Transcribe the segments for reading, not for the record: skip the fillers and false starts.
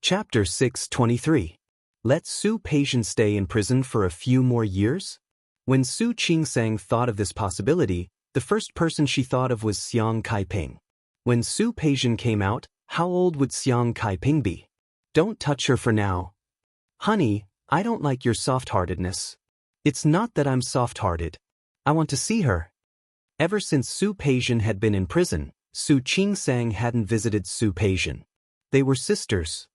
Chapter 623. Let Su Peijian stay in prison for a few more years? When Su Qingsang thought of this possibility, the first person she thought of was Xiang Kaiping. When Su Peijian came out, how old would Xiang Kaiping be? Don't touch her for now. Honey, I don't like your soft-heartedness. It's not that I'm soft-hearted. I want to see her. Ever since Su Peijian had been in prison, Su Qingsang hadn't visited Su Peijian. They were sisters.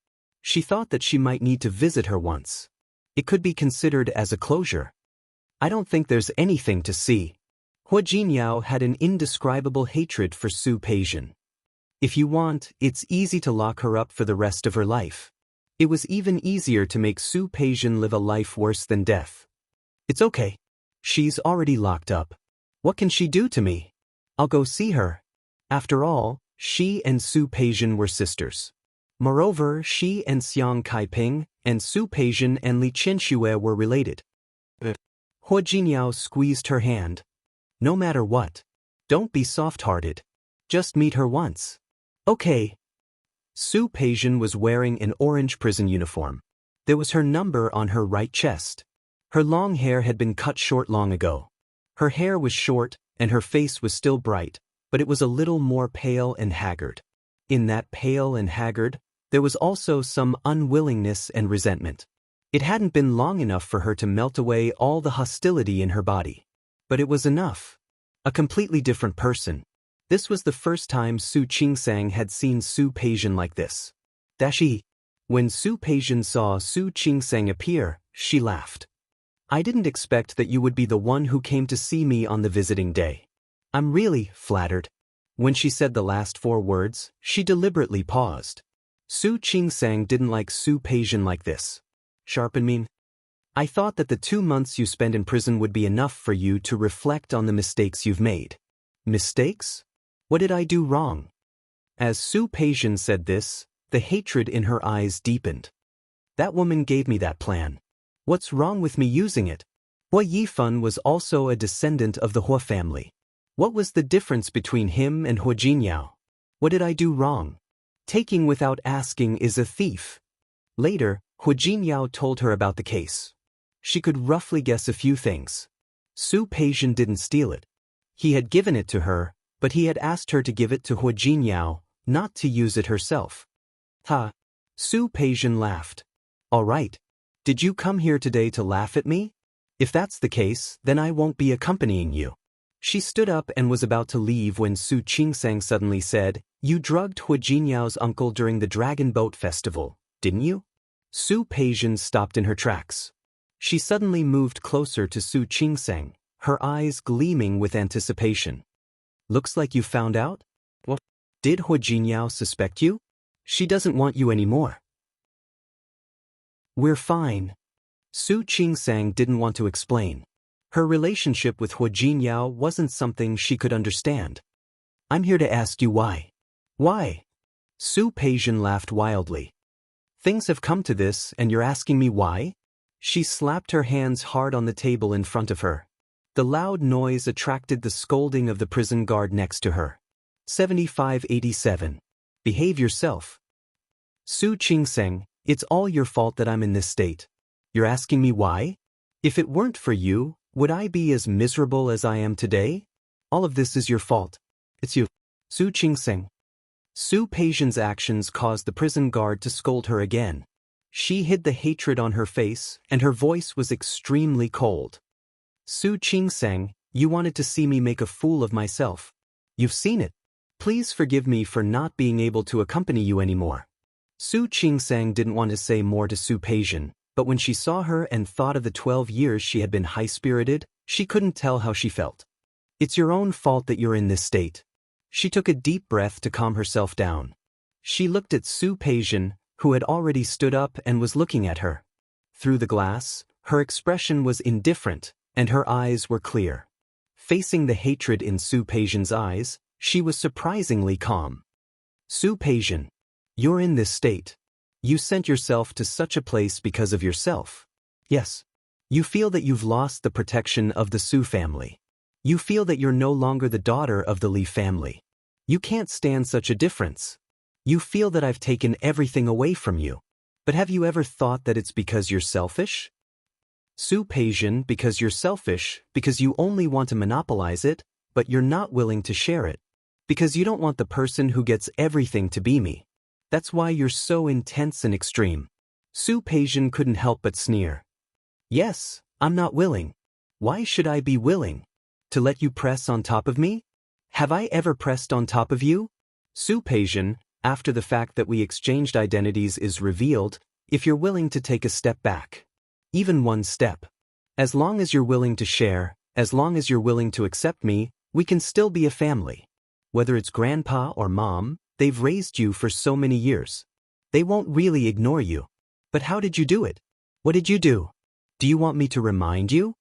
She thought that she might need to visit her once. It could be considered as a closure. I don't think there's anything to see. Hua Jinyao had an indescribable hatred for Su Peijian. If you want, it's easy to lock her up for the rest of her life. It was even easier to make Su Peijian live a life worse than death. It's okay. She's already locked up. What can she do to me? I'll go see her. After all, she and Su Peijian were sisters. Moreover, she and Xiang Kaiping, and Su Peijian and Li Qinxue were related. Hua Jinyao squeezed her hand. No matter what. Don't be soft-hearted. Just meet her once. Okay. Su Peijian was wearing an orange prison uniform. There was her number on her right chest. Her long hair had been cut short long ago. Her hair was short, and her face was still bright, but it was a little more pale and haggard. In that pale and haggard, there was also some unwillingness and resentment. It hadn't been long enough for her to melt away all the hostility in her body. But it was enough. A completely different person. This was the first time Su Qingsang had seen Su Peijian like this. Dashi. When Su Peijian saw Su Qingsang appear, she laughed. I didn't expect that you would be the one who came to see me on the visiting day. I'm really flattered. When she said the last 4 words, she deliberately paused. Su Qingsang didn't like Su Peijian like this. Sharp and mean. I thought that the 2 months you spent in prison would be enough for you to reflect on the mistakes you've made. Mistakes? What did I do wrong? As Su Peijian said this, the hatred in her eyes deepened. That woman gave me that plan. What's wrong with me using it? Hua Yifan was also a descendant of the Hua family. What was the difference between him and Hua Jinyao? What did I do wrong? Taking without asking is a thief. Later, Hua Jinyao told her about the case. She could roughly guess a few things. Su Peijian didn't steal it. He had given it to her, but he had asked her to give it to Hua Jinyao, not to use it herself. Ha! Su Peijian laughed. All right. Did you come here today to laugh at me? If that's the case, then I won't be accompanying you. She stood up and was about to leave when Su Qingsang suddenly said, You drugged Hua Jinyao's uncle during the Dragon Boat Festival, didn't you? Su Peijian stopped in her tracks. She suddenly moved closer to Su Qingsang, her eyes gleaming with anticipation. Looks like you found out? What? Did Hua Jinyao suspect you? She doesn't want you anymore. We're fine. Su Qingsang didn't want to explain. Her relationship with Hua Jinyao wasn't something she could understand. I'm here to ask you why. Why? Su Peijian laughed wildly. Things have come to this and you're asking me why? She slapped her hands hard on the table in front of her. The loud noise attracted the scolding of the prison guard next to her. 7587. Behave yourself. Su Qingsang, it's all your fault that I'm in this state. You're asking me why? If it weren't for you, would I be as miserable as I am today? All of this is your fault. It's you. Su Qingsang. Su Peijian's actions caused the prison guard to scold her again. She hid the hatred on her face, and her voice was extremely cold. Su Qingsang, you wanted to see me make a fool of myself. You've seen it. Please forgive me for not being able to accompany you anymore. Su Qingsang didn't want to say more to Su Peijian, but when she saw her and thought of the 12 years she had been high-spirited, she couldn't tell how she felt. It's your own fault that you're in this state. She took a deep breath to calm herself down. She looked at Su Peijian, who had already stood up and was looking at her. Through the glass, her expression was indifferent, and her eyes were clear. Facing the hatred in Su Peijian's eyes, she was surprisingly calm. Su Peijian, you're in this state. You sent yourself to such a place because of yourself. Yes. You feel that you've lost the protection of the Su family. You feel that you're no longer the daughter of the Li family. You can't stand such a difference. You feel that I've taken everything away from you. But have you ever thought that it's because you're selfish? Sue Pasian, because you're selfish, because you only want to monopolize it, but you're not willing to share it. Because you don't want the person who gets everything to be me. That's why you're so intense and extreme. Sue Pasian couldn't help but sneer. Yes, I'm not willing. Why should I be willing? To let you press on top of me? Have I ever pressed on top of you? Sue Pasian, after the fact that we exchanged identities is revealed, if you're willing to take a step back. Even one step. As long as you're willing to share, as long as you're willing to accept me, we can still be a family. Whether it's grandpa or mom, they've raised you for so many years. They won't really ignore you. But how did you do it? What did you do? Do you want me to remind you?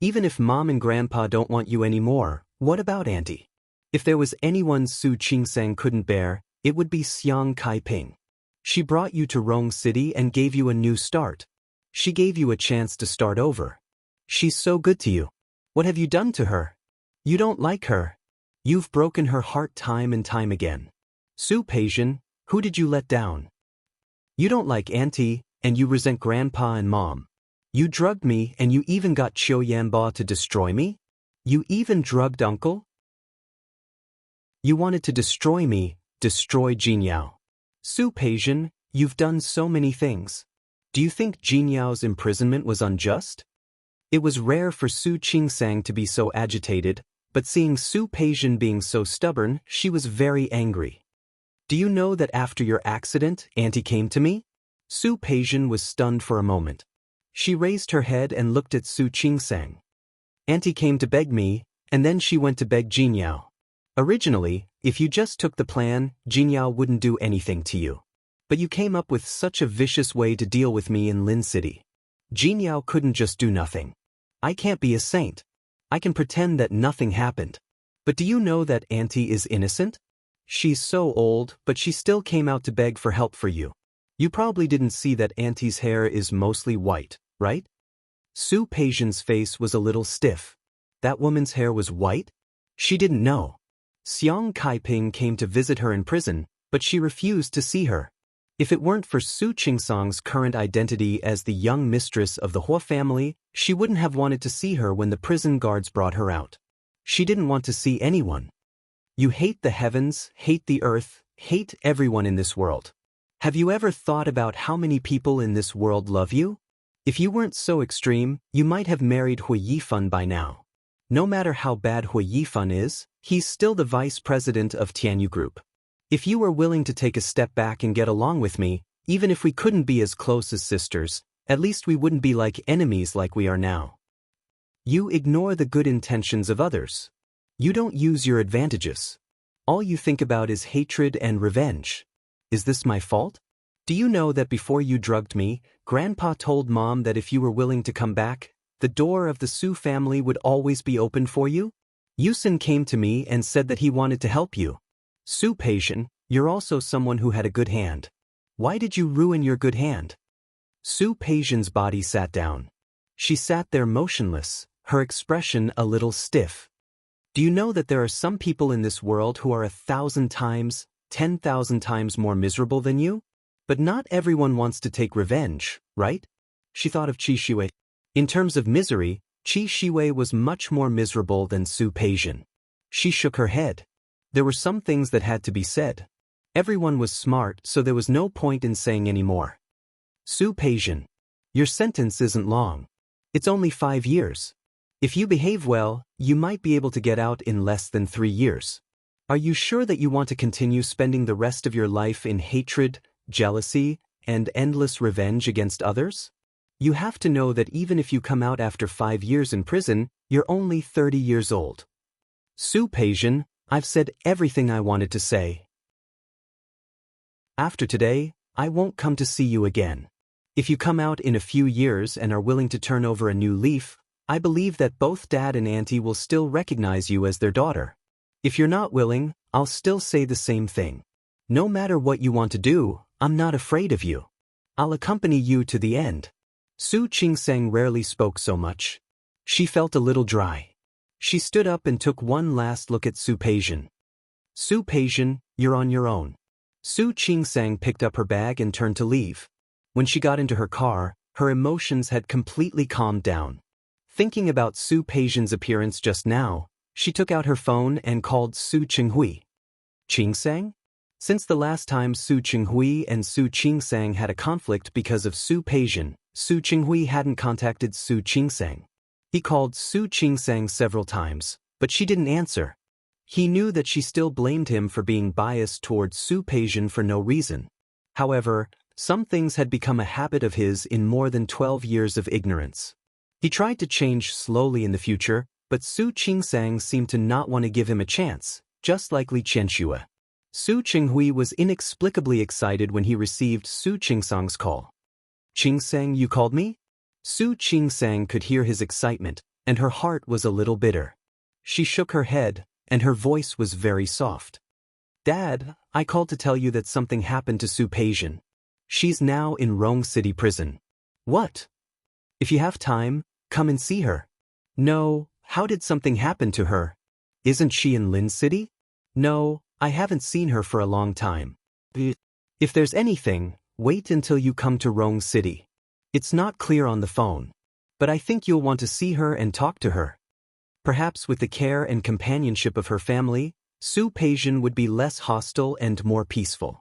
Even if mom and grandpa don't want you anymore, what about auntie? If there was anyone Su Qingsang couldn't bear, it would be Xiang Kaiping. She brought you to Rong City and gave you a new start. She gave you a chance to start over. She's so good to you. What have you done to her? You don't like her. You've broken her heart time and time again. Sue Pasian, who did you let down? You don't like auntie, and you resent grandpa and mom. You drugged me and you even got Qiu Yanba to destroy me? You even drugged uncle? You wanted to destroy me, destroy Jinyao. Sue Pasian, you've done so many things. Do you think Jinyao's imprisonment was unjust? It was rare for Su Qingsang to be so agitated, but seeing Sue Pasian being so stubborn, she was very angry. Do you know that after your accident, auntie came to me? Sue Pasian was stunned for a moment. She raised her head and looked at Su Qingsang. Auntie came to beg me, and then she went to beg Jinyao. Originally, if you just took the plan, Jinyao wouldn't do anything to you. But you came up with such a vicious way to deal with me in Lin City. Jinyao couldn't just do nothing. I can't be a saint. I can pretend that nothing happened. But do you know that auntie is innocent? She's so old, but she still came out to beg for help for you. You probably didn't see that auntie's hair is mostly white, right? Sue Pasian's face was a little stiff. That woman's hair was white? She didn't know. Xiang Kaiping came to visit her in prison, but she refused to see her. If it weren't for Su Qingsang's current identity as the young mistress of the Hua family, she wouldn't have wanted to see her when the prison guards brought her out. She didn't want to see anyone. You hate the heavens, hate the earth, hate everyone in this world. Have you ever thought about how many people in this world love you? If you weren't so extreme, you might have married Hui Yifan by now. No matter how bad Hui Yifan is, he's still the vice president of Tianyu Group. If you were willing to take a step back and get along with me, even if we couldn't be as close as sisters, at least we wouldn't be like enemies like we are now. You ignore the good intentions of others. You don't use your advantages. All you think about is hatred and revenge. Is this my fault? Do you know that before you drugged me, Grandpa told Mom that if you were willing to come back, the door of the Su family would always be open for you? Yusin came to me and said that he wanted to help you. Su Pasian, you're also someone who had a good hand. Why did you ruin your good hand? Su Pasian's body sat down. She sat there motionless, her expression a little stiff. Do you know that there are some people in this world who are 1,000 times, 10,000 times more miserable than you? But not everyone wants to take revenge, right? She thought of Qi Shiwei. In terms of misery, Qi Shiwei was much more miserable than Su Pasian. She shook her head. There were some things that had to be said. Everyone was smart, so there was no point in saying any more. Su Pasian, your sentence isn't long. It's only 5 years. If you behave well, you might be able to get out in less than 3 years. Are you sure that you want to continue spending the rest of your life in hatred, jealousy, and endless revenge against others? You have to know that even if you come out after 5 years in prison, you're only 30 years old. Su Pasian, I've said everything I wanted to say. After today, I won't come to see you again. If you come out in a few years and are willing to turn over a new leaf, I believe that both Dad and Auntie will still recognize you as their daughter. If you're not willing, I'll still say the same thing. No matter what you want to do, I'm not afraid of you. I'll accompany you to the end. Su Qingsang rarely spoke so much. She felt a little dry. She stood up and took one last look at Su Pasian. Su Pasian, you're on your own. Su Qingsang picked up her bag and turned to leave. When she got into her car, her emotions had completely calmed down. Thinking about Su Peijian's appearance just now, she took out her phone and called Su Qinghui. Qingsang? Since the last time Su Qinghui and Su Qingsang had a conflict because of Su Peijian, Su Qinghui hadn't contacted Su Qingsang. He called Su Qingsang several times, but she didn't answer. He knew that she still blamed him for being biased towards Su Peijian for no reason. However, some things had become a habit of his in more than 12 years of ignorance. He tried to change slowly in the future, but Su Qingsang seemed to not want to give him a chance, just like Li Qianxue. Su Qinghui was inexplicably excited when he received Su Qingsang's call. "Qingsang, you called me?" Su Qingsang could hear his excitement, and her heart was a little bitter. She shook her head, and her voice was very soft. "Dad, I called to tell you that something happened to Su Peijian. She's now in Rong City prison." "What?" "If you have time, come and see her." "No, how did something happen to her? Isn't she in Lin City?" "No, I haven't seen her for a long time." "If there's anything, wait until you come to Rong City. It's not clear on the phone, but I think you'll want to see her and talk to her. Perhaps with the care and companionship of her family, Su Peijian would be less hostile and more peaceful."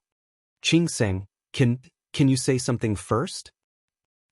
"Qingsang, can you say something first?"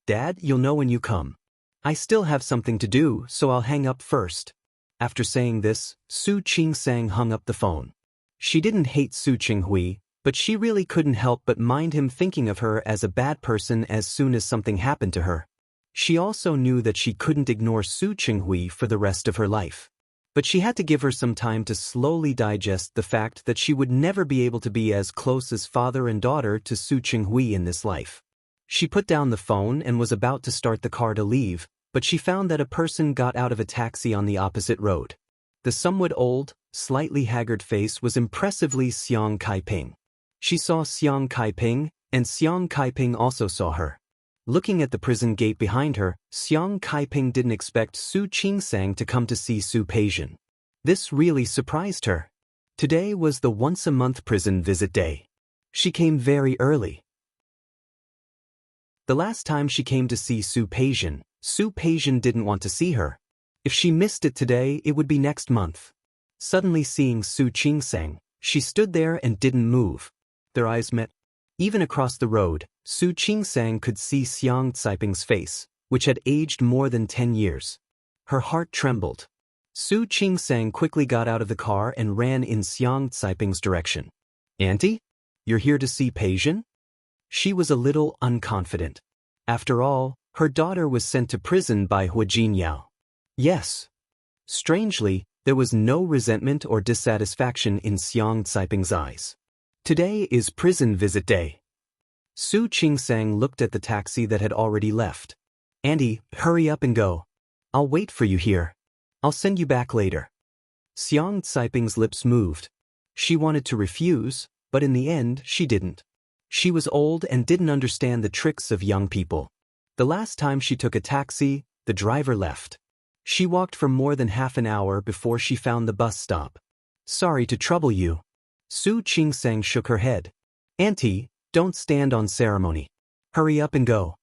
"Dad, you'll know when you come. I still have something to do, so I'll hang up first." After saying this, Su Qingsang hung up the phone. She didn't hate Su Qinghui, but she really couldn't help but mind him thinking of her as a bad person as soon as something happened to her. She also knew that she couldn't ignore Su Qinghui for the rest of her life. But she had to give her some time to slowly digest the fact that she would never be able to be as close as father and daughter to Su Qinghui in this life. She put down the phone and was about to start the car to leave, but she found that a person got out of a taxi on the opposite road. The somewhat old, slightly haggard face was impressively Xiang Kaiping. She saw Xiang Kaiping, and Xiang Kaiping also saw her. Looking at the prison gate behind her, Xiang Kaiping didn't expect Su Qingsang to come to see Su Peijian. This really surprised her. Today was the once-a-month prison visit day. She came very early. The last time she came to see Su Peijian didn't want to see her. If she missed it today, it would be next month. Suddenly seeing Su Qingsang, she stood there and didn't move. Their eyes met. Even across the road, Su Qingsang could see Xiang Caiping's face, which had aged more than 10 years. Her heart trembled. Su Qingsang quickly got out of the car and ran in Xiang Caiping's direction. "Auntie? You're here to see Peijian?" She was a little unconfident. After all, her daughter was sent to prison by Hua Jinyao. "Yes." Strangely, there was no resentment or dissatisfaction in Xiang Caiping's eyes. "Today is prison visit day." Su Qingsang looked at the taxi that had already left. "Auntie, hurry up and go. I'll wait for you here. I'll send you back later." Xiang Caiping's lips moved. She wanted to refuse, but in the end she didn't. She was old and didn't understand the tricks of young people. The last time she took a taxi, the driver left. She walked for more than half an hour before she found the bus stop. "Sorry to trouble you." Su Qingsang shook her head. "Auntie, don't stand on ceremony. Hurry up and go."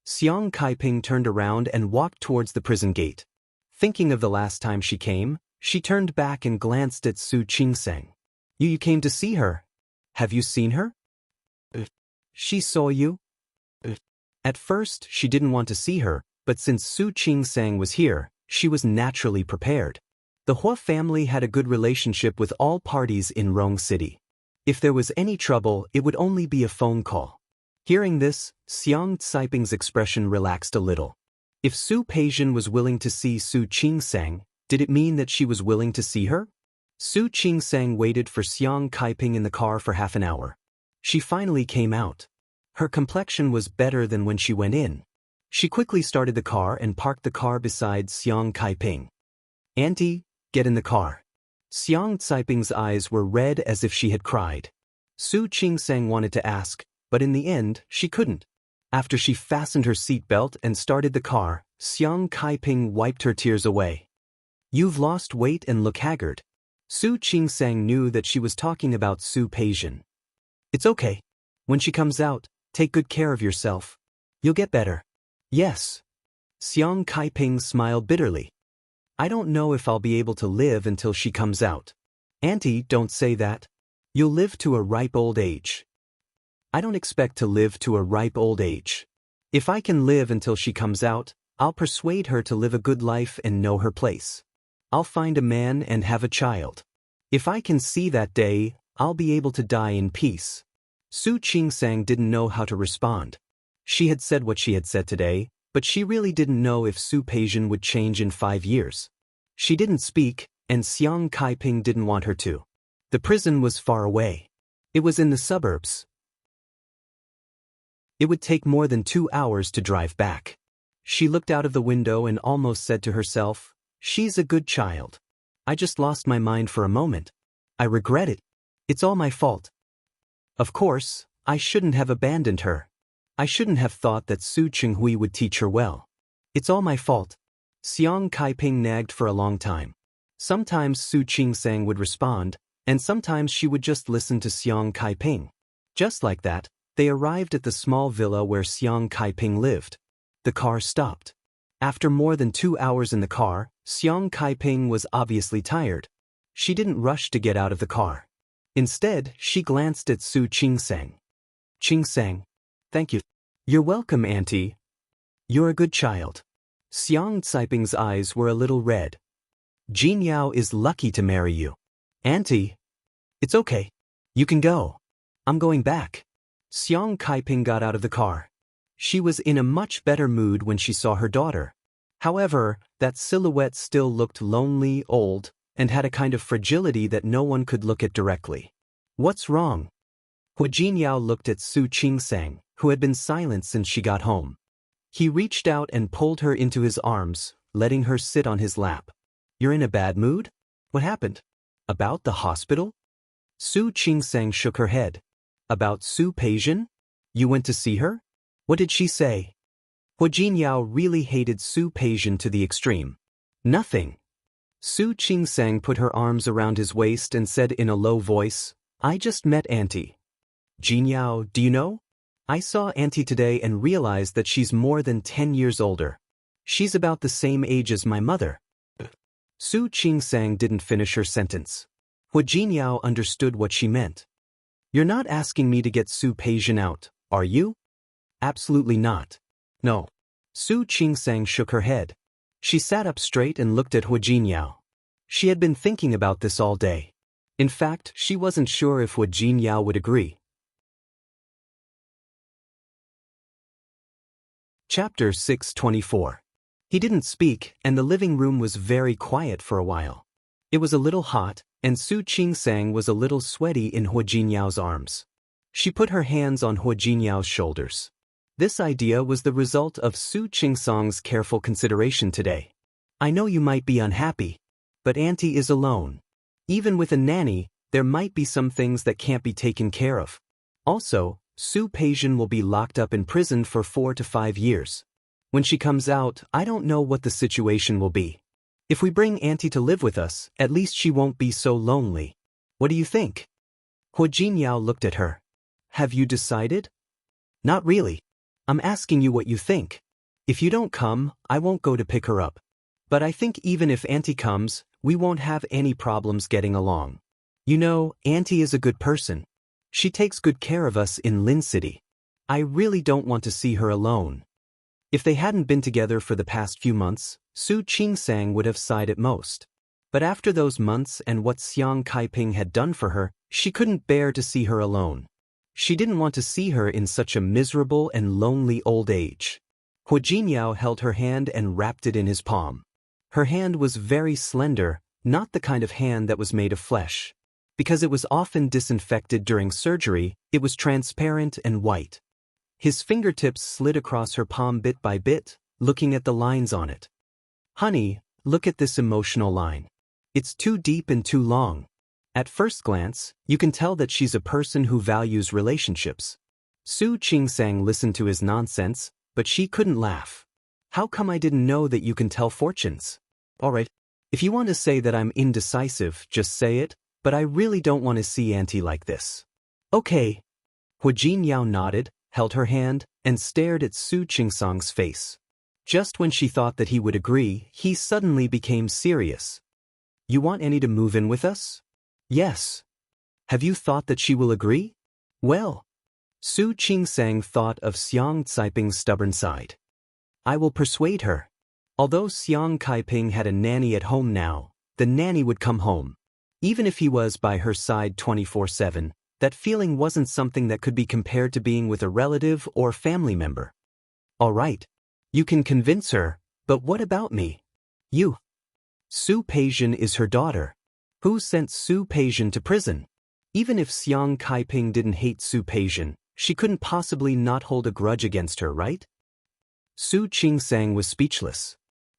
Xiang Kaiping turned around and walked towards the prison gate. Thinking of the last time she came, she turned back and glanced at Su Qingsang. You came to see her. Have you seen her?" "She saw you." At first, she didn't want to see her, but since Su Qingsang was here, she was naturally prepared. The Hua family had a good relationship with all parties in Rong City. If there was any trouble, it would only be a phone call. Hearing this, Xiang Caiping's expression relaxed a little. If Su Peijian was willing to see Su Qingsang, did it mean that she was willing to see her? Su Qingsang waited for Xiang Kaiping in the car for half an hour. She finally came out. Her complexion was better than when she went in. She quickly started the car and parked the car beside Xiang Kaiping. "Auntie, get in the car." Xiang Caiping's eyes were red as if she had cried. Su Qingsang wanted to ask, but in the end, she couldn't. After she fastened her seatbelt and started the car, Xiang Kaiping wiped her tears away. "You've lost weight and look haggard." Su Qingsang knew that she was talking about Su Peijian. It's okay. When she comes out, take good care of yourself. You'll get better. Yes. Xiang Kaiping smiled bitterly. I don't know if I'll be able to live until she comes out. Auntie, don't say that. You'll live to a ripe old age. I don't expect to live to a ripe old age. If I can live until she comes out, I'll persuade her to live a good life and know her place. I'll find a man and have a child. If I can see that day, I'll be able to die in peace. Su Qingsang didn't know how to respond. She had said what she had said today, but she really didn't know if Su Peijian would change in 5 years. She didn't speak, and Xiang Kaiping didn't want her to. The prison was far away. It was in the suburbs. It would take more than 2 hours to drive back. She looked out of the window and almost said to herself, "She's a good child. I just lost my mind for a moment. I regret it. It's all my fault. Of course, I shouldn't have abandoned her. I shouldn't have thought that Su Qinghui would teach her well. It's all my fault." Xiang Kaiping nagged for a long time. Sometimes Su Qingsang would respond, and sometimes she would just listen to Xiang Kaiping. Just like that, they arrived at the small villa where Xiang Kaiping lived. The car stopped. After more than 2 hours in the car, Xiang Kaiping was obviously tired. She didn't rush to get out of the car. Instead, she glanced at Su Qingsang. "Qingsang, thank you." "You're welcome, Auntie. You're a good child." Xiang Caiping's eyes were a little red. "Jin Yao is lucky to marry you." "Auntie." "It's okay. You can go. I'm going back." Xiang Kaiping got out of the car. She was in a much better mood when she saw her daughter. However, that silhouette still looked lonely, old, and had a kind of fragility that no one could look at directly. "What's wrong?" Hu Jinyao looked at Su Qingsang, who had been silent since she got home. He reached out and pulled her into his arms, letting her sit on his lap. "You're in a bad mood? What happened? About the hospital?" Su Qingsang shook her head. "About Su Peijian? You went to see her? What did she say?" Hu Jinyao really hated Su Peijian to the extreme. "Nothing." Su Qingsang put her arms around his waist and said in a low voice, "I just met Auntie." "Jinyao, do you know? I saw Auntie today and realized that she's more than 10 years older. She's about the same age as my mother." Su Qingsang didn't finish her sentence. Hu Jinyao understood what she meant. "You're not asking me to get Su Peijian out, are you?" "Absolutely not. No." Su Qingsang shook her head. She sat up straight and looked at Hu Jinyao. She had been thinking about this all day. In fact, she wasn't sure if Hu Jinyao would agree. Chapter 624. He didn't speak, and the living room was very quiet for a while. It was a little hot, and Su Qingsang was a little sweaty in Hu Jinyao's arms. She put her hands on Hu Jinyao's shoulders. This idea was the result of Su Qingsang's careful consideration today. "I know you might be unhappy, but Auntie is alone. Even with a nanny, there might be some things that can't be taken care of. Also, Su Peijian will be locked up in prison for 4 to 5 years. When she comes out, I don't know what the situation will be. If we bring Auntie to live with us, at least she won't be so lonely. What do you think?" Hu Jinyao looked at her. "Have you decided?" "Not really. I'm asking you what you think. If you don't come, I won't go to pick her up. But I think even if Auntie comes, we won't have any problems getting along. You know, Auntie is a good person. She takes good care of us in Lin City. I really don't want to see her alone." If they hadn't been together for the past few months, Su Qingsang would have sighed at most. But after those months and what Xiang Kaiping had done for her, she couldn't bear to see her alone. She didn't want to see her in such a miserable and lonely old age. Hu Jinyao held her hand and wrapped it in his palm. Her hand was very slender, not the kind of hand that was made of flesh. Because it was often disinfected during surgery, it was transparent and white. His fingertips slid across her palm bit by bit, looking at the lines on it. "Honey, look at this emotional line. It's too deep and too long. At first glance, you can tell that she's a person who values relationships." Su Qingsang listened to his nonsense, but she couldn't laugh. "How come I didn't know that you can tell fortunes? All right, if you want to say that I'm indecisive, just say it, but I really don't want to see Auntie like this." "Okay, Hu Jinyao nodded, held her hand, and stared at Su Qingsang's face. Just when she thought that he would agree, he suddenly became serious. You want Annie to move in with us? Yes. Have you thought that she will agree? Well. Su Qingsang thought of Xiang Caiping's stubborn side. I will persuade her. Although Xiang Caiping had a nanny at home now, the nanny would come home. Even if he was by her side 24/7, that feeling wasn't something that could be compared to being with a relative or family member. All right. You can convince her, but what about me? You. Su Peijian is her daughter. Who sent Su Peijian to prison? Even if Xiang Caiping didn't hate Su Peijian, she couldn't possibly not hold a grudge against her, right? Su Qingsang was speechless.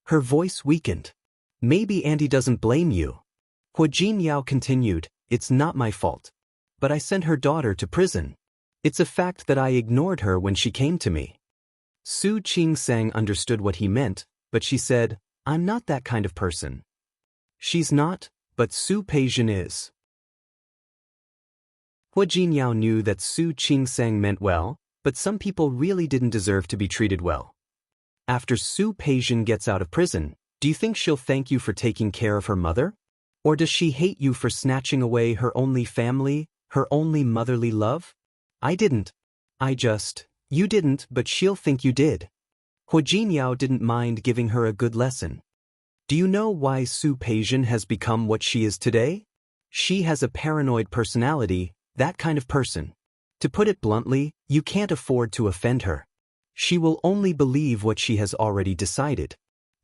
Her voice weakened. Maybe Auntie doesn't blame you. Hu Jinyao continued, it's not my fault. But I sent her daughter to prison. It's a fact that I ignored her when she came to me. Su Qingsang understood what he meant, but she said, I'm not that kind of person. She's not, but Su Peijian is. Hu Jinyao knew that Su Qingsang meant well, but some people really didn't deserve to be treated well. After Su Peijian gets out of prison, do you think she'll thank you for taking care of her mother? Or does she hate you for snatching away her only family, her only motherly love? I didn't. You didn't, but she'll think you did. Hu Jinyao didn't mind giving her a good lesson. Do you know why Su Peijian has become what she is today? She has a paranoid personality, that kind of person. To put it bluntly, you can't afford to offend her. She will only believe what she has already decided.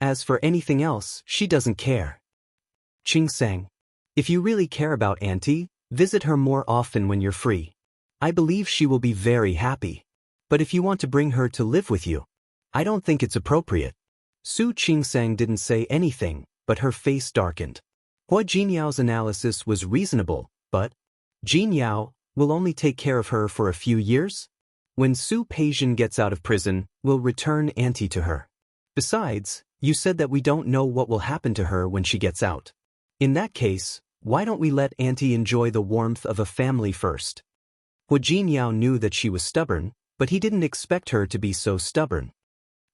As for anything else, she doesn't care. Qingsang, if you really care about Auntie, visit her more often when you're free. I believe she will be very happy. But if you want to bring her to live with you, I don't think it's appropriate. Su Qingsang didn't say anything, but her face darkened. Hu Jinyao's analysis was reasonable, but Jinyao will only take care of her for a few years? When Su Peijian gets out of prison, we'll return Auntie to her. Besides, you said that we don't know what will happen to her when she gets out. In that case, why don't we let Auntie enjoy the warmth of a family first? Hu Jinyao knew that she was stubborn, but he didn't expect her to be so stubborn.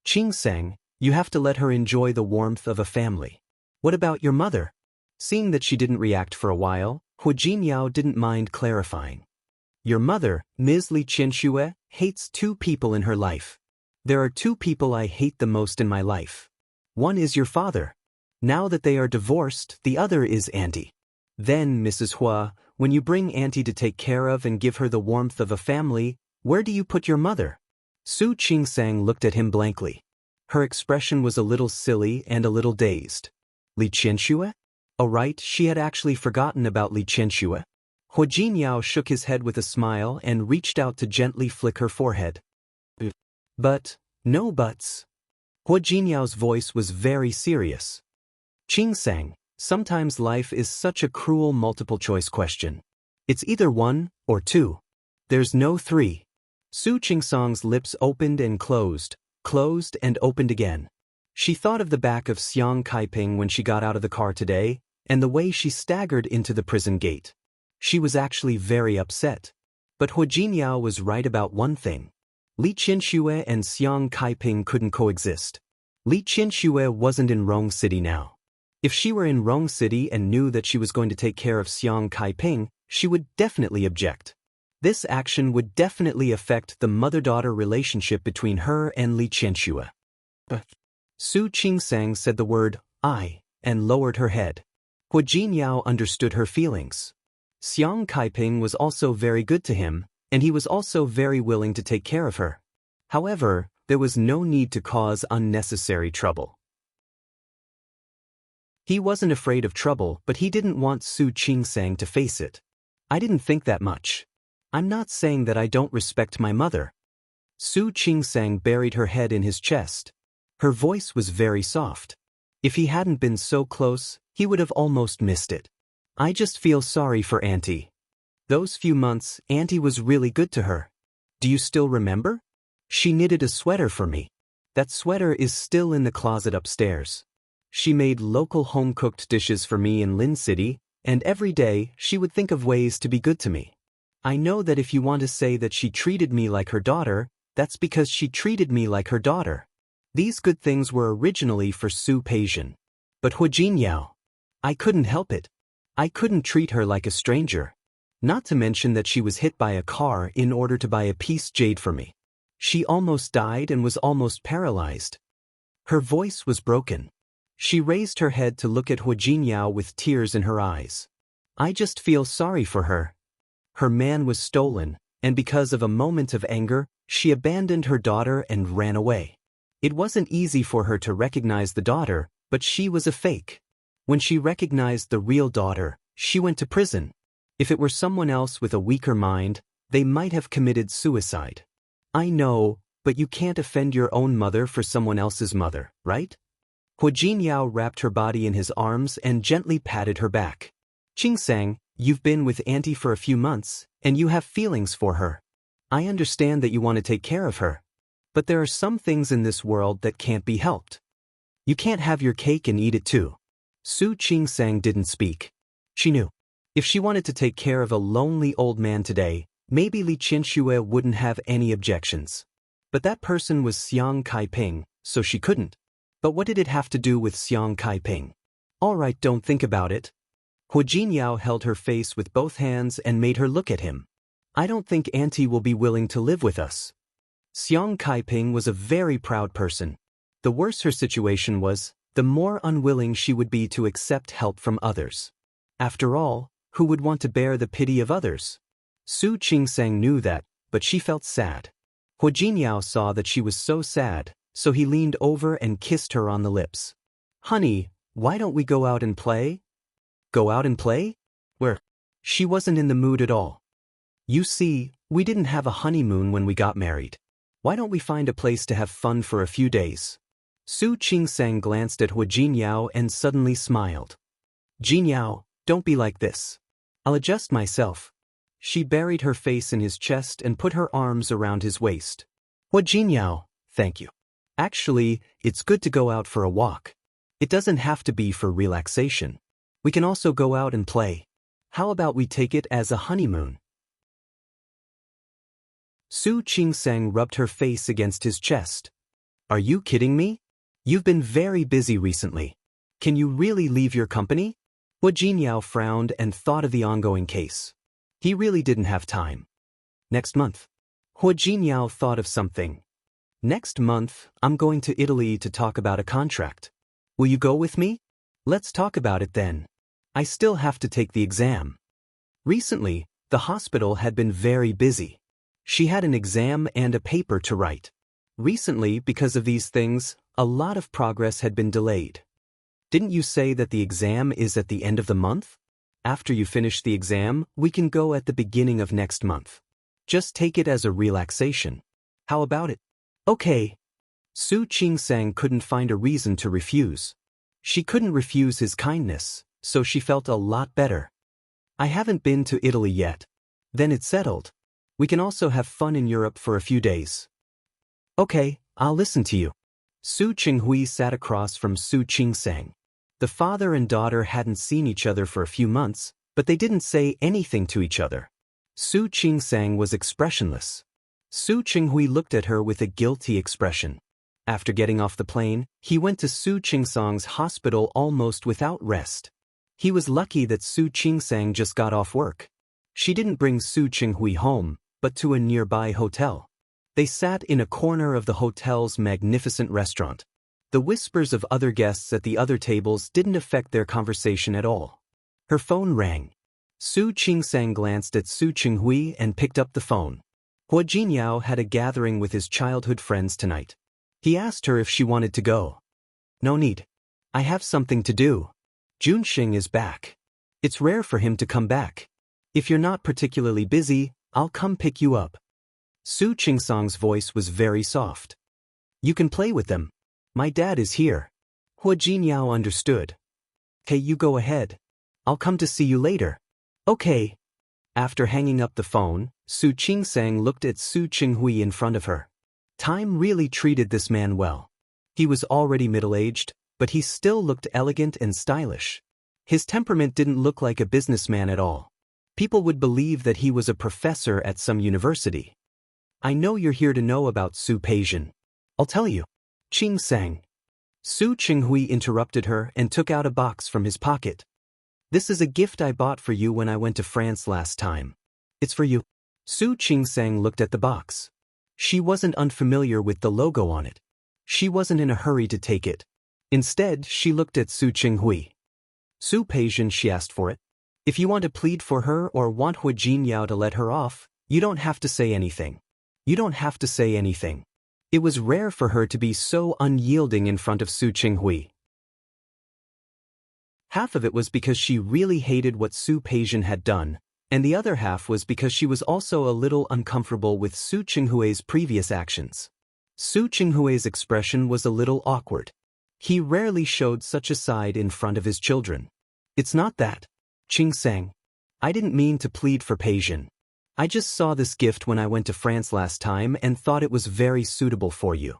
Qingsang, you have to let her enjoy the warmth of a family. What about your mother? Seeing that she didn't react for a while, Hu Jinyao didn't mind clarifying. Your mother, Ms. Li Qianxue, hates two people in her life. There are two people I hate the most in my life. One is your father. Now that they are divorced, the other is Auntie. Then, Mrs. Hua, when you bring Auntie to take care of and give her the warmth of a family, where do you put your mother? Su Qingsang looked at him blankly. Her expression was a little silly and a little dazed. Li Qianxue? Oh right, she had actually forgotten about Li Qianxue. Hu Jinyao shook his head with a smile and reached out to gently flick her forehead. But, no buts. Hu Jinyao's voice was very serious. Qingsang, sometimes life is such a cruel multiple-choice question. It's either one or two. There's no three. Su Qingsang's lips opened and closed and opened again. She thought of the back of Xiang Caiping when she got out of the car today, and the way she staggered into the prison gate. She was actually very upset. But Hu Jinyao was right about one thing. Li Qianxue and Xiang Caiping couldn't coexist. Li Qianxue wasn't in Rong City now. If she were in Rong City and knew that she was going to take care of Xiang Caiping, she would definitely object. This action would definitely affect the mother-daughter relationship between her and Li Qianxue. But Su Qingsang said the word, I, and lowered her head. Hu Jinyao understood her feelings. Xiang Caiping was also very good to him, and he was also very willing to take care of her. However, there was no need to cause unnecessary trouble. He wasn't afraid of trouble, but he didn't want Su Qingsang to face it. I didn't think that much. I'm not saying that I don't respect my mother. Su Qingsang buried her head in his chest. Her voice was very soft. If he hadn't been so close, he would have almost missed it. I just feel sorry for Auntie. Those few months, Auntie was really good to her. Do you still remember? She knitted a sweater for me. That sweater is still in the closet upstairs. She made local home-cooked dishes for me in Lin City, and every day she would think of ways to be good to me. I know that if you want to say that she treated me like her daughter, that's because she treated me like her daughter. These good things were originally for Su Peijian. But Hu Jinyao, I couldn't help it. I couldn't treat her like a stranger. Not to mention that she was hit by a car in order to buy a piece jade for me. She almost died and was almost paralyzed. Her voice was broken. She raised her head to look at Hu Jinyao with tears in her eyes. I just feel sorry for her. Her man was stolen, and because of a moment of anger, she abandoned her daughter and ran away. It wasn't easy for her to recognize the daughter, but she was a fake. When she recognized the real daughter, she went to prison. If it were someone else with a weaker mind, they might have committed suicide. I know, but you can't offend your own mother for someone else's mother, right? Hu Jinyao wrapped her body in his arms and gently patted her back. Qingsang, you've been with Auntie for a few months, and you have feelings for her. I understand that you want to take care of her. But there are some things in this world that can't be helped. You can't have your cake and eat it too. Su Qingsang didn't speak. She knew. If she wanted to take care of a lonely old man today, maybe Li Qianxue wouldn't have any objections. But that person was Xiang Kaiping, so she couldn't. But what did it have to do with Xiang Kaiping? All right, don't think about it. Hu Jinyao held her face with both hands and made her look at him. I don't think Auntie will be willing to live with us. Xiang Kaiping was a very proud person. The worse her situation was, the more unwilling she would be to accept help from others. After all, who would want to bear the pity of others? Su Qingsang knew that, but she felt sad. Hu Jinyao saw that she was so sad, so he leaned over and kissed her on the lips. Honey, why don't we go out and play? Go out and play? Where? She wasn't in the mood at all. You see, we didn't have a honeymoon when we got married. Why don't we find a place to have fun for a few days? Su Qingsang glanced at Hu Jinyao and suddenly smiled. Jinyao, don't be like this. I'll adjust myself. She buried her face in his chest and put her arms around his waist. Hu Jinyao, thank you. Actually, it's good to go out for a walk. It doesn't have to be for relaxation. We can also go out and play. How about we take it as a honeymoon? Su Qingsang rubbed her face against his chest. Are you kidding me? You've been very busy recently. Can you really leave your company? Hu Jinyao frowned and thought of the ongoing case. He really didn't have time. Next month. Hu Jinyao thought of something. Next month, I'm going to Italy to talk about a contract. Will you go with me? Let's talk about it then. I still have to take the exam. Recently, the hospital had been very busy. She had an exam and a paper to write. Recently, because of these things, a lot of progress had been delayed. Didn't you say that the exam is at the end of the month? After you finish the exam, we can go at the beginning of next month. Just take it as a relaxation. How about it? Okay. Su Qingsang couldn't find a reason to refuse. She couldn't refuse his kindness, so she felt a lot better. I haven't been to Italy yet. Then it's settled. We can also have fun in Europe for a few days. Okay, I'll listen to you. Su Qinghui sat across from Su Qingsang. The father and daughter hadn't seen each other for a few months, but they didn't say anything to each other. Su Qingsang was expressionless. Su Qinghui looked at her with a guilty expression. After getting off the plane, he went to Su Qingsang's hospital almost without rest. He was lucky that Su Qingsang just got off work. She didn't bring Su Qinghui home, but to a nearby hotel. They sat in a corner of the hotel's magnificent restaurant. The whispers of other guests at the other tables didn't affect their conversation at all. Her phone rang. Su Qingsang glanced at Su Qinghui and picked up the phone. Hu Jinyao had a gathering with his childhood friends tonight. He asked her if she wanted to go. No need. I have something to do. Junxing is back. It's rare for him to come back. If you're not particularly busy, I'll come pick you up. Su Qingsang's voice was very soft. You can play with them. My dad is here. Hu Jinyao understood. Hey, you go ahead. I'll come to see you later. Okay. After hanging up the phone, Su Qingsang looked at Su Qinghui in front of her. Time really treated this man well. He was already middle-aged, but he still looked elegant and stylish. His temperament didn't look like a businessman at all. People would believe that he was a professor at some university. I know you're here to know about Su Peijian. I'll tell you. Qing sang. Su Qinghui interrupted her and took out a box from his pocket. This is a gift I bought for you when I went to France last time. It's for you. Su Qingsang looked at the box. She wasn't unfamiliar with the logo on it. She wasn't in a hurry to take it. Instead, she looked at Su Qinghui. Su Peijian, she asked for it. If you want to plead for her or want Hu Jinyao to let her off, you don't have to say anything. You don't have to say anything. It was rare for her to be so unyielding in front of Su Qinghui. Half of it was because she really hated what Su Peijian had done, and the other half was because she was also a little uncomfortable with Su Qinghui's previous actions. Su Qinghui's expression was a little awkward. He rarely showed such a side in front of his children. It's not that. Qing sang. I didn't mean to plead for Peijian. I just saw this gift when I went to France last time and thought it was very suitable for you.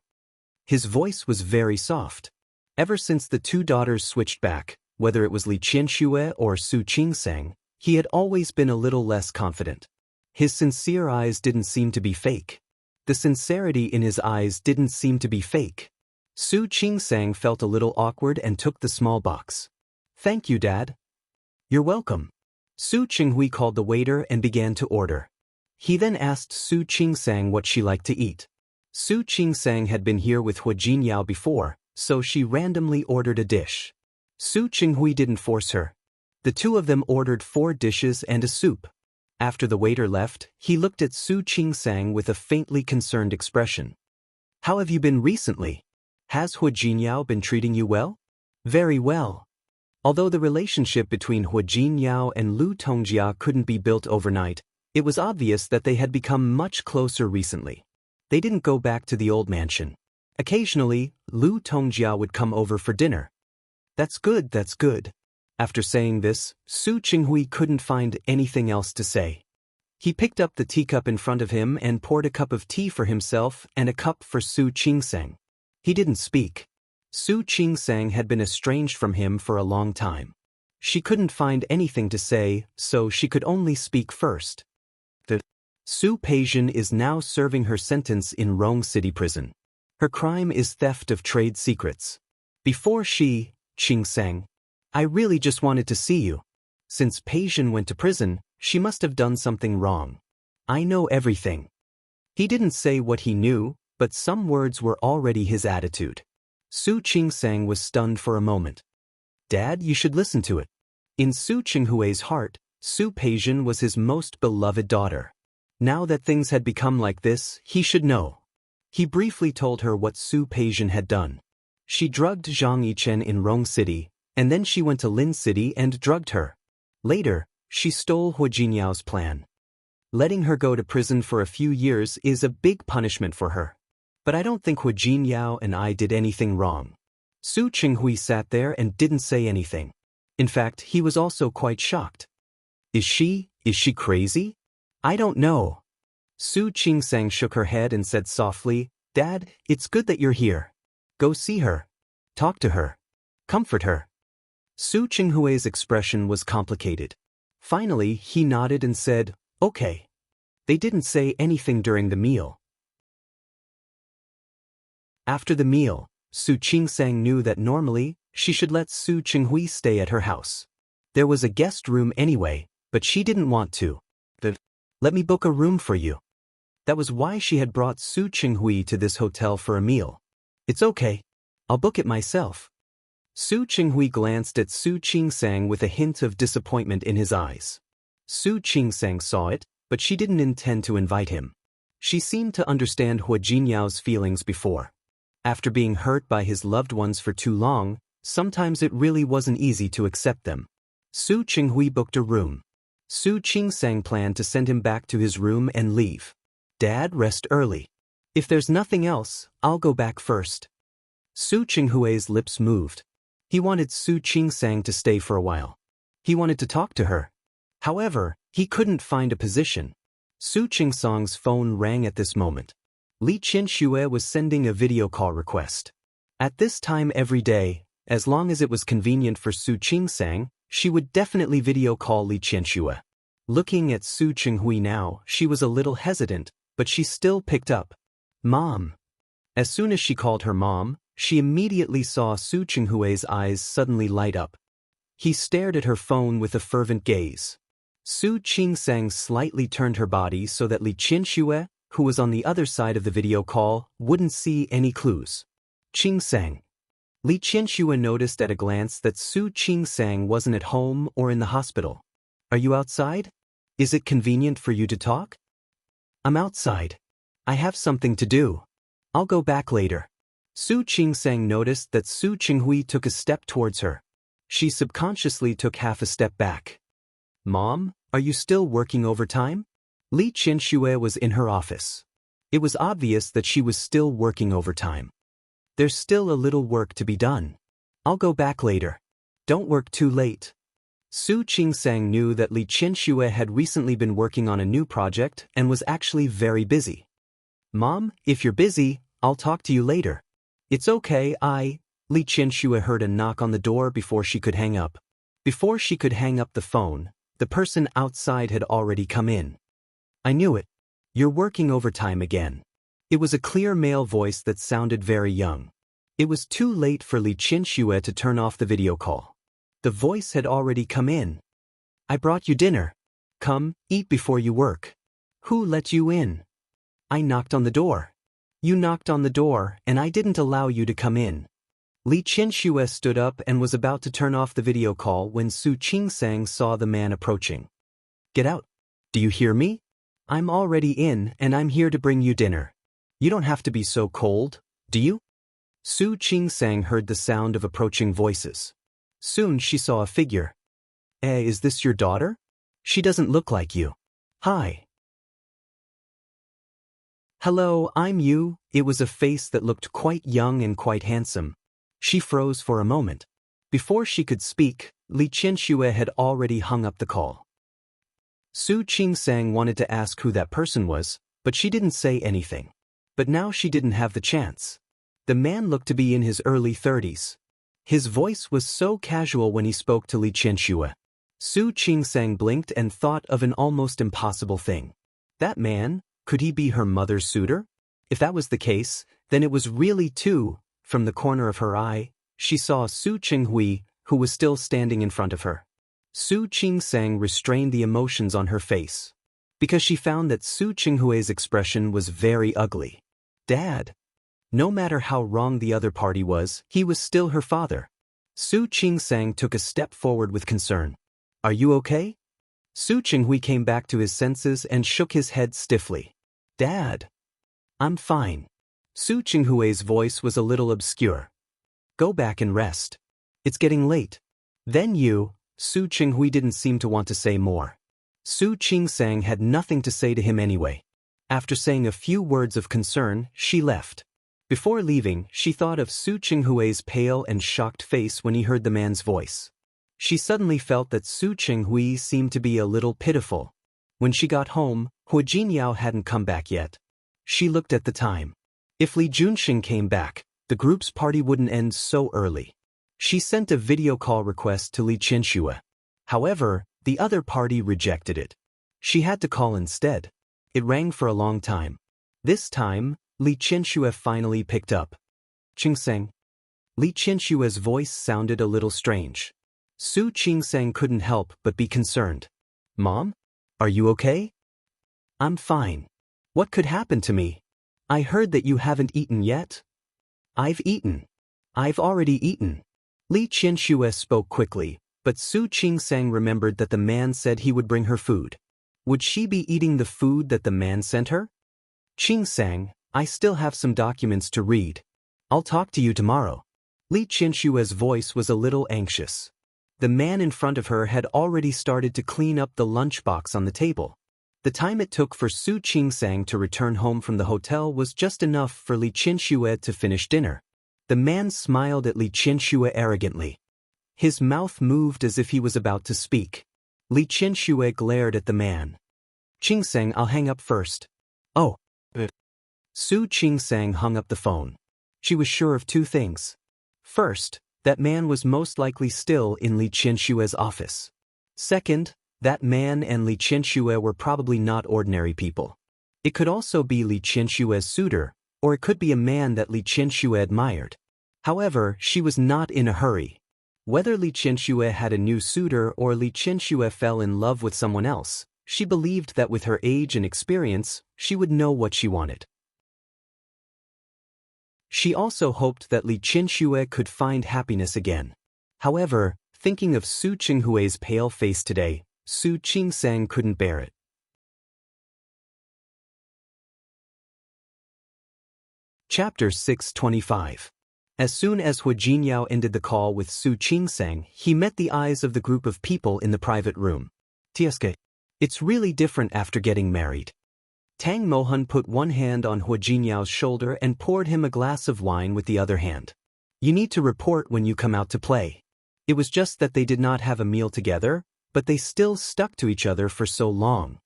His voice was very soft. Ever since the two daughters switched back, whether it was Li Qianxue or Su Qingsang, he had always been a little less confident. His sincere eyes didn't seem to be fake. The sincerity in his eyes didn't seem to be fake. Su Qingsang felt a little awkward and took the small box. Thank you, Dad. You're welcome. Su Qinghui called the waiter and began to order. He then asked Su Qingsang what she liked to eat. Su Qingsang had been here with Hu Jinyao before, so she randomly ordered a dish. Su Qinghui didn't force her. The two of them ordered 4 dishes and a soup. After the waiter left, he looked at Su Qingsang with a faintly concerned expression. How have you been recently? Has Hu Jinyao been treating you well? Very well. Although the relationship between Hu Jinyao and Lu Tongjia couldn't be built overnight, it was obvious that they had become much closer recently. They didn't go back to the old mansion. Occasionally, Lu Tongjia would come over for dinner. That's good, that's good. After saying this, Su Qinghui couldn't find anything else to say. He picked up the teacup in front of him and poured a cup of tea for himself and a cup for Su Qingsang. He didn't speak. Su Qingsang had been estranged from him for a long time. She couldn't find anything to say, so she could only speak first. Su Peijian is now serving her sentence in Rome City Prison. Her crime is theft of trade secrets. Before she, Qingsang, I really just wanted to see you. Since Peijian went to prison, she must have done something wrong. I know everything. He didn't say what he knew, but some words were already his attitude. Su Qingsang was stunned for a moment. Dad, you should listen to it. In Su Qinghui's heart, Su Peijian was his most beloved daughter. Now that things had become like this, he should know. He briefly told her what Su Peijian had done. She drugged Zhang Yichen in Rong City, and then she went to Lin City and drugged her. Later, she stole Hu Jinyao's plan. Letting her go to prison for a few years is a big punishment for her. But I don't think Hu Jinyao and I did anything wrong. Su Qinghui sat there and didn't say anything. In fact, he was also quite shocked. Is she crazy? I don't know. Su Qingsang shook her head and said softly, Dad, it's good that you're here. Go see her. Talk to her. Comfort her. Su Qinghui's expression was complicated. Finally, he nodded and said, Okay. They didn't say anything during the meal. After the meal, Su Qingsang knew that normally, she should let Su Qinghui stay at her house. There was a guest room anyway, but she didn't want to. Let me book a room for you. That was why she had brought Su Qinghui to this hotel for a meal. It's okay. I'll book it myself. Su Qinghui glanced at Su Qingsang with a hint of disappointment in his eyes. Su Qingsang saw it, but she didn't intend to invite him. She seemed to understand Hu Jinyao's feelings before. After being hurt by his loved ones for too long, sometimes it really wasn't easy to accept them. Su Qinghui booked a room. Su Qingsang planned to send him back to his room and leave. Dad, rest early. If there's nothing else, I'll go back first. Su Qinghui's lips moved. He wanted Su Qingsang to stay for a while. He wanted to talk to her. However, he couldn't find a position. Su Qingsang's phone rang at this moment. Li Qianxue was sending a video call request. At this time every day, as long as it was convenient for Su Qingsang, she would definitely video call Li Qianxue. Looking at Su Chinghui now, she was a little hesitant, but she still picked up. Mom. As soon as she called her mom, she immediately saw Su Chinghui's eyes suddenly light up. He stared at her phone with a fervent gaze. Su Qingsang slightly turned her body so that Li Qianxue, who was on the other side of the video call, wouldn't see any clues. Qingsang. Li Qianxue noticed at a glance that Su Qingsang wasn't at home or in the hospital. Are you outside? Is it convenient for you to talk? I'm outside. I have something to do. I'll go back later. Su Qingsang noticed that Su Chinghui took a step towards her. She subconsciously took half a step back. Mom, are you still working overtime? Li Qianxue was in her office. It was obvious that she was still working overtime. There's still a little work to be done. I'll go back later. Don't work too late. Su Qingsang knew that Li Qianxue had recently been working on a new project and was actually very busy. Mom, if you're busy, I'll talk to you later. It's okay, Li Qianxue heard a knock on the door before she could hang up. Before she could hang up the phone, the person outside had already come in. I knew it. You're working overtime again. It was a clear male voice that sounded very young. It was too late for Li Qianxue to turn off the video call. The voice had already come in. I brought you dinner. Come, eat before you work. Who let you in? I knocked on the door. You knocked on the door, and I didn't allow you to come in. Li Qianxue stood up and was about to turn off the video call when Su Qingsang saw the man approaching. Get out. Do you hear me? I'm already in and I'm here to bring you dinner. You don't have to be so cold, do you? Su Qingsang heard the sound of approaching voices. Soon she saw a figure. Is this your daughter? She doesn't look like you. Hi. Hello, I'm Yu. It was a face that looked quite young and quite handsome. She froze for a moment. Before she could speak, Li Qianxue had already hung up the call. Su Qingsang wanted to ask who that person was, but she didn't say anything. But now she didn't have the chance. The man looked to be in his early 30s. His voice was so casual when he spoke to Li Qianxue. Su Qingsang blinked and thought of an almost impossible thing. That man, could he be her mother's suitor? If that was the case, then it was really two. From the corner of her eye, she saw Su Chinghui, who was still standing in front of her. Su Qingsang restrained the emotions on her face, because she found that Su Chinghui's expression was very ugly. Dad. No matter how wrong the other party was, he was still her father. Su Qingsang took a step forward with concern. Are you okay? Su Chinghui came back to his senses and shook his head stiffly. Dad. I'm fine. Su Chinghui's voice was a little obscure. Go back and rest. It's getting late. Then Su Chinghui didn't seem to want to say more. Su Qingsang had nothing to say to him anyway. After saying a few words of concern, she left. Before leaving, she thought of Su Chinghui's pale and shocked face when he heard the man's voice. She suddenly felt that Su Chinghui seemed to be a little pitiful. When she got home, Hua Jinyao hadn't come back yet. She looked at the time. If Li Junxing came back, the group's party wouldn't end so early. She sent a video call request to Li Qianxue. However, the other party rejected it. She had to call instead. It rang for a long time. This time, Li Qianxue finally picked up. Qingsang. Li Qianxue's voice sounded a little strange. Su Qingsang couldn't help but be concerned. Mom? Are you okay? I'm fine. What could happen to me? I heard that you haven't eaten yet. I've eaten. I've already eaten. Li Qianxue spoke quickly, but Su Qingsang remembered that the man said he would bring her food. Would she be eating the food that the man sent her? Qingsang, I still have some documents to read. I'll talk to you tomorrow. Li Qianxue's voice was a little anxious. The man in front of her had already started to clean up the lunchbox on the table. The time it took for Su Qingsang to return home from the hotel was just enough for Li Qianxue to finish dinner. The man smiled at Li Qianxue arrogantly. His mouth moved as if he was about to speak. Li Qianxue glared at the man. Qingsang, I'll hang up first. Oh. Su Qingsang hung up the phone. She was sure of two things. First, that man was most likely still in Li Qianxue's office. Second, That man and Li Qianxue were probably not ordinary people. It could also be Li Qianxue's suitor, or it could be a man that Li Qianxue admired. However, she was not in a hurry. Whether Li Qianxue had a new suitor or Li Qianxue fell in love with someone else, she believed that with her age and experience, she would know what she wanted. She also hoped that Li Qianxue could find happiness again. However, thinking of Su Qinghui's pale face today, Su Qingsang couldn't bear it. Chapter 625. As soon as Hu Jinyao ended the call with Su Qingsang, he met the eyes of the group of people in the private room. "TSK, it's really different after getting married." Tang Mohan put one hand on Hu Jinyao's shoulder and poured him a glass of wine with the other hand. "You need to report when you come out to play." It was just that they did not have a meal together, but they still stuck to each other for so long.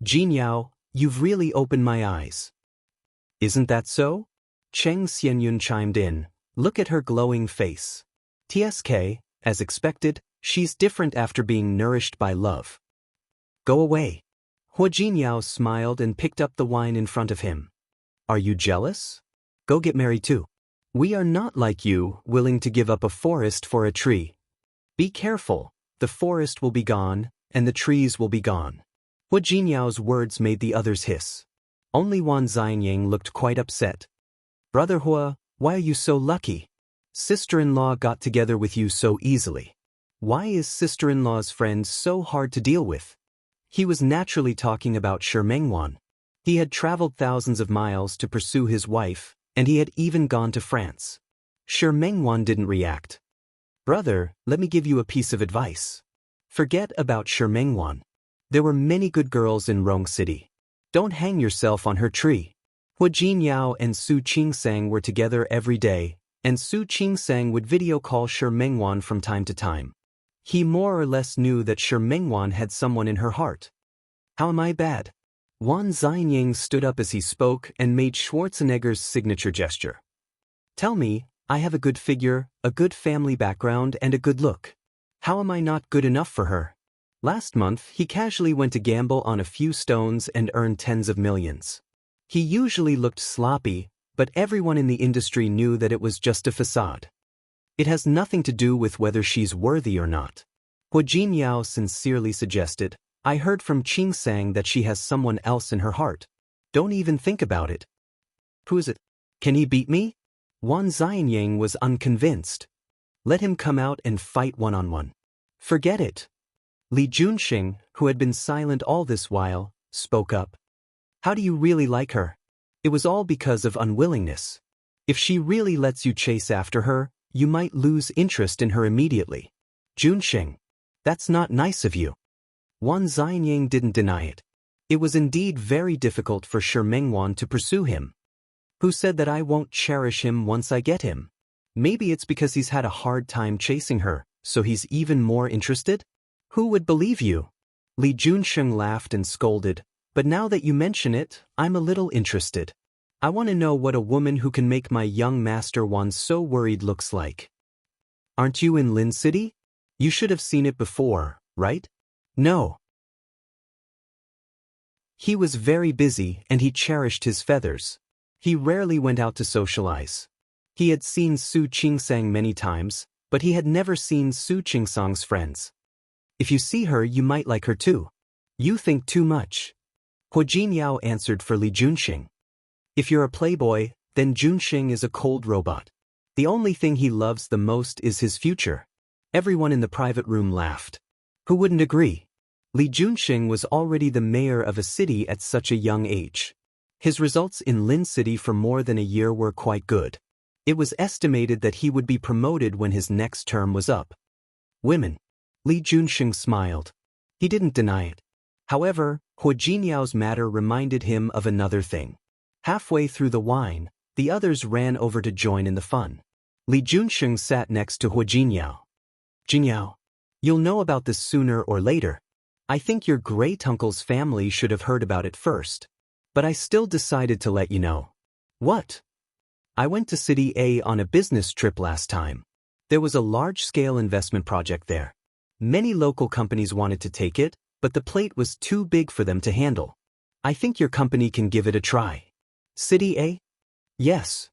"Jinyao, you've really opened my eyes." "Isn't that so?" Cheng Xianyun chimed in. "Look at her glowing face." "TSK, as expected, she's different after being nourished by love." "Go away." Hu Jinyao smiled and picked up the wine in front of him. "Are you jealous? Go get married too. We are not like you, willing to give up a forest for a tree. Be careful, the forest will be gone, and the trees will be gone." Hu Jinyao's words made the others hiss. Only Wan Xianying looked quite upset. "Brother Hua, why are you so lucky? Sister-in-law got together with you so easily. Why is sister-in-law's friend so hard to deal with?" He was naturally talking about Shi Mengwan. He had traveled thousands of miles to pursue his wife, and he had even gone to France. Shi Mengwan didn't react. "Brother, let me give you a piece of advice. Forget about Shi Mengwan. There were many good girls in Rong City. Don't hang yourself on her tree." Hu Jinyao and Su Qingsang were together every day, and Su Qingsang would video call Shi Mengwan from time to time. He more or less knew that Shi Mengwan had someone in her heart. "How am I bad?" Wan Xianying stood up as he spoke and made Schwarzenegger's signature gesture. "Tell me, I have a good figure, a good family background, and a good look. How am I not good enough for her?" Last month, he casually went to gamble on a few stones and earned tens of millions. He usually looked sloppy, but everyone in the industry knew that it was just a facade. "It has nothing to do with whether she's worthy or not." Hu Jinyao sincerely suggested, "I heard from Qingsang that she has someone else in her heart. Don't even think about it." "Who is it? Can he beat me?" Wan Xianying was unconvinced. "Let him come out and fight one-on-one." "Forget it." Li Junxing, who had been silent all this while, spoke up. "How do you really like her?" "It was all because of unwillingness. If she really lets you chase after her, you might lose interest in her immediately." "Junxing, that's not nice of you." Wan Xianying didn't deny it. It was indeed very difficult for Shi Mengwan to pursue him. "Who said that I won't cherish him once I get him? Maybe it's because he's had a hard time chasing her, so he's even more interested?" "Who would believe you?" Li Junxing laughed and scolded. "But now that you mention it, I'm a little interested. I want to know what a woman who can make my young master Wan so worried looks like." "Aren't you in Lin City? You should have seen it before, right?" "No." He was very busy and he cherished his feathers. He rarely went out to socialize. He had seen Su Qingsang many times, but he had never seen Su Qingsang's friends. "If you see her, you might like her too." "You think too much." Hu Jinyao answered for Li Junxing. "If you're a playboy, then Junxing is a cold robot. The only thing he loves the most is his future." Everyone in the private room laughed. Who wouldn't agree? Li Junxing was already the mayor of a city at such a young age. His results in Lin City for more than a year were quite good. It was estimated that he would be promoted when his next term was up. "Women." Li Junxing smiled. He didn't deny it. However, Hu Jinyao's matter reminded him of another thing. Halfway through the wine, the others ran over to join in the fun. Li Junxing sat next to Hu Jinyao. "Jinyao, you'll know about this sooner or later. I think your great-uncle's family should have heard about it first. But I still decided to let you know." "What?" "I went to City A on a business trip last time. There was a large-scale investment project there. Many local companies wanted to take it, but the plate was too big for them to handle. I think your company can give it a try. City A? Yes.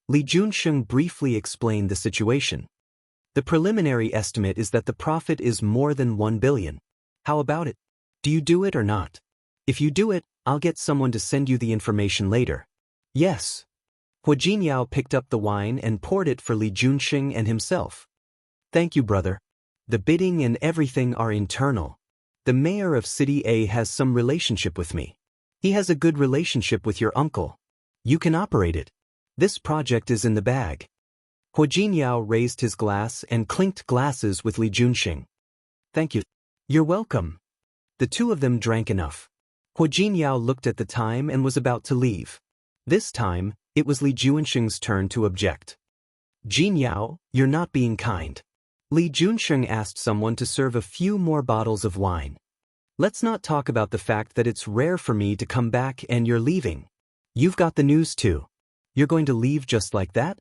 Li Junsheng briefly explained the situation. The preliminary estimate is that the profit is more than 1 billion. How about it? Do you do it or not? If you do it, I'll get someone to send you the information later. Yes. Hua Jinyao picked up the wine and poured it for Li Junsheng and himself. Thank you, brother. The bidding and everything are internal. The mayor of City A has some relationship with me. He has a good relationship with your uncle. You can operate it. This project is in the bag. Hua Jinyao raised his glass and clinked glasses with Li Junsheng. Thank you. You're welcome. The two of them drank enough. Hua Jinyao looked at the time and was about to leave. This time, it was Li Junsheng's turn to object. Jinyao, you're not being kind. Li Junsheng asked someone to serve a few more bottles of wine. Let's not talk about the fact that it's rare for me to come back and you're leaving. You've got the news too. You're going to leave just like that?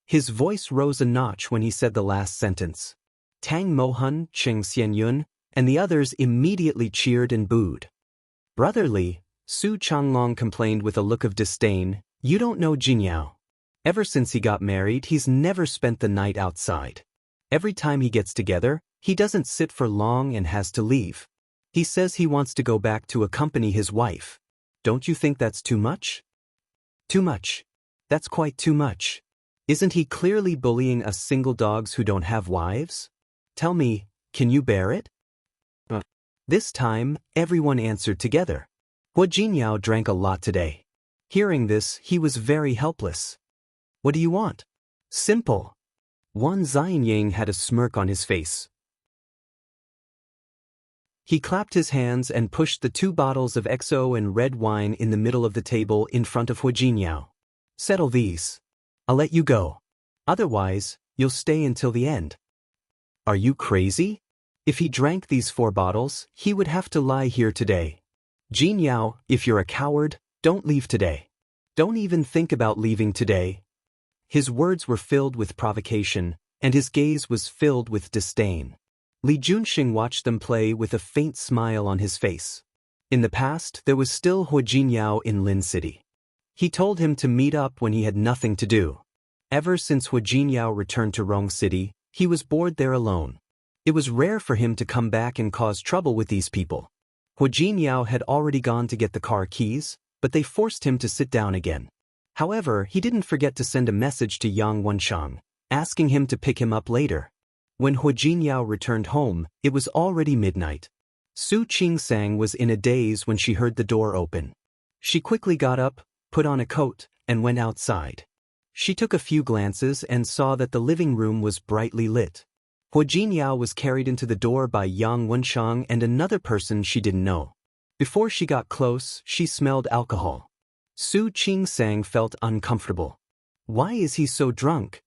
His voice rose a notch when he said the last sentence. Tang Mohan, Cheng Xianyun, and the others immediately cheered and booed. Brother Li, Su Changlong complained with a look of disdain, you don't know Jinyao. Ever since he got married, he's never spent the night outside. Every time he gets together, he doesn't sit for long and has to leave. He says he wants to go back to accompany his wife. Don't you think that's too much? Too much. That's quite too much. Isn't he clearly bullying us single dogs who don't have wives? Tell me, can you bear it? This time, everyone answered together. Hua Jinyao drank a lot today. Hearing this, he was very helpless. What do you want? Simple. Wan Xianying had a smirk on his face. He clapped his hands and pushed the 2 bottles of XO and red wine in the middle of the table in front of Hua Jinyao. Settle these. I'll let you go. Otherwise, you'll stay until the end. Are you crazy? If he drank these 4 bottles, he would have to lie here today. Jinyao, if you're a coward, don't leave today. Don't even think about leaving today. His words were filled with provocation, and his gaze was filled with disdain. Li Junsheng watched them play with a faint smile on his face. In the past, there was still Hua Jinyao in Lin City. He told him to meet up when he had nothing to do. Ever since Hua Jinyao returned to Rong City, he was bored there alone. It was rare for him to come back and cause trouble with these people. Hua Jinyao had already gone to get the car keys, but they forced him to sit down again. However, he didn't forget to send a message to Yang Wenshang, asking him to pick him up later. When Hua Jinyao returned home, it was already midnight. Su Qingsang was in a daze when she heard the door open. She quickly got up, put on a coat, and went outside. She took a few glances and saw that the living room was brightly lit. Hua Jinyao was carried into the door by Yang Wenshang and another person she didn't know. Before she got close, she smelled alcohol. Su Qingsang felt uncomfortable. Why is he so drunk?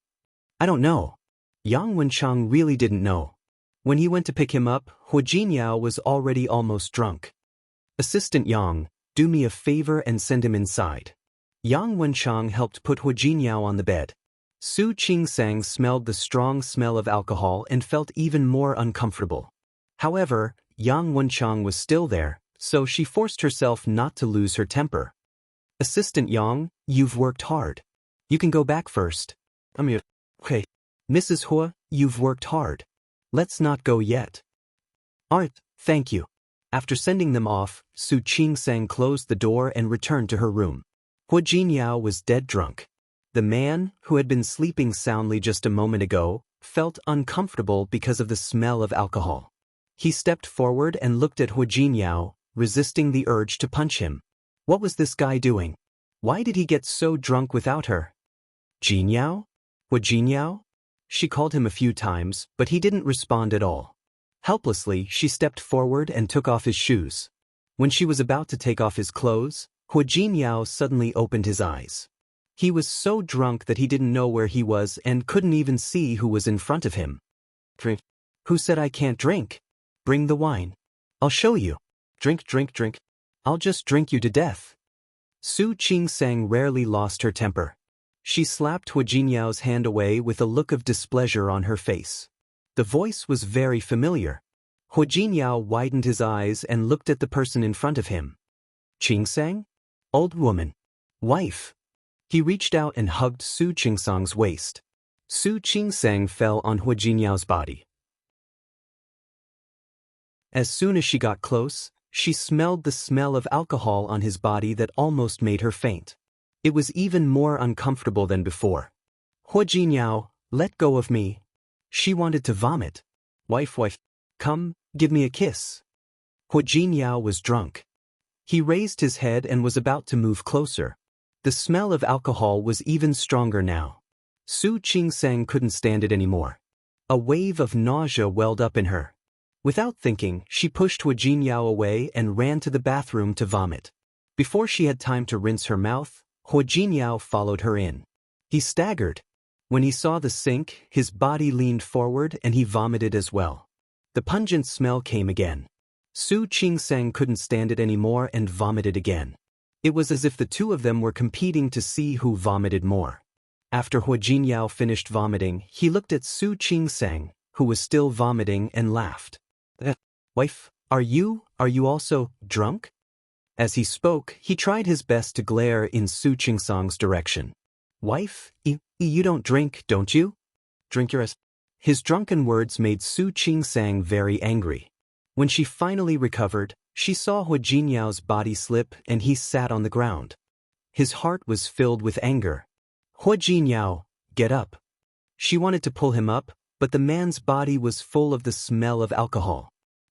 I don't know. Yang Wenshang really didn't know. When he went to pick him up, Hua Jinyao was already almost drunk. Assistant Yang, do me a favor and send him inside. Yang Wenshang helped put Hua Jinyao on the bed. Su Qingsang smelled the strong smell of alcohol and felt even more uncomfortable. However, Yang Wenshang was still there, so she forced herself not to lose her temper. Assistant Yang, you've worked hard. You can go back first. Okay. Mrs. Hua, you've worked hard. Let's not go yet. Art, thank you. After sending them off, Su Qingsang closed the door and returned to her room. Hua Jinyao was dead drunk. The man, who had been sleeping soundly just a moment ago, felt uncomfortable because of the smell of alcohol. He stepped forward and looked at Hua Jinyao, resisting the urge to punch him. What was this guy doing? Why did he get so drunk without her? Jinyao? Hua Jinyao? She called him a few times, but he didn't respond at all. Helplessly, she stepped forward and took off his shoes. When she was about to take off his clothes, Hua Jinyao suddenly opened his eyes. He was so drunk that he didn't know where he was and couldn't even see who was in front of him. Drink. Who said I can't drink? Bring the wine. I'll show you. Drink, drink, drink. I'll just drink you to death. Su Qingsang rarely lost her temper. She slapped Hua Jinyao's hand away with a look of displeasure on her face. The voice was very familiar. Hua Jinyao widened his eyes and looked at the person in front of him. Qingsang? Old woman. Wife. He reached out and hugged Su Qingsang's waist. Su Qingsang fell on Hua Jinyao's body. As soon as she got close, she smelled the smell of alcohol on his body that almost made her faint. It was even more uncomfortable than before. Hua Jinyao, let go of me. She wanted to vomit. Wife, come, give me a kiss. Hua Jinyao was drunk. He raised his head and was about to move closer. The smell of alcohol was even stronger now. Su Qingsang couldn't stand it anymore. A wave of nausea welled up in her. Without thinking, she pushed Hua Jinyao away and ran to the bathroom to vomit. Before she had time to rinse her mouth, Hua Jinyao followed her in. He staggered. When he saw the sink, his body leaned forward and he vomited as well. The pungent smell came again. Su Qingsang couldn't stand it anymore and vomited again. It was as if the two of them were competing to see who vomited more. After Hua Jinyao finished vomiting, he looked at Su Qingsang, who was still vomiting, and laughed. Wife, are you also drunk? As he spoke, he tried his best to glare in Su Qingsang's direction. Wife, you don't drink, don't you? Drink your ass. His drunken words made Su Qingsang very angry. When she finally recovered, she saw Hua Jinyao's body slip and he sat on the ground. His heart was filled with anger. Hua Jinyao, get up. She wanted to pull him up, but the man's body was full of the smell of alcohol.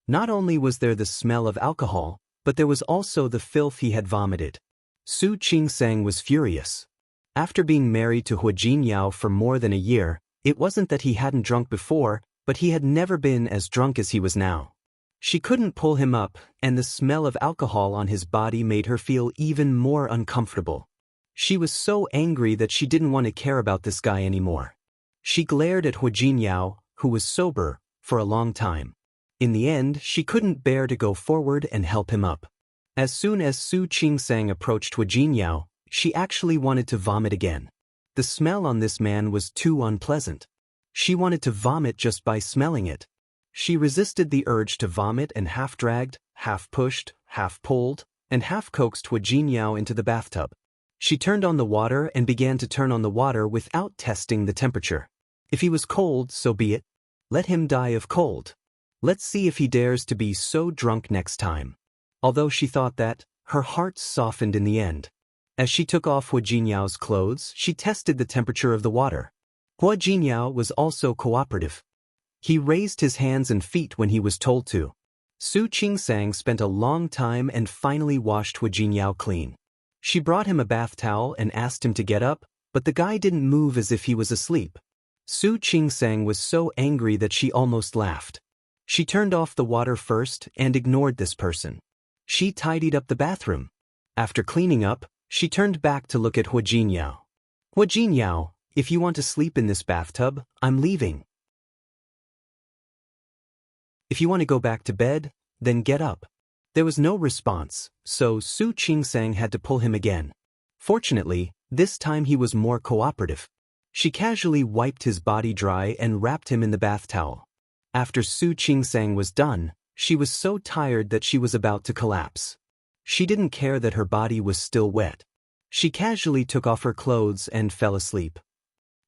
Not only was there the smell of alcohol, but there was also the filth he had vomited. Su Qingsang was furious. After being married to Hua Jinyao for more than a year, it wasn't that he hadn't drunk before, but he had never been as drunk as he was now. She couldn't pull him up, and the smell of alcohol on his body made her feel even more uncomfortable. She was so angry that she didn't want to care about this guy anymore. She glared at Hua Jinyao, who was sober, for a long time. In the end, she couldn't bear to go forward and help him up. As soon as Su Qingsang approached Hua Jinyao, she actually wanted to vomit again. The smell on this man was too unpleasant. She wanted to vomit just by smelling it. She resisted the urge to vomit and half-dragged, half-pushed, half-pulled, and half-coaxed Hua Jinyao into the bathtub. She turned on the water and began to turn on the water without testing the temperature. If he was cold, so be it. Let him die of cold. Let's see if he dares to be so drunk next time. Although she thought that, her heart softened in the end. As she took off Hua Jinyao's clothes, she tested the temperature of the water. Hua Jinyao was also cooperative. He raised his hands and feet when he was told to. Su Qingsang spent a long time and finally washed Hua Jinyao clean. She brought him a bath towel and asked him to get up, but the guy didn't move as if he was asleep. Su Qingsang was so angry that she almost laughed. She turned off the water first and ignored this person. She tidied up the bathroom. After cleaning up, she turned back to look at Hua Jinyao. Hua Jinyao, if you want to sleep in this bathtub, I'm leaving. If you want to go back to bed, then get up. There was no response, so Su Qingsang had to pull him again. Fortunately, this time he was more cooperative. She casually wiped his body dry and wrapped him in the bath towel. After Su Qingsang was done, she was so tired that she was about to collapse. She didn't care that her body was still wet. She casually took off her clothes and fell asleep.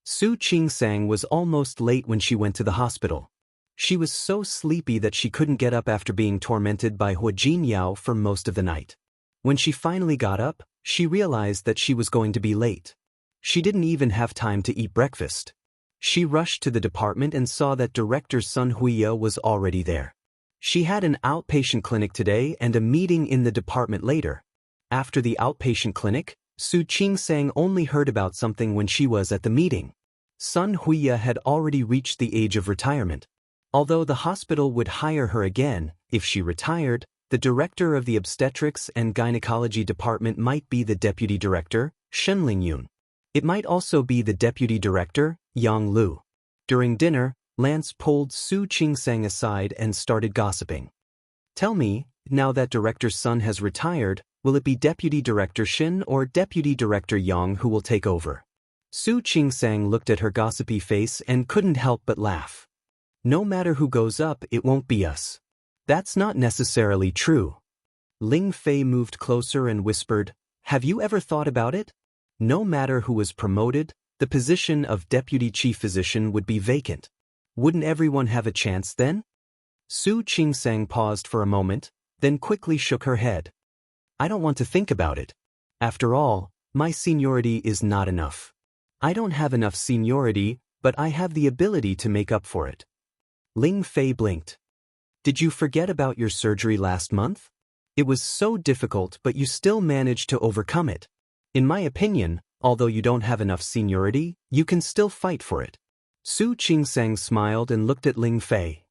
Su Qingsang was almost late when she went to the hospital. She was so sleepy that she couldn't get up after being tormented by Hua Jinyao for most of the night. When she finally got up, she realized that she was going to be late. She didn't even have time to eat breakfast. She rushed to the department and saw that Director Sun Huiya was already there. She had an outpatient clinic today and a meeting in the department later. After the outpatient clinic, Su Qingsang only heard about something when she was at the meeting. Sun Huiya had already reached the age of retirement. Although the hospital would hire her again, if she retired, the director of the obstetrics and gynecology department might be the deputy director, Shen Lingyun. It might also be the deputy director, Yang Lu. During dinner, Lance pulled Su Qingsang aside and started gossiping. Tell me, now that Director Sun has retired, will it be Deputy Director Shin or Deputy Director Yang who will take over? Su Qingsang looked at her gossipy face and couldn't help but laugh. No matter who goes up, it won't be us. That's not necessarily true. Ling Fei moved closer and whispered, have you ever thought about it? No matter who was promoted, the position of deputy chief physician would be vacant. Wouldn't everyone have a chance then? Su Qingsang paused for a moment, then quickly shook her head. I don't want to think about it. After all, my seniority is not enough. I don't have enough seniority, but I have the ability to make up for it. Ling Fei blinked. Did you forget about your surgery last month? It was so difficult, but you still managed to overcome it. In my opinion, although you don't have enough seniority, you can still fight for it. Su Qingsang smiled and looked at Ling Fei.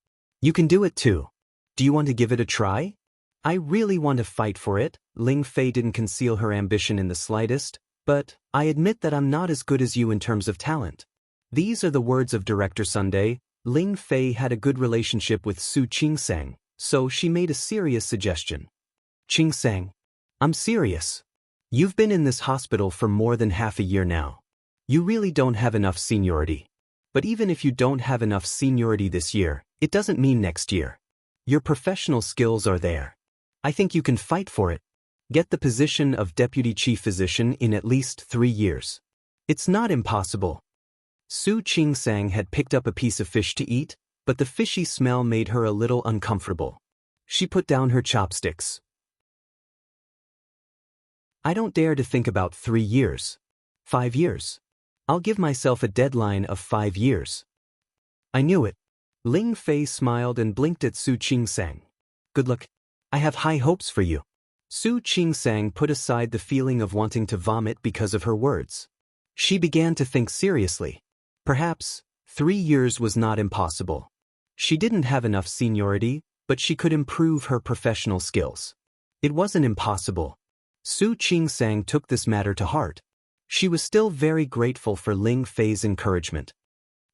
You can do it too. Do you want to give it a try? I really want to fight for it. Ling Fei didn't conceal her ambition in the slightest, but I admit that I'm not as good as you in terms of talent. These are the words of Director Sunday. Ling Fei had a good relationship with Su Qingsang, so she made a serious suggestion. Qingsang, I'm serious. You've been in this hospital for more than half a year now. You really don't have enough seniority. But even if you don't have enough seniority this year, it doesn't mean next year. Your professional skills are there. I think you can fight for it. Get the position of deputy chief physician in at least 3 years. It's not impossible. Su Qingsang had picked up a piece of fish to eat, but the fishy smell made her a little uncomfortable. She put down her chopsticks. I don't dare to think about 3 years. 5 years. I'll give myself a deadline of 5 years. I knew it. Ling Fei smiled and blinked at Su Qingsang. Good luck. I have high hopes for you. Su Qingsang put aside the feeling of wanting to vomit because of her words. She began to think seriously. Perhaps 3 years was not impossible. She didn't have enough seniority, but she could improve her professional skills. It wasn't impossible. Su Qingsang took this matter to heart. She was still very grateful for Ling Fei's encouragement.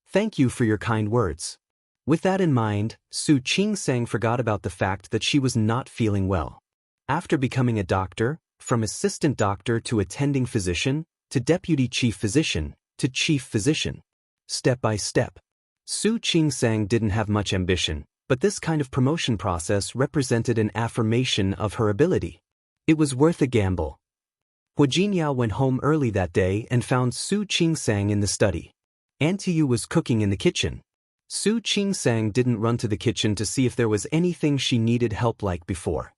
Thank you for your kind words. With that in mind, Su Qingsang forgot about the fact that she was not feeling well. After becoming a doctor, from assistant doctor to attending physician, to deputy chief physician, to chief physician. Step by step. Su Qingsang didn't have much ambition, but this kind of promotion process represented an affirmation of her ability. It was worth a gamble. Hu Jinyao went home early that day and found Su Qingsang in the study. Auntie Yu was cooking in the kitchen. Su Qingsang didn't run to the kitchen to see if there was anything she needed help like before.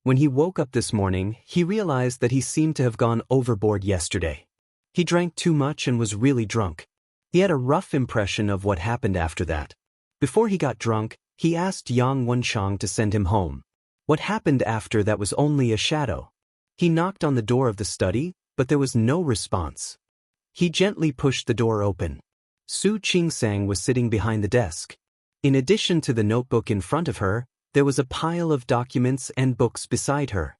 When he woke up this morning, he realized that he seemed to have gone overboard yesterday. He drank too much and was really drunk. He had a rough impression of what happened after that. Before he got drunk, he asked Yang Wenchang to send him home. What happened after that was only a shadow. He knocked on the door of the study, but there was no response. He gently pushed the door open. Su Qingsang was sitting behind the desk. In addition to the notebook in front of her, there was a pile of documents and books beside her.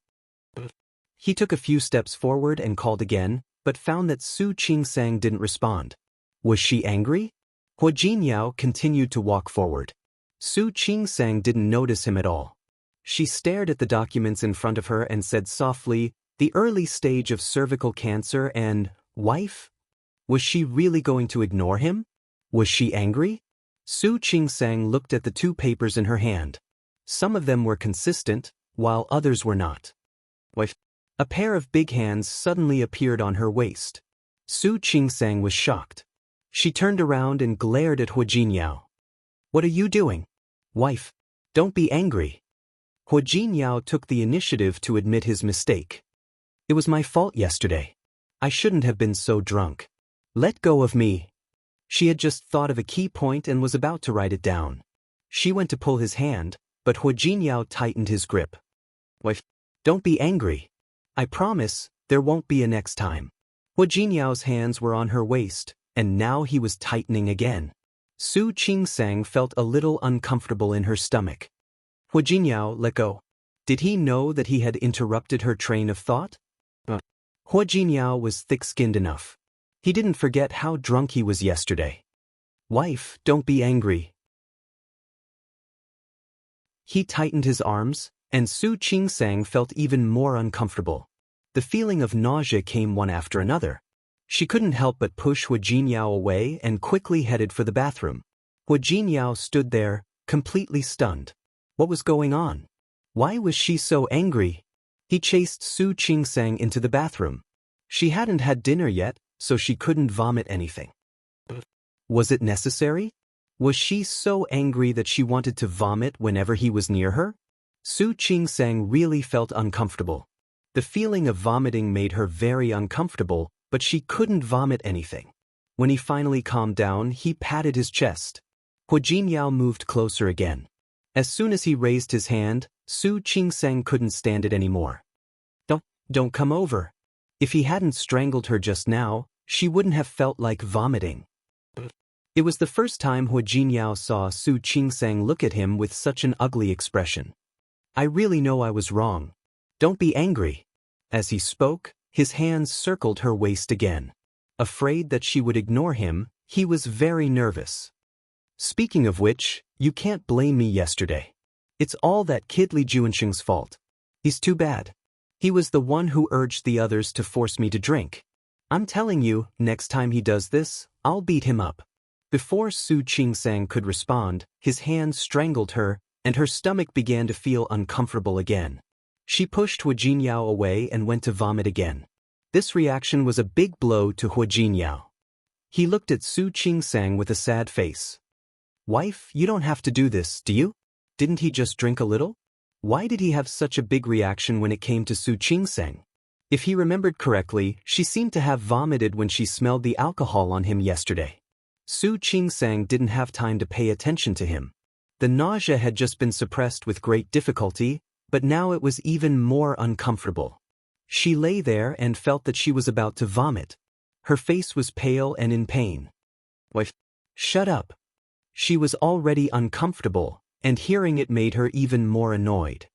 He took a few steps forward and called again, but found that Su Qingsang didn't respond. Was she angry? Hu Jinyao continued to walk forward. Su Qingsang didn't notice him at all. She stared at the documents in front of her and said softly, the early stage of cervical cancer and, wife? Was she really going to ignore him? Was she angry? Su Qingsang looked at the 2 papers in her hand. Some of them were consistent, while others were not. Wife. A pair of big hands suddenly appeared on her waist. Su Qingsang was shocked. She turned around and glared at Hu Jinyao. What are you doing? Wife. Don't be angry. Hu Jinyao took the initiative to admit his mistake. It was my fault yesterday. I shouldn't have been so drunk. Let go of me. She had just thought of a key point and was about to write it down. She went to pull his hand, but Hu Jinyao tightened his grip. Wife, don't be angry. I promise, there won't be a next time. Hu Jinyao's hands were on her waist, and now he was tightening again. Su Qingsang felt a little uncomfortable in her stomach. Hu Jinyao let go. Did he know that he had interrupted her train of thought? Hu Jinyao was thick-skinned enough. He didn't forget how drunk he was yesterday. Wife, don't be angry. He tightened his arms, and Su Qingsang felt even more uncomfortable. The feeling of nausea came one after another. She couldn't help but push Hu Jinyao away and quickly headed for the bathroom. Hu Jinyao stood there, completely stunned. What was going on? Why was she so angry? He chased Su Qingsang into the bathroom. She hadn't had dinner yet, so she couldn't vomit anything. Was it necessary? Was she so angry that she wanted to vomit whenever he was near her? Su Qingsang really felt uncomfortable. The feeling of vomiting made her very uncomfortable, but she couldn't vomit anything. When he finally calmed down, he patted his chest. Hu Jinyao moved closer again. As soon as he raised his hand, Su Qingsang couldn't stand it anymore. Don't come over. If he hadn't strangled her just now, she wouldn't have felt like vomiting. It was the first time Hu Jinyao saw Su Qingsang look at him with such an ugly expression. I really know I was wrong. Don't be angry. As he spoke, his hands circled her waist again. Afraid that she would ignore him, he was very nervous. Speaking of which, you can't blame me yesterday. It's all that kid Li Juansheng's fault. He's too bad. He was the one who urged the others to force me to drink. I'm telling you, next time he does this, I'll beat him up. Before Su Qingsang could respond, his hand strangled her, and her stomach began to feel uncomfortable again. She pushed Hu Jinyao away and went to vomit again. This reaction was a big blow to Hu Jinyao. He looked at Su Qingsang with a sad face. Wife, you don't have to do this, do you? Didn't he just drink a little? Why did he have such a big reaction when it came to Su Qingsang? If he remembered correctly, she seemed to have vomited when she smelled the alcohol on him yesterday. Su Qingsang didn't have time to pay attention to him. The nausea had just been suppressed with great difficulty, but now it was even more uncomfortable. She lay there and felt that she was about to vomit. Her face was pale and in pain. Wife, shut up. She was already uncomfortable, and hearing it made her even more annoyed.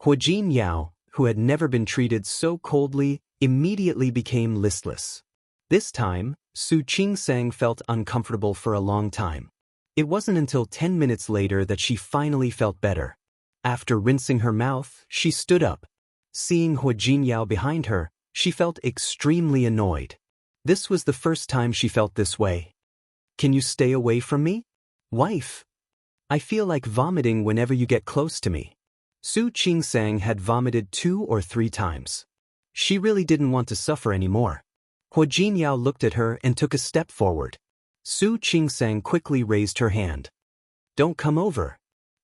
Hu Jinyao, who had never been treated so coldly, immediately became listless. This time, Su Qingsang felt uncomfortable for a long time. It wasn't until 10 minutes later that she finally felt better. After rinsing her mouth, she stood up. Seeing Hu Jinyao behind her, she felt extremely annoyed. This was the first time she felt this way. Can you stay away from me? Wife, I feel like vomiting whenever you get close to me. Su Qingsang had vomited 2 or 3 times. She really didn't want to suffer anymore. Hu Jinyao looked at her and took a step forward. Su Qingsang quickly raised her hand. Don't come over.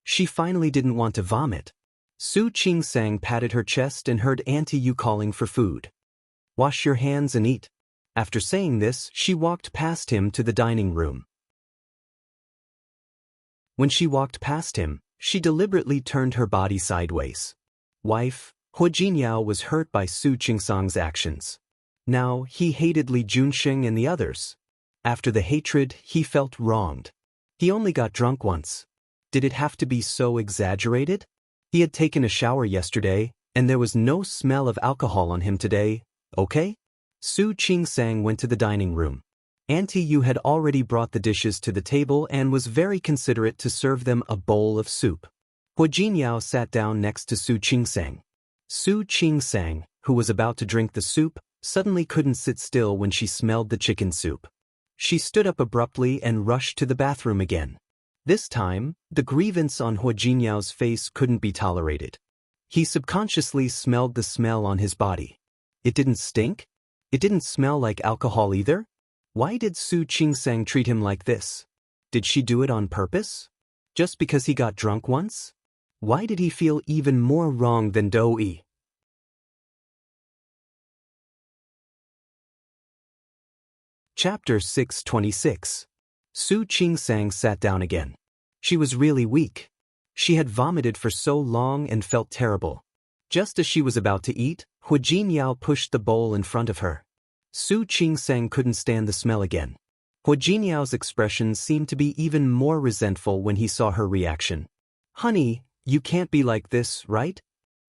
She finally didn't want to vomit. Su Qingsang patted her chest and heard Auntie Yu calling for food. Wash your hands and eat. After saying this, she walked past him to the dining room. When she walked past him, she deliberately turned her body sideways. Wife, Hu Jinyao was hurt by Su Qingsang's actions. Now, he hated Li Juansheng and the others. After the hatred, he felt wronged. He only got drunk once. Did it have to be so exaggerated? He had taken a shower yesterday, and there was no smell of alcohol on him today, okay? Su Qingsang went to the dining room. Auntie Yu had already brought the dishes to the table and was very considerate to serve them a bowl of soup. Hu Jinyao sat down next to Su Qingsang. Su Qingsang, who was about to drink the soup, suddenly couldn't sit still when she smelled the chicken soup. She stood up abruptly and rushed to the bathroom again. This time, the grievance on Hu Jinyao's face couldn't be tolerated. He subconsciously smelled the smell on his body. It didn't stink? It didn't smell like alcohol either? Why did Su Qingsang treat him like this? Did she do it on purpose? Just because he got drunk once? Why did he feel even more wrong than Dou-yi? Chapter 626. Su Qingsang sat down again. She was really weak. She had vomited for so long and felt terrible. Just as she was about to eat, Hu Jinyao pushed the bowl in front of her. Su Qingsang couldn't stand the smell again. Hu Jinyao's expression seemed to be even more resentful when he saw her reaction. Honey, you can't be like this, right?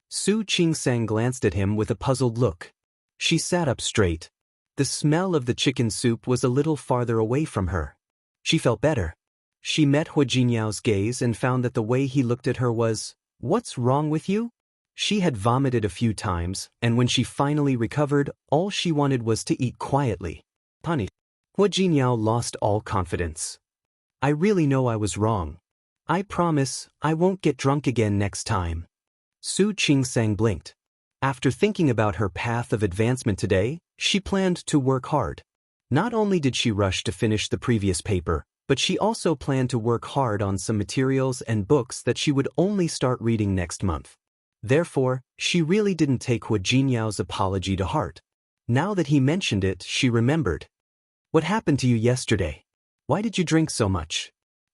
Su Qingsang glanced at him with a puzzled look. She sat up straight. The smell of the chicken soup was a little farther away from her. She felt better. She met Hu Jinyao's gaze and found that the way he looked at her was, "What's wrong with you?" She had vomited a few times, and when she finally recovered, all she wanted was to eat quietly. Honey. Hu Jinyao lost all confidence. I really know I was wrong. I promise, I won't get drunk again next time. Su Qingsang blinked. After thinking about her path of advancement today, she planned to work hard. Not only did she rush to finish the previous paper, but she also planned to work hard on some materials and books that she would only start reading next month. Therefore, she really didn't take Hu Jinyao's apology to heart. Now that he mentioned it, she remembered. What happened to you yesterday? Why did you drink so much?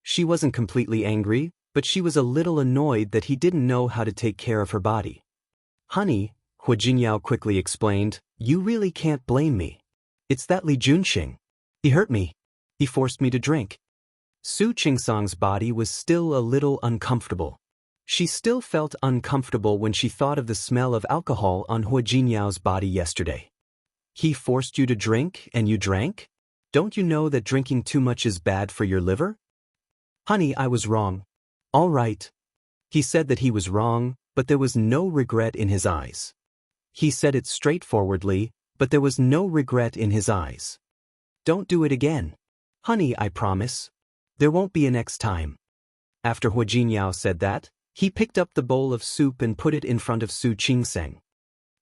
She wasn't completely angry, but she was a little annoyed that he didn't know how to take care of her body. Honey, Hu Jinyao quickly explained, you really can't blame me. It's that Li Junxing. He hurt me. He forced me to drink. Su Qingsang's body was still a little uncomfortable. She still felt uncomfortable when she thought of the smell of alcohol on Hu Jinyao's body yesterday. He forced you to drink and you drank? Don't you know that drinking too much is bad for your liver? Honey, I was wrong. All right. He said that he was wrong, but there was no regret in his eyes. He said it straightforwardly, but there was no regret in his eyes. Don't do it again. Honey, I promise. There won't be a next time. After Hu Jinyao said that, he picked up the bowl of soup and put it in front of Su Qingsang.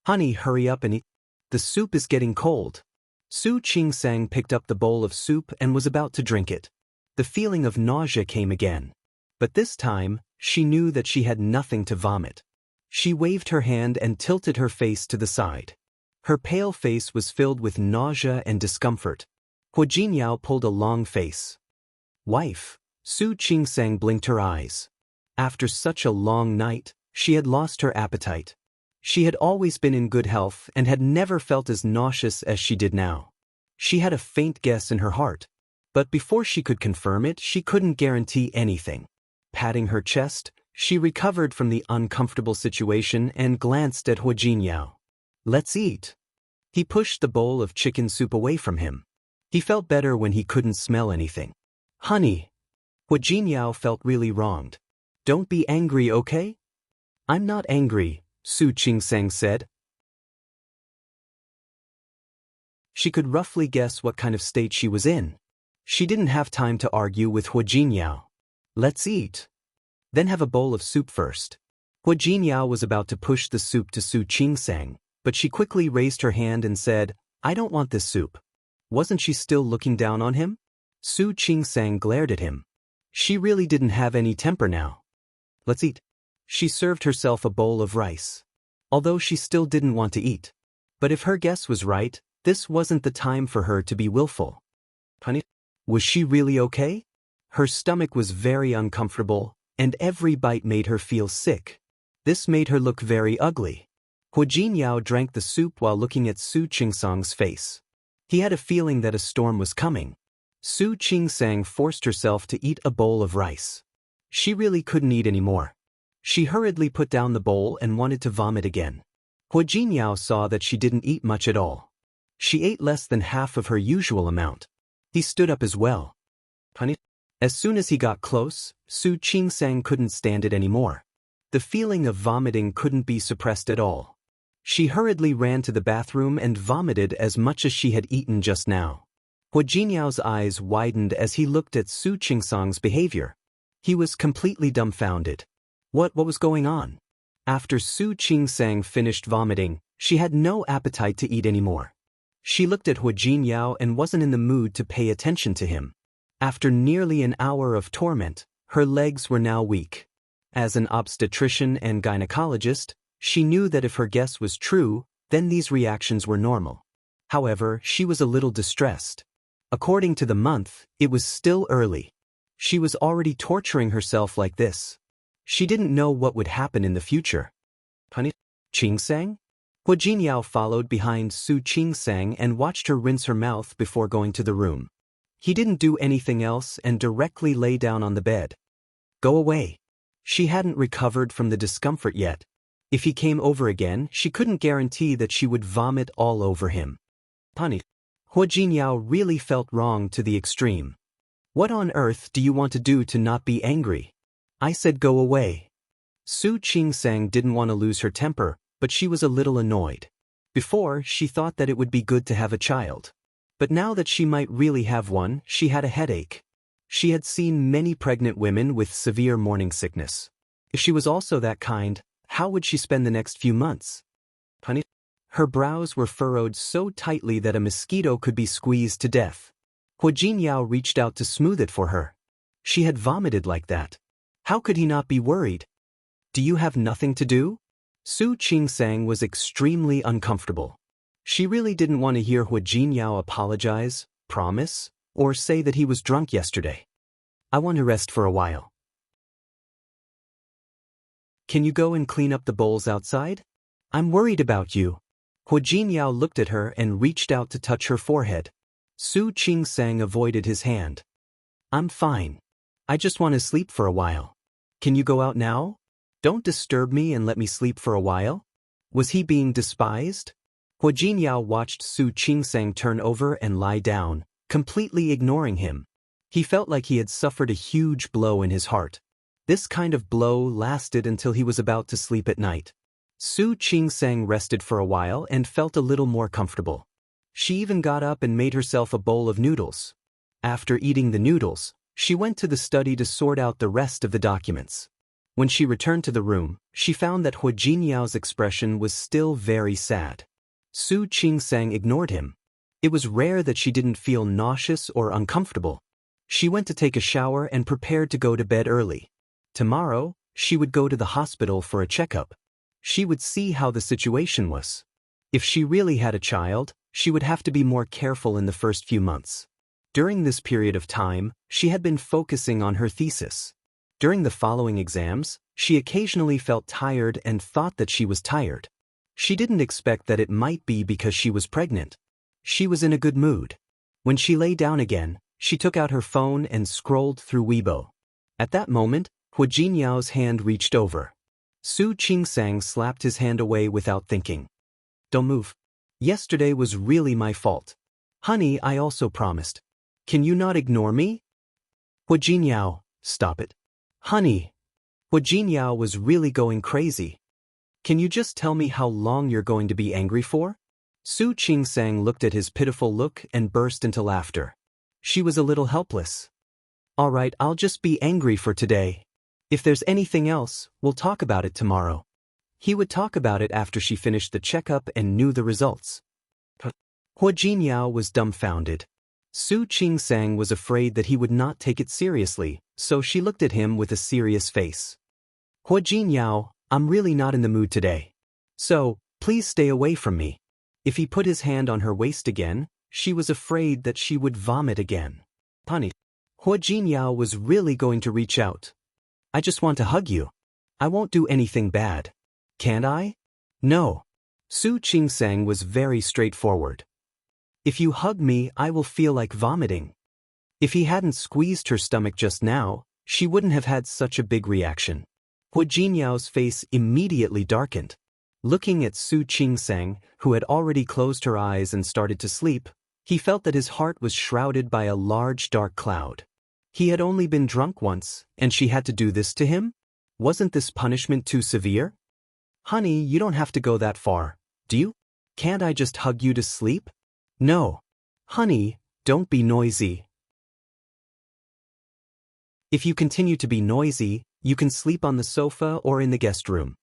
Honey, hurry up and eat. The soup is getting cold. Su Qingsang picked up the bowl of soup and was about to drink it. The feeling of nausea came again. But this time, she knew that she had nothing to vomit. She waved her hand and tilted her face to the side. Her pale face was filled with nausea and discomfort. Hu Jinyao pulled a long face. Wife, Su Qingsang blinked her eyes. After such a long night, she had lost her appetite. She had always been in good health and had never felt as nauseous as she did now. She had a faint guess in her heart. But before she could confirm it, she couldn't guarantee anything. Patting her chest, she recovered from the uncomfortable situation and glanced at Hu Jinyao. Let's eat. He pushed the bowl of chicken soup away from him. He felt better when he couldn't smell anything. Honey. Hu Jinyao felt really wronged. Don't be angry, okay? I'm not angry, Su Qingsang said. She could roughly guess what kind of state she was in. She didn't have time to argue with Hu Jinyao. Let's eat. Then have a bowl of soup first. Hu Jinyao was about to push the soup to Su Qingsang, but she quickly raised her hand and said, I don't want this soup. Wasn't she still looking down on him? Su Qingsang glared at him. She really didn't have any temper now. Let's eat. She served herself a bowl of rice. Although she still didn't want to eat. But if her guess was right, this wasn't the time for her to be willful. Honey, was she really okay? Her stomach was very uncomfortable, and every bite made her feel sick. This made her look very ugly. Hu Jinyao drank the soup while looking at Su Qingsang's face. He had a feeling that a storm was coming. Su Qingsang forced herself to eat a bowl of rice. She really couldn't eat anymore. She hurriedly put down the bowl and wanted to vomit again. Hu Jinyao saw that she didn't eat much at all. She ate less than half of her usual amount. He stood up as well. Honey. As soon as he got close, Su Qingsang couldn't stand it anymore. The feeling of vomiting couldn't be suppressed at all. She hurriedly ran to the bathroom and vomited as much as she had eaten just now. Hu Jinyao's eyes widened as he looked at Su Qingsang's behavior. He was completely dumbfounded. What was going on? After Su Qingsang finished vomiting, she had no appetite to eat anymore. She looked at Hu Jinyao and wasn't in the mood to pay attention to him. After nearly an hour of torment, her legs were now weak. As an obstetrician and gynecologist, she knew that if her guess was true, then these reactions were normal. However, she was a little distressed. According to the month, it was still early. She was already torturing herself like this. She didn't know what would happen in the future. Honey, Qingsang? Hu Jinyao followed behind Su Qingsang and watched her rinse her mouth before going to the room. He didn't do anything else and directly lay down on the bed. Go away. She hadn't recovered from the discomfort yet. If he came over again, she couldn't guarantee that she would vomit all over him. Honey. Hu Jinyao really felt wrong to the extreme. What on earth do you want to do to not be angry? I said go away. Su Qingsang didn't want to lose her temper, but she was a little annoyed. Before, she thought that it would be good to have a child. But now that she might really have one, she had a headache. She had seen many pregnant women with severe morning sickness. If she was also that kind, how would she spend the next few months? Honey? Her brows were furrowed so tightly that a mosquito could be squeezed to death. Hua Jinyao reached out to smooth it for her. She had vomited like that. How could he not be worried? Do you have nothing to do? Su Qingsang was extremely uncomfortable. She really didn't want to hear Hua Jinyao apologize, promise, or say that he was drunk yesterday. I want to rest for a while. Can you go and clean up the bowls outside? I'm worried about you. Hua Jinyao looked at her and reached out to touch her forehead. Su Qingsang avoided his hand. I'm fine. I just want to sleep for a while. Can you go out now? Don't disturb me and let me sleep for a while. Was he being despised? Hua Jinyao watched Su Qingsang turn over and lie down, completely ignoring him. He felt like he had suffered a huge blow in his heart. This kind of blow lasted until he was about to sleep at night. Su Qingsang rested for a while and felt a little more comfortable. She even got up and made herself a bowl of noodles. After eating the noodles, she went to the study to sort out the rest of the documents. When she returned to the room, she found that Hua Jinyao's expression was still very sad. Su Qingsang ignored him. It was rare that she didn't feel nauseous or uncomfortable. She went to take a shower and prepared to go to bed early. Tomorrow, she would go to the hospital for a checkup. She would see how the situation was. If she really had a child, she would have to be more careful in the first few months. During this period of time, she had been focusing on her thesis. During the following exams, she occasionally felt tired and thought that she was tired. She didn't expect that it might be because she was pregnant. She was in a good mood. When she lay down again, she took out her phone and scrolled through Weibo. At that moment, Hua Jinyao's hand reached over. Su Qingsang slapped his hand away without thinking. Don't move. Yesterday was really my fault. Honey, I also promised. Can you not ignore me? Hua Jinyao, stop it. Honey. Hua Jinyao was really going crazy. Can you just tell me how long you're going to be angry for? Su Qingsang looked at his pitiful look and burst into laughter. She was a little helpless. All right, I'll just be angry for today. If there's anything else, we'll talk about it tomorrow. He would talk about it after she finished the checkup and knew the results. Hua Jinyao was dumbfounded. Su Qingsang was afraid that he would not take it seriously, so she looked at him with a serious face. Hua Jinyao, I'm really not in the mood today. So, please stay away from me. If he put his hand on her waist again, she was afraid that she would vomit again. Honey. Hua Jinyao was really going to reach out. I just want to hug you. I won't do anything bad. Can't I? No. Su Qingsang was very straightforward. If you hug me, I will feel like vomiting. If he hadn't squeezed her stomach just now, she wouldn't have had such a big reaction. Hua Jinyao's face immediately darkened. Looking at Su Qingsang, who had already closed her eyes and started to sleep, he felt that his heart was shrouded by a large dark cloud. He had only been drunk once, and she had to do this to him? Wasn't this punishment too severe? Honey, you don't have to go that far, do you? Can't I just hug you to sleep? No. Honey, don't be noisy. If you continue to be noisy, you can sleep on the sofa or in the guest room.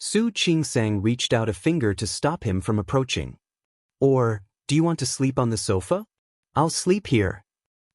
Su Qingsang reached out a finger to stop him from approaching. Or, do you want to sleep on the sofa? I'll sleep here.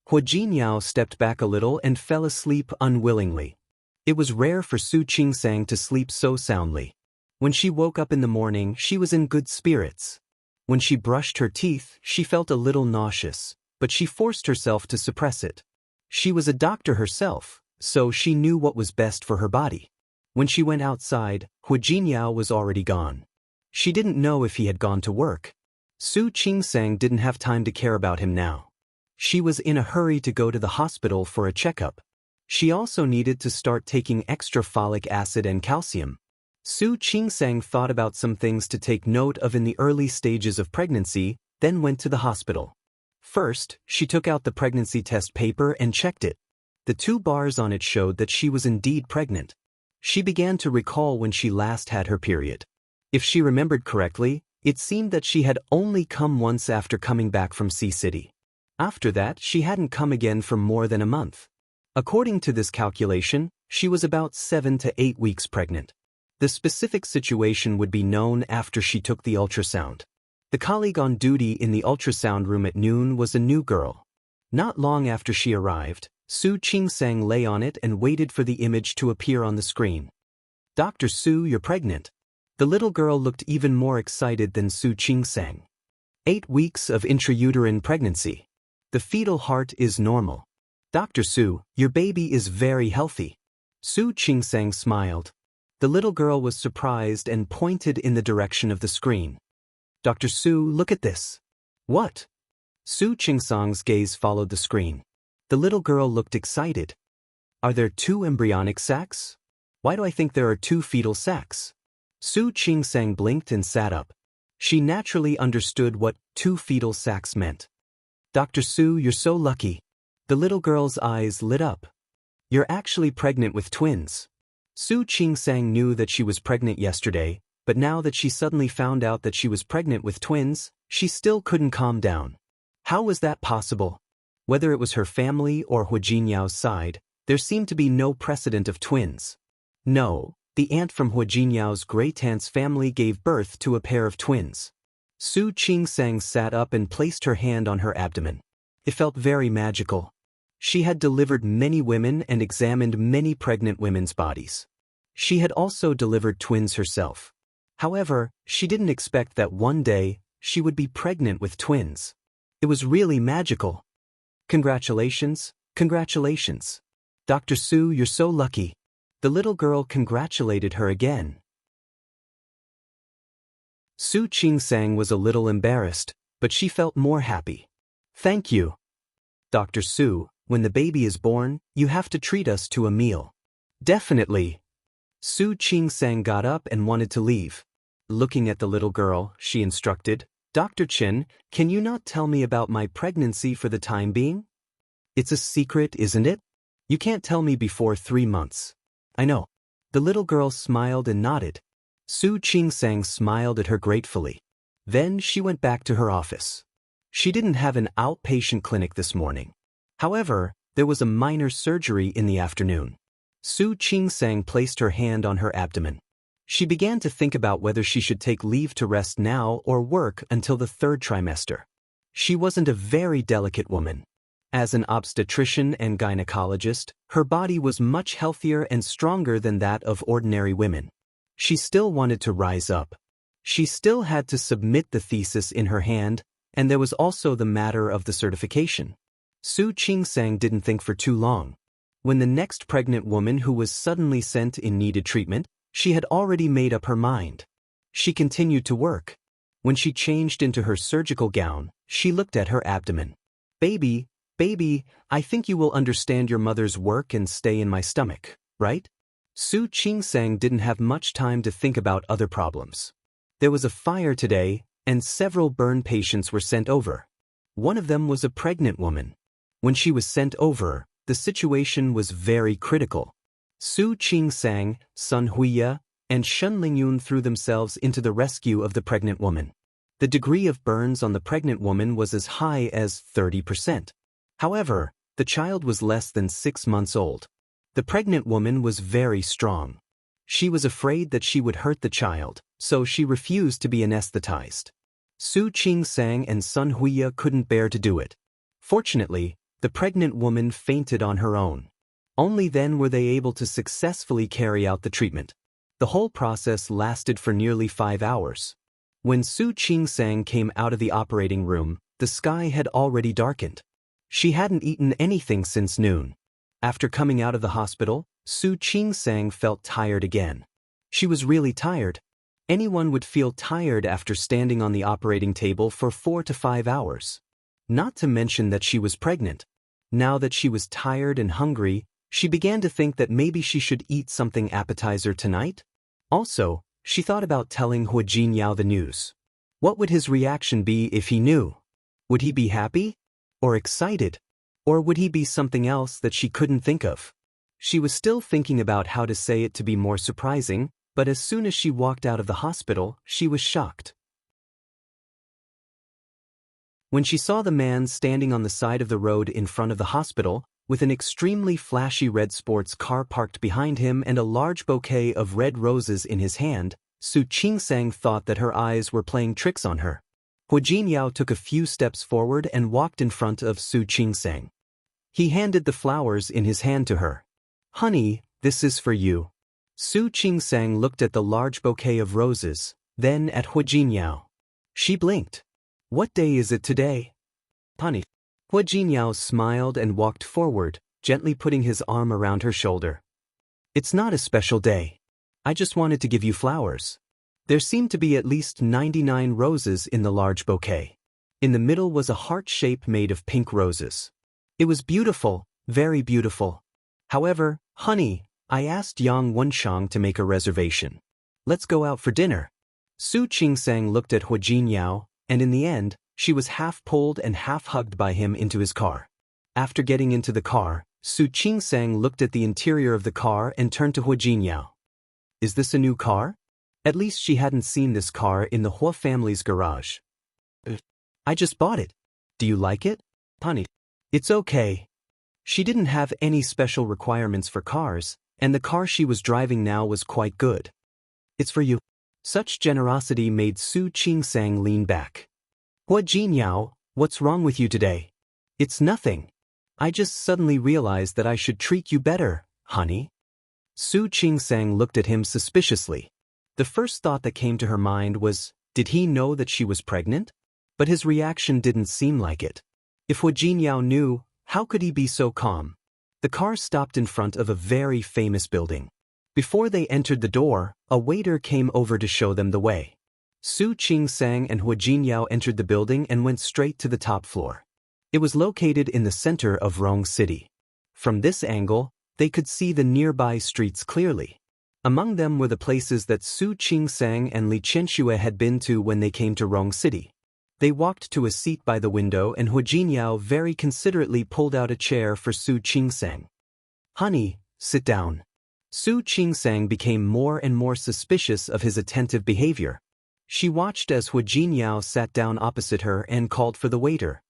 Hua Jinyao stepped back a little and fell asleep unwillingly. It was rare for Su Qingsang to sleep so soundly. When she woke up in the morning, she was in good spirits. When she brushed her teeth, she felt a little nauseous, but she forced herself to suppress it. She was a doctor herself, so she knew what was best for her body. When she went outside, Hua Jinyao was already gone. She didn't know if he had gone to work. Su Qingsang didn't have time to care about him now. She was in a hurry to go to the hospital for a checkup. She also needed to start taking extra folic acid and calcium. Su Qingsang thought about some things to take note of in the early stages of pregnancy, then went to the hospital. First, she took out the pregnancy test paper and checked it. The 2 bars on it showed that she was indeed pregnant. She began to recall when she last had her period. If she remembered correctly, it seemed that she had only come once after coming back from Sea City. After that, she hadn't come again for more than a month. According to this calculation, she was about 7 to 8 weeks pregnant. The specific situation would be known after she took the ultrasound. The colleague on duty in the ultrasound room at noon was a new girl. Not long after she arrived, Su Qingsang lay on it and waited for the image to appear on the screen. "Dr. Su, you're pregnant." The little girl looked even more excited than Su Qingsang. 8 weeks of intrauterine pregnancy. The fetal heart is normal. "Dr. Su, your baby is very healthy." Su Qingsang smiled. The little girl was surprised and pointed in the direction of the screen. "Dr. Su, look at this." "What?" Su Qingsang's gaze followed the screen. The little girl looked excited. "Are there 2 embryonic sacs? Why do I think there are 2 fetal sacs?" Su Qingsang blinked and sat up. She naturally understood what 2 fetal sacs meant. "Dr. Su, you're so lucky." The little girl's eyes lit up. "You're actually pregnant with twins." Su Qingsang knew that she was pregnant yesterday, but now that she suddenly found out that she was pregnant with twins, she still couldn't calm down. How was that possible? Whether it was her family or Hu Jinyao's side, there seemed to be no precedent of twins. No, the aunt from Hu Jinyao's great-aunt's family gave birth to a pair of twins. Su Qingsang sat up and placed her hand on her abdomen. It felt very magical. She had delivered many women and examined many pregnant women's bodies. She had also delivered twins herself. However, she didn't expect that one day she would be pregnant with twins. It was really magical. "Congratulations, congratulations. Dr. Su, you're so lucky." The little girl congratulated her again. Su Qingsang was a little embarrassed, but she felt more happy. "Thank you. Dr. Su, when the baby is born, you have to treat us to a meal." "Definitely." Su Qingsang got up and wanted to leave. Looking at the little girl, she instructed, "Dr. Chen, can you not tell me about my pregnancy for the time being?" "It's a secret, isn't it? You can't tell me before 3 months." "I know." The little girl smiled and nodded. Su Qingsang smiled at her gratefully. Then she went back to her office. She didn't have an outpatient clinic this morning. However, there was a minor surgery in the afternoon. Su Qingsang placed her hand on her abdomen. She began to think about whether she should take leave to rest now or work until the 3rd trimester. She wasn't a very delicate woman. As an obstetrician and gynecologist, her body was much healthier and stronger than that of ordinary women. She still wanted to rise up. She still had to submit the thesis in her hand, and there was also the matter of the certification. Su Qingsang didn't think for too long. When the next pregnant woman who was suddenly sent in needed treatment, she had already made up her mind. She continued to work. When she changed into her surgical gown, she looked at her abdomen. Baby, I think you will understand your mother's work and stay in my stomach, right?" Su Qingsang didn't have much time to think about other problems. There was a fire today, and several burn patients were sent over. One of them was a pregnant woman. When she was sent over, the situation was very critical. Su Qingsang, Sun Huiya, and Shen Lingyun threw themselves into the rescue of the pregnant woman. The degree of burns on the pregnant woman was as high as 30%. However, the child was less than 6 months old. The pregnant woman was very strong. She was afraid that she would hurt the child, so she refused to be anesthetized. Su Qingsang and Sun Huiya couldn't bear to do it. Fortunately, the pregnant woman fainted on her own. Only then were they able to successfully carry out the treatment. The whole process lasted for nearly 5 hours. When Su Qingsang came out of the operating room, the sky had already darkened. She hadn't eaten anything since noon. After coming out of the hospital, Su Qingsang felt tired again. She was really tired. Anyone would feel tired after standing on the operating table for 4 to 5 hours. Not to mention that she was pregnant. Now that she was tired and hungry, she began to think that maybe she should eat something appetizer tonight. Also, she thought about telling Hu Jinyao the news. What would his reaction be if he knew? Would he be happy? Or excited? Or would he be something else that she couldn't think of? She was still thinking about how to say it to be more surprising, but as soon as she walked out of the hospital, she was shocked. When she saw the man standing on the side of the road in front of the hospital, with an extremely flashy red sports car parked behind him and a large bouquet of red roses in his hand, Su Qingsang thought that her eyes were playing tricks on her. Hu Jinyao took a few steps forward and walked in front of Su Qingsang. He handed the flowers in his hand to her. "Honey, this is for you." Su Qingsang looked at the large bouquet of roses, then at Hu Jinyao. She blinked. "What day is it today?" "Honey." Hu Jinyao smiled and walked forward, gently putting his arm around her shoulder. "It's not a special day. I just wanted to give you flowers." There seemed to be at least 99 roses in the large bouquet. In the middle was a heart shape made of pink roses. It was beautiful, very beautiful. "However, honey, I asked Yang Wenshang to make a reservation. Let's go out for dinner." Su Qingsang looked at Hu Jinyao, and in the end, she was half pulled and half hugged by him into his car. After getting into the car, Su Qingsang looked at the interior of the car and turned to Hu Jinyao. "Is this a new car?" At least she hadn't seen this car in the Hua family's garage. "I just bought it. Do you like it?" "Honey." "It's okay." She didn't have any special requirements for cars, and the car she was driving now was quite good. "It's for you." Such generosity made Su Qingsang lean back. "Hua Jinyao, what's wrong with you today?" "It's nothing. I just suddenly realized that I should treat you better, honey." Su Qingsang looked at him suspiciously. The first thought that came to her mind was, did he know that she was pregnant? But his reaction didn't seem like it. If Hu Jinyao knew, how could he be so calm? The car stopped in front of a very famous building. Before they entered the door, a waiter came over to show them the way. Su Qingsang and Hu Jinyao entered the building and went straight to the top floor. It was located in the center of Rong City. From this angle, they could see the nearby streets clearly. Among them were the places that Su Qingsang and Li Qianxue had been to when they came to Rong City. They walked to a seat by the window and Hu Jinyao very considerately pulled out a chair for Su Qingsang. "Honey, sit down." Su Qingsang became more and more suspicious of his attentive behavior. She watched as Hu Jinyao sat down opposite her and called for the waiter.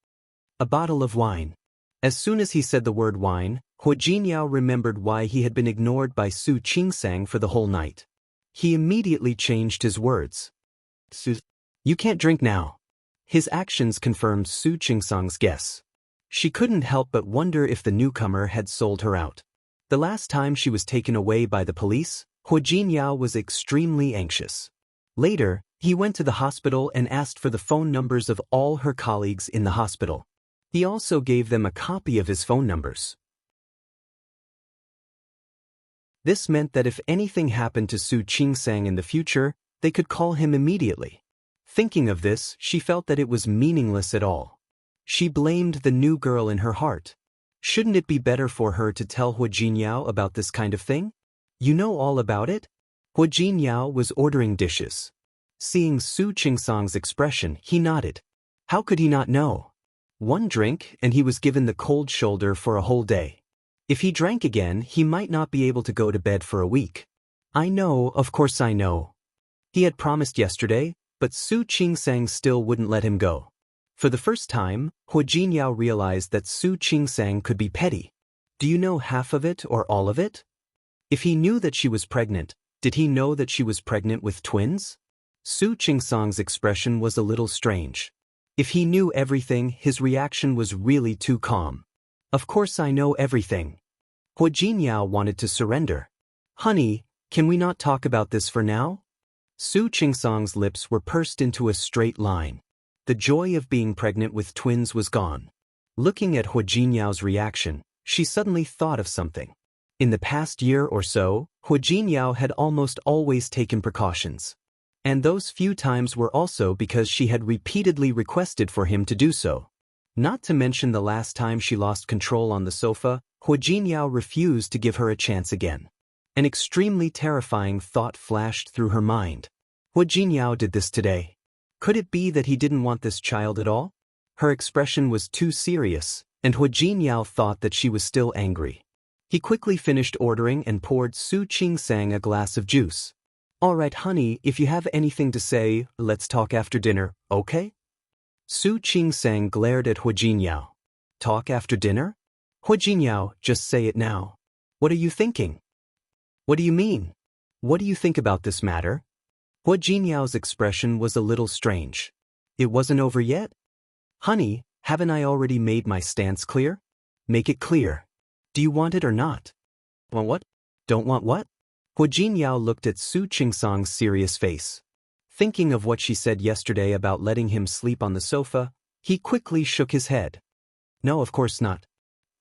"A bottle of wine." As soon as he said the word wine, Hu Jinyao remembered why he had been ignored by Su Qingsang for the whole night. He immediately changed his words. "You can't drink now." His actions confirmed Su Qingsang's guess. She couldn't help but wonder if the newcomer had sold her out. The last time she was taken away by the police, Hu Jinyao was extremely anxious. Later, he went to the hospital and asked for the phone numbers of all her colleagues in the hospital. He also gave them a copy of his phone numbers. This meant that if anything happened to Su Qingsang in the future, they could call him immediately. Thinking of this, she felt that it was meaningless at all. She blamed the new girl in her heart. Shouldn't it be better for her to tell Hu Jinyao about this kind of thing? "You know all about it?" Hu Jinyao was ordering dishes. Seeing Su Qingsang's expression, he nodded. How could he not know? One drink, and he was given the cold shoulder for a whole day. If he drank again, he might not be able to go to bed for a week. "I know, of course I know." He had promised yesterday, but Su Qingsang still wouldn't let him go. For the first time, Hu Jinyao realized that Su Qingsang could be petty. Do you know half of it or all of it? If he knew that she was pregnant, did he know that she was pregnant with twins? Su Qingsang's expression was a little strange. If he knew everything, his reaction was really too calm. "Of course I know everything." Hu Jinyao wanted to surrender. "Honey, can we not talk about this for now?" Su Qingsang's lips were pursed into a straight line. The joy of being pregnant with twins was gone. Looking at Hu Jinyao's reaction, she suddenly thought of something. In the past year or so, Hu Jinyao had almost always taken precautions. And those few times were also because she had repeatedly requested for him to do so. Not to mention the last time she lost control on the sofa, Hu Jinyao refused to give her a chance again. An extremely terrifying thought flashed through her mind. Hu Jinyao did this today. Could it be that he didn't want this child at all? Her expression was too serious, and Hu Jinyao thought that she was still angry. He quickly finished ordering and poured Su Qingsang a glass of juice. "All right, honey, if you have anything to say, let's talk after dinner, okay?" Su Qingsang glared at Hu Jinyao. "Talk after dinner?" Hua Jinyao, just say it now. What are you thinking? What do you mean? What do you think about this matter? Hua Jinyao's expression was a little strange. It wasn't over yet? Honey, haven't I already made my stance clear? Make it clear. Do you want it or not? Want what? Don't want what? Hua Jinyao looked at Su Qingsang's serious face. Thinking of what she said yesterday about letting him sleep on the sofa, he quickly shook his head. No, of course not.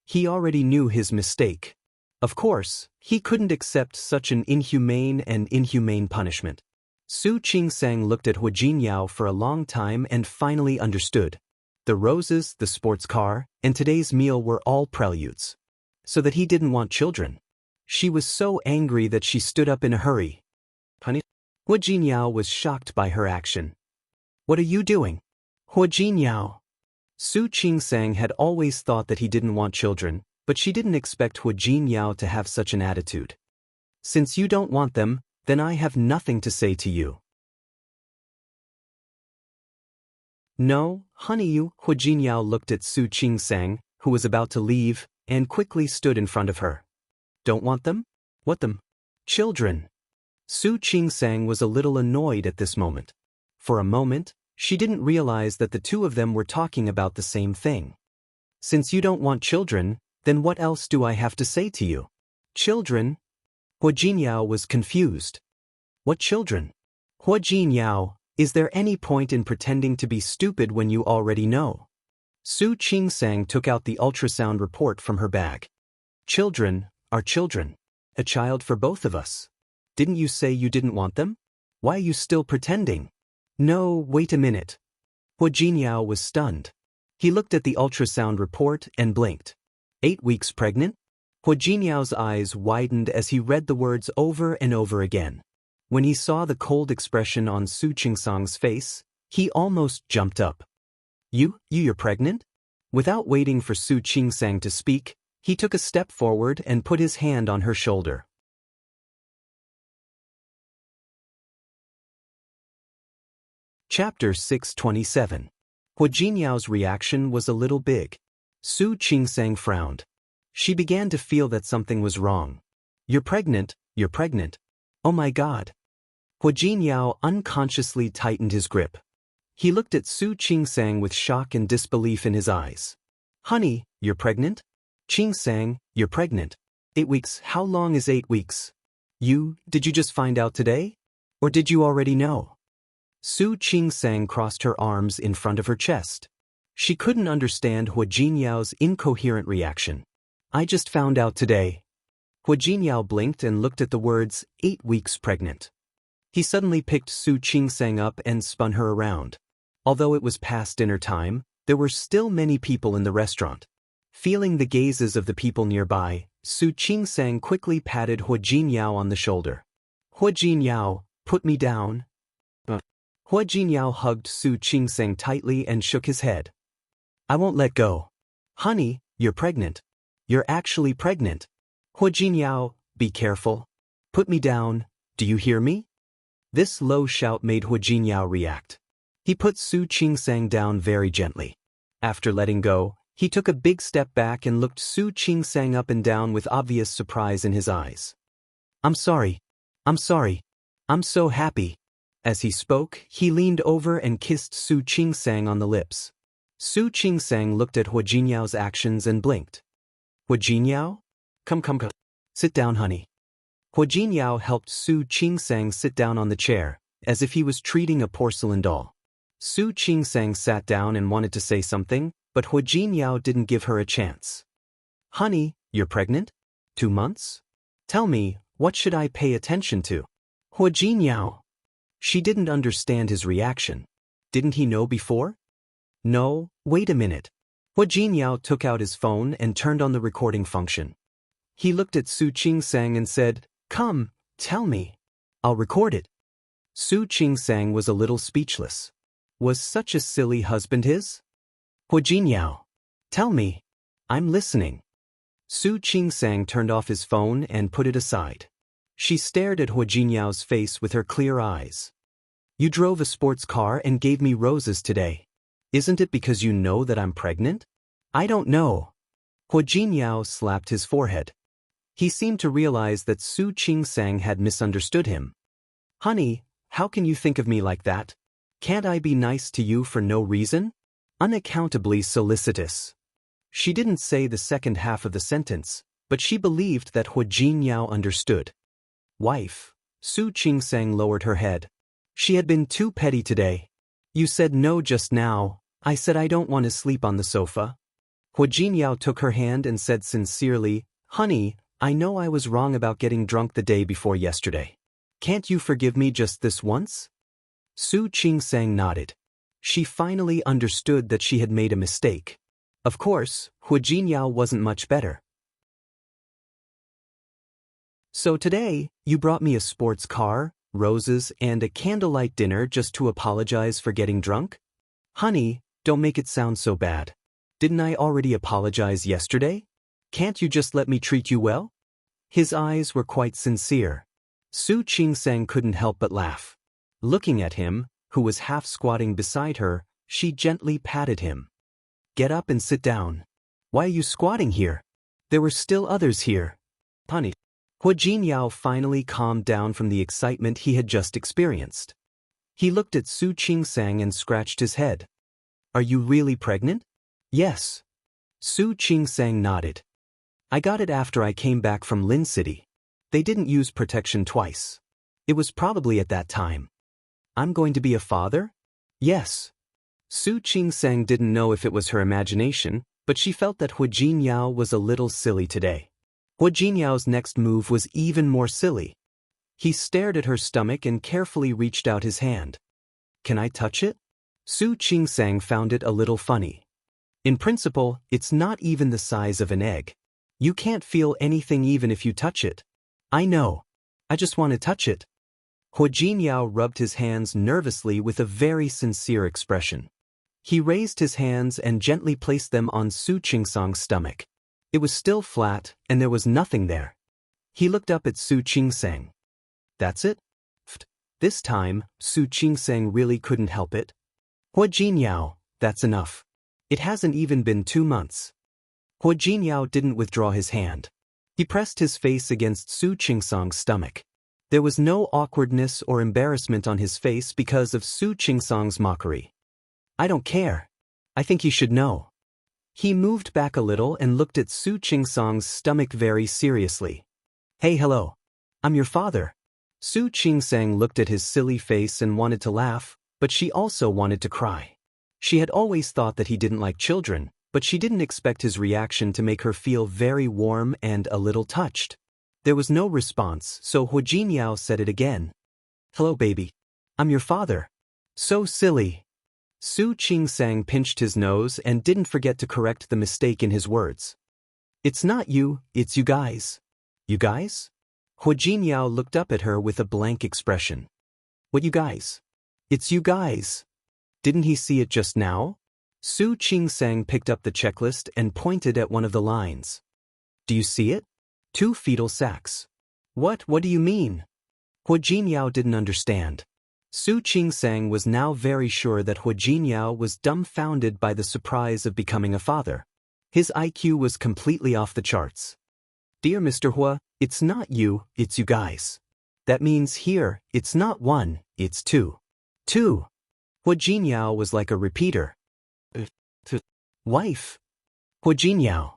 He already knew his mistake. Of course, he couldn't accept such an inhumane punishment. Su Qingsang looked at Hua Jinyao for a long time and finally understood. The roses, the sports car, and today's meal were all preludes. So that he didn't want children. She was so angry that she stood up in a hurry. Honey? Hua Jinyao was shocked by her action. What are you doing? Hua Jinyao. Su Qingsang had always thought that he didn't want children, but she didn't expect Hua Jinyao to have such an attitude. Since you don't want them, then I have nothing to say to you. No, honey, you. Hua Jinyao looked at Su Qingsang, who was about to leave, and quickly stood in front of her. Don't want them? What them? Children. Su Qingsang was a little annoyed at this moment. For a moment, she didn't realize that the two of them were talking about the same thing. Since you don't want children, then what else do I have to say to you? Children? Hua Jinyao was confused. What children? Hua Jinyao, is there any point in pretending to be stupid when you already know? Su Qingsang took out the ultrasound report from her bag. Children are children. A child for both of us. Didn't you say you didn't want them? Why are you still pretending? No, wait a minute. Hua Jinyao was stunned. He looked at the ultrasound report and blinked. 8 weeks pregnant? Hua Jinyao's eyes widened as he read the words over and over again. When he saw the cold expression on Su Qingsang's face, he almost jumped up. You're pregnant? Without waiting for Su Qingsang to speak, he took a step forward and put his hand on her shoulder. Chapter 627. Hua Jinyao's reaction was a little big. Su Qingsang frowned. She began to feel that something was wrong. You're pregnant, you're pregnant. Oh my God. Hua Jinyao unconsciously tightened his grip. He looked at Su Qingsang with shock and disbelief in his eyes. Honey, you're pregnant? Qingsang, you're pregnant. 8 weeks, how long is 8 weeks? Did you just find out today? Or did you already know? Su Qingsang crossed her arms in front of her chest. She couldn't understand Hua Jinyao's incoherent reaction. I just found out today. Hua Jinyao blinked and looked at the words, 8 weeks pregnant. He suddenly picked Su Qingsang up and spun her around. Although it was past dinner time, there were still many people in the restaurant. Feeling the gazes of the people nearby, Su Qingsang quickly patted Hua Jinyao on the shoulder. Hua Jinyao, put me down. Hua Jinyao hugged Su Qingsang tightly and shook his head. I won't let go. Honey, you're pregnant. You're actually pregnant. Hua Jinyao, be careful. Put me down, do you hear me? This low shout made Hua Jinyao react. He put Su Qingsang down very gently. After letting go, he took a big step back and looked Su Qingsang up and down with obvious surprise in his eyes. I'm sorry. I'm sorry. I'm so happy. As he spoke, he leaned over and kissed Su Qingsang on the lips. Su Qingsang looked at Hua Jinyao's actions and blinked. Hua Jinyao? Come. Sit down, honey. Hua Jinyao helped Su Qingsang sit down on the chair, as if he was treating a porcelain doll. Su Qingsang sat down and wanted to say something, but Hua Jinyao didn't give her a chance. Honey, you're pregnant? 2 months? Tell me, what should I pay attention to? Hua Jinyao. She didn't understand his reaction. Didn't he know before? No, wait a minute. Hua Jinyao took out his phone and turned on the recording function. He looked at Su Qingsang and said, Come, tell me. I'll record it. Su Qingsang was a little speechless. Was such a silly husband his? Hua Jinyao. Tell me. I'm listening. Su Qingsang turned off his phone and put it aside. She stared at Hua Jinyao's face with her clear eyes. You drove a sports car and gave me roses today. Isn't it because you know that I'm pregnant? I don't know. Hua Jinyao slapped his forehead. He seemed to realize that Su Qingsang had misunderstood him. Honey, how can you think of me like that? Can't I be nice to you for no reason? Unaccountably solicitous. She didn't say the second half of the sentence, but she believed that Hua Jinyao understood. Wife. Su Qingsang lowered her head. She had been too petty today. You said no just now. I said I don't want to sleep on the sofa. Hua Jinyao took her hand and said sincerely, Honey, I know I was wrong about getting drunk the day before yesterday. Can't you forgive me just this once? Su Qingsang nodded. She finally understood that she had made a mistake. Of course, Hua Jinyao wasn't much better. So today, you brought me a sports car, roses, and a candlelight dinner just to apologize for getting drunk? Honey, don't make it sound so bad. Didn't I already apologize yesterday? Can't you just let me treat you well? His eyes were quite sincere. Su Qingsang couldn't help but laugh. Looking at him, who was half squatting beside her, she gently patted him. Get up and sit down. Why are you squatting here? There were still others here. Honey. Hua Jinyao finally calmed down from the excitement he had just experienced. He looked at Su Qingsang and scratched his head. Are you really pregnant? Yes. Su Qingsang nodded. I got it after I came back from Lin City. They didn't use protection twice. It was probably at that time. I'm going to be a father? Yes. Su Qingsang didn't know if it was her imagination, but she felt that Hua Jinyao was a little silly today. Hua Jinyao's next move was even more silly. He stared at her stomach and carefully reached out his hand. Can I touch it? Su Qingsang found it a little funny. In principle, it's not even the size of an egg. You can't feel anything even if you touch it. I know. I just want to touch it. Hua Jinyao rubbed his hands nervously with a very sincere expression. He raised his hands and gently placed them on Su Qingsang's stomach. It was still flat, and there was nothing there. He looked up at Su Qingsang. That's it? This time, Su Qingsang really couldn't help it. Hua Jinyao, that's enough. It hasn't even been 2 months. Hua Jinyao didn't withdraw his hand. He pressed his face against Su Qingsang's stomach. There was no awkwardness or embarrassment on his face because of Su Qingsang's mockery. I don't care. I think you should know. He moved back a little and looked at Su Qingsang's stomach very seriously. Hey, hello. I'm your father. Su Qingsang looked at his silly face and wanted to laugh, but she also wanted to cry. She had always thought that he didn't like children, but she didn't expect his reaction to make her feel very warm and a little touched. There was no response, so Hua Jinyao said it again. Hello, baby. I'm your father. So silly. Su Qingsang pinched his nose and didn't forget to correct the mistake in his words. It's not you, it's you guys. You guys? Hua Jinyao looked up at her with a blank expression. What you guys? It's you guys. Didn't he see it just now? Su Qingsang picked up the checklist and pointed at one of the lines. Do you see it? 2 fetal sacs. What do you mean? Hua Jinyao didn't understand. Su Qingsang was now very sure that Hua Jinyao was dumbfounded by the surprise of becoming a father. His IQ was completely off the charts. Dear Mr. Hua, it's not you, it's you guys. That means here, it's not 1, it's 2. 2. Hua Jinyao was like a repeater. Wife. Hua Jinyao.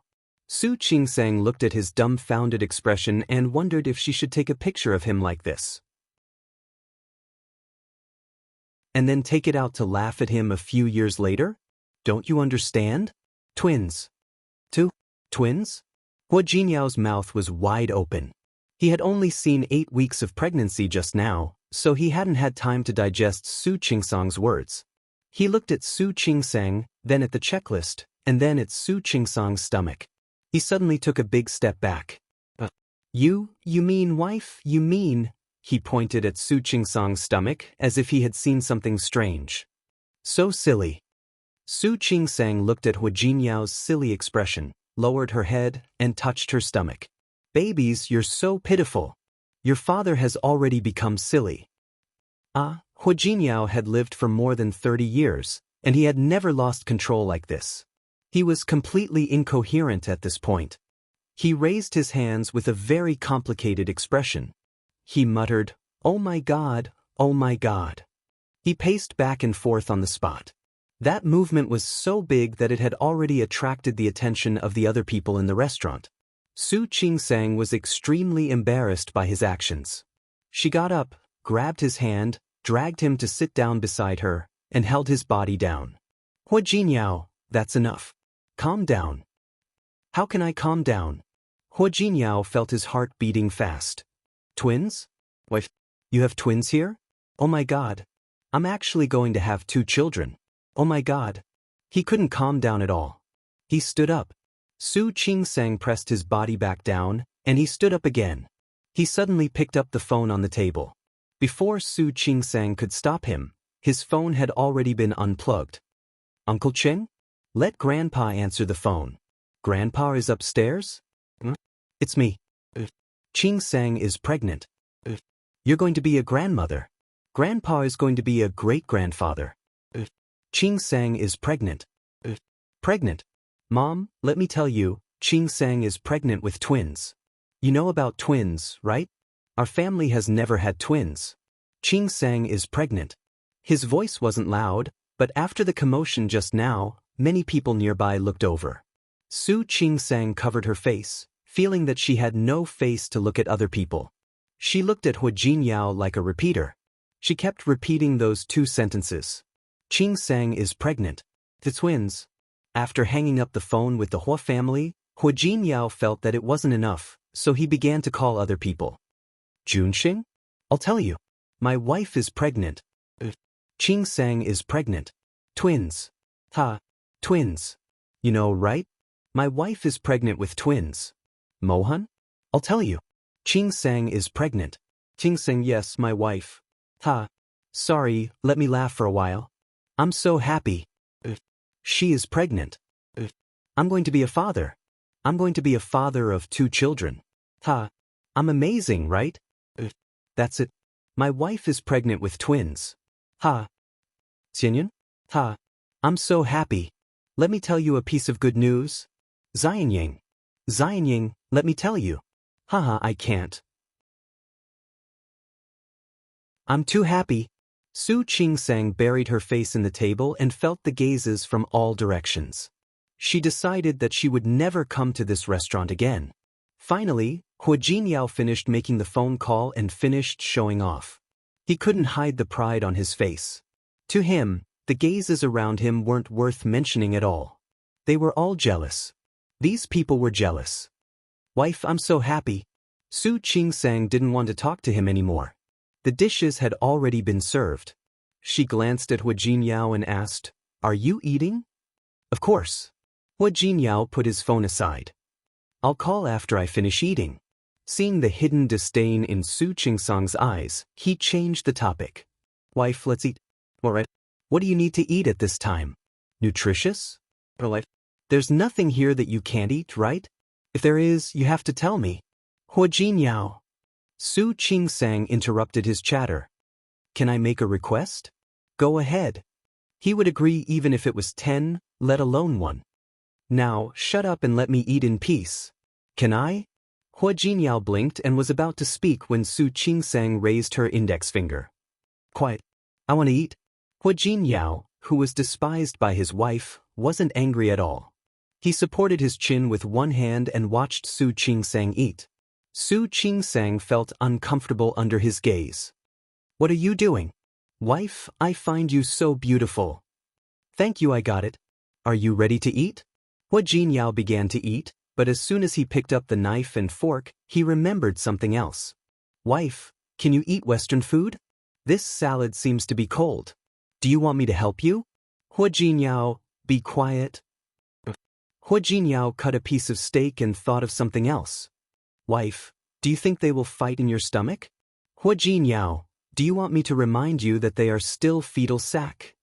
Su Qingsang looked at his dumbfounded expression and wondered if she should take a picture of him like this. And then take it out to laugh at him a few years later? Don't you understand? Twins. 2. Twins? Hua Jinyao's mouth was wide open. He had only seen 8 weeks of pregnancy just now, so he hadn't had time to digest Su Qingsang's words. He looked at Su Qingsang, then at the checklist, and then at Su Qingsang's stomach. He suddenly took a big step back. You mean wife, you mean... He pointed at Su Qingsang's stomach as if he had seen something strange. So silly. Su Qingsang looked at Hua Jinyao's silly expression, lowered her head, and touched her stomach. Babies, you're so pitiful. Your father has already become silly. Hua Jinyao had lived for more than 30 years, and he had never lost control like this. He was completely incoherent at this point. He raised his hands with a very complicated expression. He muttered, "Oh my God, oh my God." He paced back and forth on the spot. That movement was so big that it had already attracted the attention of the other people in the restaurant. Su Qingsang was extremely embarrassed by his actions. She got up, grabbed his hand, dragged him to sit down beside her, and held his body down. "Hua Jinyao, that's enough. Calm down." "How can I calm down?" Hua Jinyao felt his heart beating fast. "Twins? Wife, you have twins here? Oh my God. I'm actually going to have 2 children. Oh my God." He couldn't calm down at all. He stood up. Su Qingsang pressed his body back down, and he stood up again. He suddenly picked up the phone on the table. Before Su Qingsang could stop him, his phone had already been unplugged. "Uncle Cheng? Let Grandpa answer the phone. Grandpa is upstairs?" "It's me. Qingsang is pregnant. You're going to be a grandmother. Grandpa is going to be a great-grandfather. Qingsang is pregnant." "Pregnant? Mom, let me tell you, Qingsang is pregnant with twins. You know about twins, right? Our family has never had twins. Qingsang is pregnant." His voice wasn't loud, but after the commotion just now, many people nearby looked over. Su Qingsang covered her face, feeling that she had no face to look at other people. She looked at Hua Jinyao like a repeater. She kept repeating those 2 sentences. Qingsang is pregnant. The twins. After hanging up the phone with the Hua family, Hua Jinyao felt that it wasn't enough, so he began to call other people. "Junxing? I'll tell you. My wife is pregnant. Qingsang is pregnant. Twins. Twins. You know, right? My wife is pregnant with twins. Mohan? I'll tell you. Qingsang is pregnant. Qingsang, yes, my wife. Sorry, let me laugh for a while. I'm so happy. She is pregnant. I'm going to be a father. I'm going to be a father of 2 children. I'm amazing, right? That's it. My wife is pregnant with twins. Xianyan? I'm so happy. Let me tell you a piece of good news. Xianying. Xianying, let me tell you. I can't. I'm too happy. Su Qingsang buried her face in the table and felt the gazes from all directions. She decided that she would never come to this restaurant again. Finally, Hua Jinyao finished making the phone call and finished showing off. He couldn't hide the pride on his face. To him, the gazes around him weren't worth mentioning at all. They were all jealous. These people were jealous. Wife, I'm so happy. Su Qingsang didn't want to talk to him anymore. The dishes had already been served. She glanced at Hua Jinyao and asked, "Are you eating?" "Of course." Hua Jinyao put his phone aside. "I'll call after I finish eating." Seeing the hidden disdain in Su Qingsang's eyes, he changed the topic. "Wife, let's eat." "All right. What do you need to eat at this time? Nutritious? Or life? There's nothing here that you can't eat, right? If there is, you have to tell me." "Hua Jinyao." Su Qingsang interrupted his chatter. "Can I make a request?" "Go ahead." He would agree even if it was 10, let alone 1. "Now, shut up and let me eat in peace." "Can I?" Hua Jinyao blinked and was about to speak when Su Qingsang raised her index finger. "Quiet. I want to eat." Hua Jinyao, who was despised by his wife, wasn't angry at all. He supported his chin with one hand and watched Su Qingsang eat. Su Qingsang felt uncomfortable under his gaze. "What are you doing?" "Wife, I find you so beautiful." "Thank you, I got it. Are you ready to eat?" Hua Jinyao began to eat, but as soon as he picked up the knife and fork, he remembered something else. "Wife, can you eat Western food? This salad seems to be cold. Do you want me to help you?" Hua Jinyao, be quiet. Hua Jinyao cut a piece of steak and thought of something else. "Wife, do you think they will fight in your stomach?" "Hua Jinyao, do you want me to remind you that they are still fetal sac?"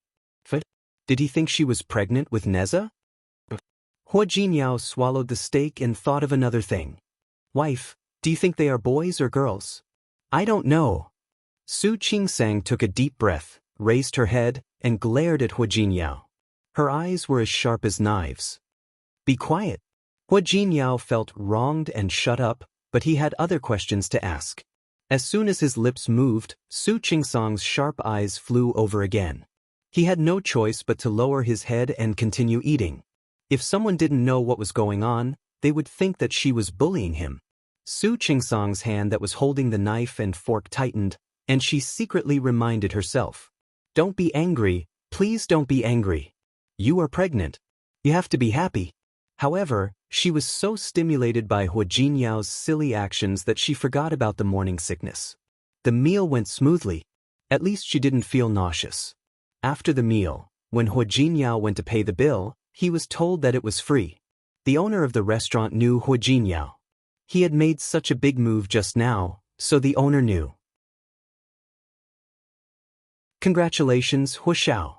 Did he think she was pregnant with Neza? Hua Jinyao swallowed the steak and thought of another thing. "Wife, do you think they are boys or girls?" "I don't know." Su Qingsang took a deep breath, raised her head, and glared at Hua Jinyao. Her eyes were as sharp as knives. Be quiet. Hua Jinyao felt wronged and shut up, but he had other questions to ask. As soon as his lips moved, Su Qingsang's sharp eyes flew over again. He had no choice but to lower his head and continue eating. If someone didn't know what was going on, they would think that she was bullying him. Su Qingsang's hand that was holding the knife and fork tightened, and she secretly reminded herself. Don't be angry, please don't be angry. You are pregnant. You have to be happy. However, she was so stimulated by Hua Jinyao's silly actions that she forgot about the morning sickness. The meal went smoothly. At least she didn't feel nauseous. After the meal, when Hua Jinyao went to pay the bill, he was told that it was free. The owner of the restaurant knew Hua Jinyao. He had made such a big move just now, so the owner knew. Congratulations, Hua Xiao.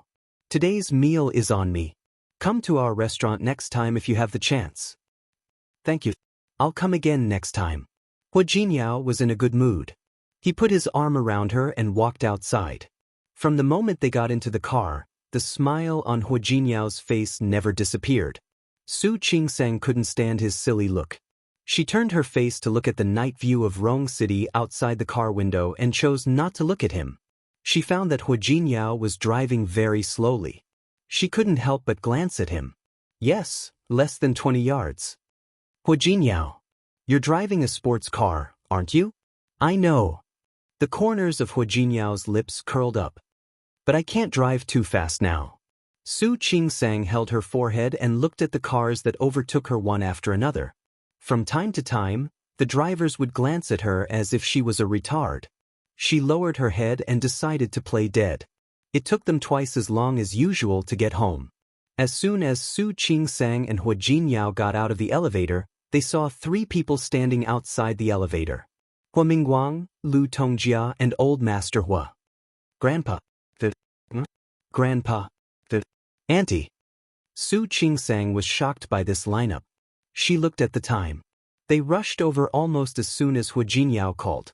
Today's meal is on me. Come to our restaurant next time if you have the chance. Thank you. I'll come again next time. Hua Jinyao was in a good mood. He put his arm around her and walked outside. From the moment they got into the car, the smile on Hua Jinyao's face never disappeared. Su Qingsang couldn't stand his silly look. She turned her face to look at the night view of Rong City outside the car window and chose not to look at him. She found that Hua Jinyao was driving very slowly. She couldn't help but glance at him. Yes, less than 20 yards. Hua Jinyao, you're driving a sports car, aren't you? I know. The corners of Hua Jinyao's lips curled up. But I can't drive too fast now. Su Qingsang held her forehead and looked at the cars that overtook her one after another. From time to time, the drivers would glance at her as if she was a retard. She lowered her head and decided to play dead. It took them twice as long as usual to get home. As soon as Su Qingsang and Hua Jinyao got out of the elevator, they saw 3 people standing outside the elevator. Hua Mingguang, Lu Tongjia, and Old Master Hua. Grandpa. Grandpa. Auntie. Su Qingsang was shocked by this lineup. She looked at the time. They rushed over almost as soon as Hua Jinyao called.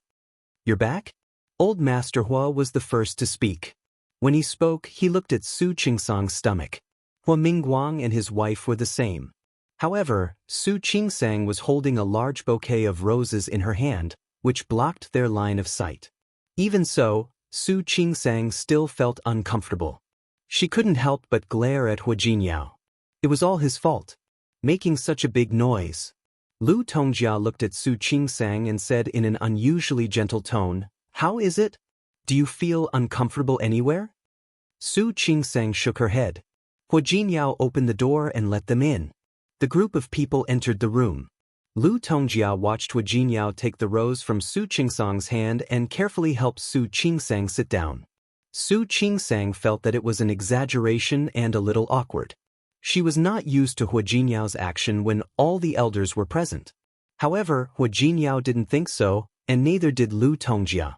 You're back? Old Master Hua was the first to speak. When he spoke, he looked at Su Qingsang's stomach. Hua Mingguang and his wife were the same. However, Su Qingsang was holding a large bouquet of roses in her hand, which blocked their line of sight. Even so, Su Qingsang still felt uncomfortable. She couldn't help but glare at Hua Jinyao. It was all his fault. Making such a big noise. Lu Tongjia looked at Su Qingsang and said in an unusually gentle tone, How is it? Do you feel uncomfortable anywhere? Su Qingsang shook her head. Hua Jinyao opened the door and let them in. The group of people entered the room. Lu Tongjia watched Hua Jinyao take the rose from Su Qingsang's hand and carefully help Su Qingsang sit down. Su Qingsang felt that it was an exaggeration and a little awkward. She was not used to Hua Jinyao's action when all the elders were present. However, Hua Jinyao didn't think so, and neither did Lu Tongjia.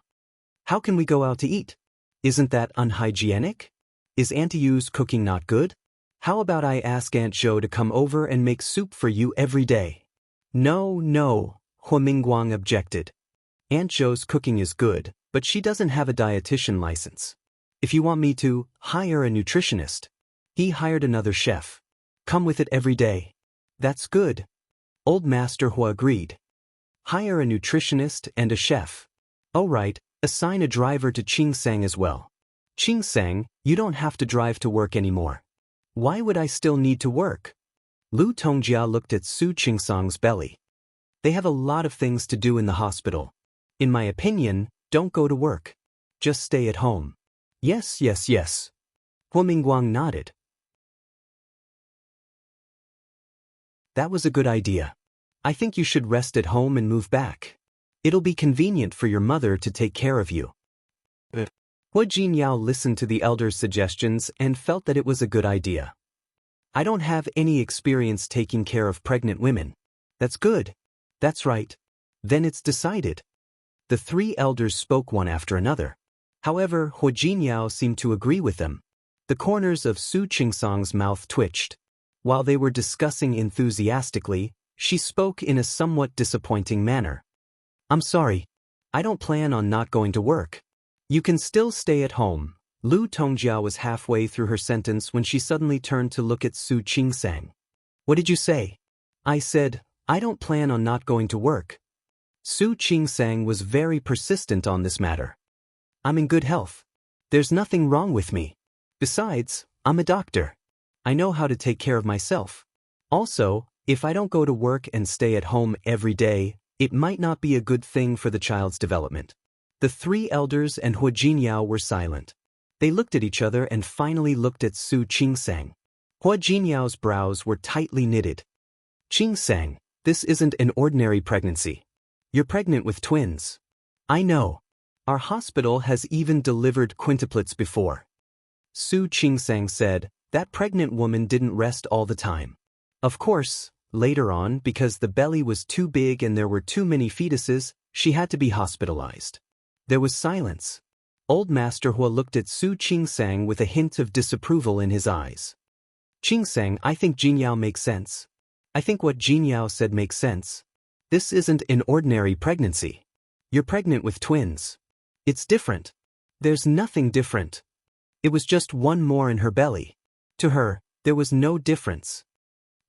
How can we go out to eat? Isn't that unhygienic? Is Auntie Yu's cooking not good? How about I ask Aunt Zhou to come over and make soup for you every day? No, Hua Mingguang objected. Aunt Zhou's cooking is good, but she doesn't have a dietitian license. If you want me to, hire a nutritionist. He hired another chef. Come with it every day. That's good. Old Master Hua agreed. Hire a nutritionist and a chef. Oh right, assign a driver to Qingsang as well. Qingsang, you don't have to drive to work anymore. Why would I still need to work? Lu Tongjia looked at Su Qingsang's belly. They have a lot of things to do in the hospital. In my opinion, don't go to work. Just stay at home. Yes. Hua Mingguang nodded. That was a good idea. I think you should rest at home and move back. It'll be convenient for your mother to take care of you. Hua Jinyao listened to the elder's suggestions and felt that it was a good idea. I don't have any experience taking care of pregnant women. That's good. That's right. Then it's decided. The 3 elders spoke one after another. However, Hua Jinyao seemed to agree with them. The corners of Su Qingsang's mouth twitched. While they were discussing enthusiastically, she spoke in a somewhat disappointing manner. I'm sorry. I don't plan on not going to work. You can still stay at home. Lu Tongjia was halfway through her sentence when she suddenly turned to look at Su Qingsang. What did you say? I said, I don't plan on not going to work. Su Qingsang was very persistent on this matter. I'm in good health. There's nothing wrong with me. Besides, I'm a doctor. I know how to take care of myself. Also, if I don't go to work and stay at home every day, it might not be a good thing for the child's development. The three elders and Hua Jinyao were silent. They looked at each other and finally looked at Su Qingsang. Hua Jinyao's brows were tightly knitted. Qingsang, this isn't an ordinary pregnancy. You're pregnant with twins. I know. Our hospital has even delivered quintuplets before. Su Qingsang said, that pregnant woman didn't rest all the time. Of course, later on, because the belly was too big and there were too many fetuses, she had to be hospitalized. There was silence. Old Master Hua looked at Su Qingsang with a hint of disapproval in his eyes. Qingsang, I think Jinyao makes sense. I think what Jinyao said makes sense. This isn't an ordinary pregnancy. You're pregnant with twins. It's different. There's nothing different. It was just one more in her belly. To her, there was no difference.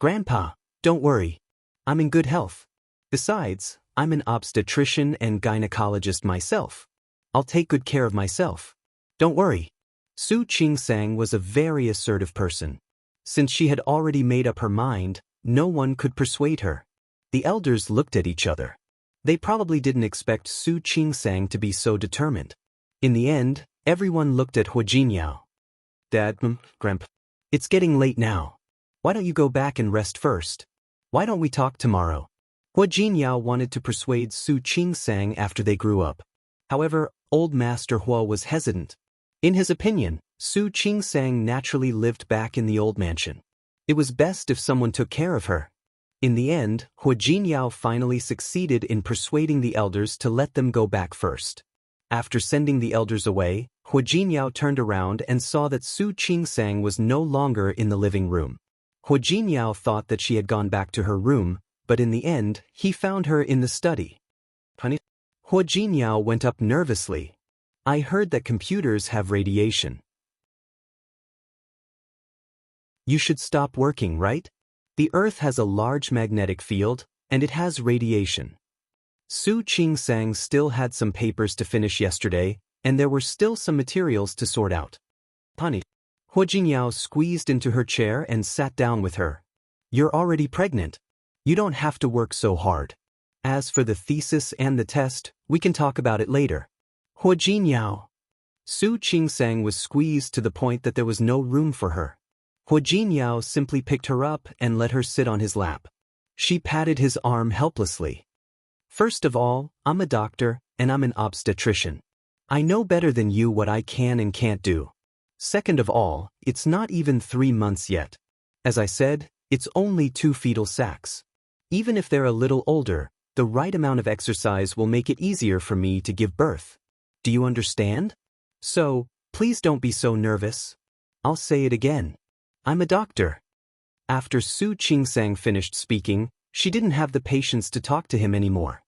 Grandpa, don't worry. I'm in good health. Besides, I'm an obstetrician and gynecologist myself. I'll take good care of myself. Don't worry. Su Qingsang was a very assertive person. Since she had already made up her mind, no one could persuade her. The elders looked at each other. They probably didn't expect Su Qingsang to be so determined. In the end, everyone looked at Hua Jinyao. Dad, Grandpa. It's getting late now. Why don't you go back and rest first? Why don't we talk tomorrow? Hua Jinyao wanted to persuade Su Qingsang after they grew up. However, Old Master Hua was hesitant. In his opinion, Su Qingsang naturally lived back in the old mansion. It was best if someone took care of her. In the end, Hua Jinyao finally succeeded in persuading the elders to let them go back first. After sending the elders away, Hua Jinyao turned around and saw that Su Qingsang was no longer in the living room. Hua Jinyao thought that she had gone back to her room, but in the end, he found her in the study. Hua Jinyao went up nervously. I heard that computers have radiation. You should stop working, right? The Earth has a large magnetic field, and it has radiation. Su Qingsang still had some papers to finish yesterday, and there were still some materials to sort out. Pani. Hua Jinyao squeezed into her chair and sat down with her. You're already pregnant. You don't have to work so hard. As for the thesis and the test, we can talk about it later. Hua Jinyao. Su Qingsang was squeezed to the point that there was no room for her. Hua Jinyao simply picked her up and let her sit on his lap. She patted his arm helplessly. First of all, I'm a doctor, and I'm an obstetrician. I know better than you what I can and can't do. Second of all, it's not even 3 months yet. As I said, it's only 2 fetal sacs. Even if they're a little older, the right amount of exercise will make it easier for me to give birth. Do you understand? So, please don't be so nervous. I'll say it again. I'm a doctor. After Su Qingsang finished speaking, she didn't have the patience to talk to him anymore.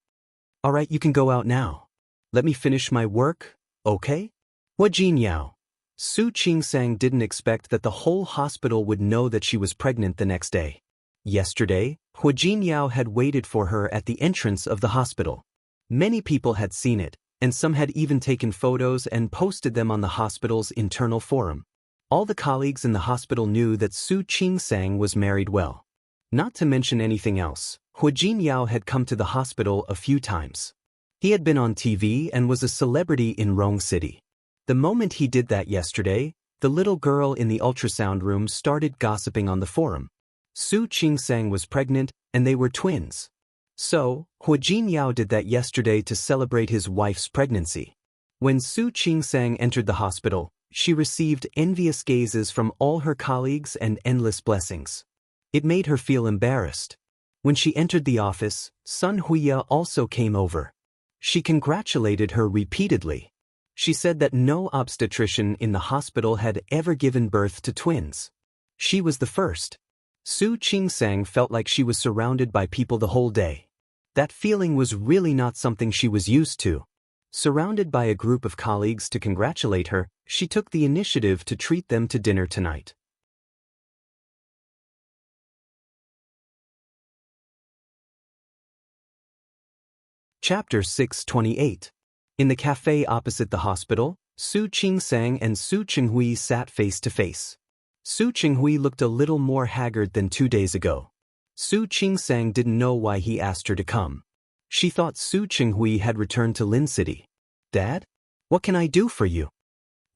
All right, you can go out now. Let me finish my work, okay? Hua Jinyao. Su Qingsang didn't expect that the whole hospital would know that she was pregnant the next day. Yesterday, Hua Jinyao had waited for her at the entrance of the hospital. Many people had seen it, and some had even taken photos and posted them on the hospital's internal forum. All the colleagues in the hospital knew that Su Qingsang was married well. Not to mention anything else, Hua Jinyao had come to the hospital a few times. He had been on TV and was a celebrity in Rong City. The moment he did that yesterday, the little girl in the ultrasound room started gossiping on the forum. Su Qingsang was pregnant, and they were twins. So, Hua Jinyao did that yesterday to celebrate his wife's pregnancy. When Su Qingsang entered the hospital, she received envious gazes from all her colleagues and endless blessings. It made her feel embarrassed. When she entered the office, Sun Huiya also came over. She congratulated her repeatedly. She said that no obstetrician in the hospital had ever given birth to twins. She was the first. Su Qingsang felt like she was surrounded by people the whole day. That feeling was really not something she was used to. Surrounded by a group of colleagues to congratulate her, she took the initiative to treat them to dinner tonight. Chapter 628. In the cafe opposite the hospital, Su Qingsang and Su Qinghui sat face to face. Su Qinghui looked a little more haggard than 2 days ago. Su Qingsang didn't know why he asked her to come. She thought Su Qinghui had returned to Lin City. "Dad? What can I do for you?"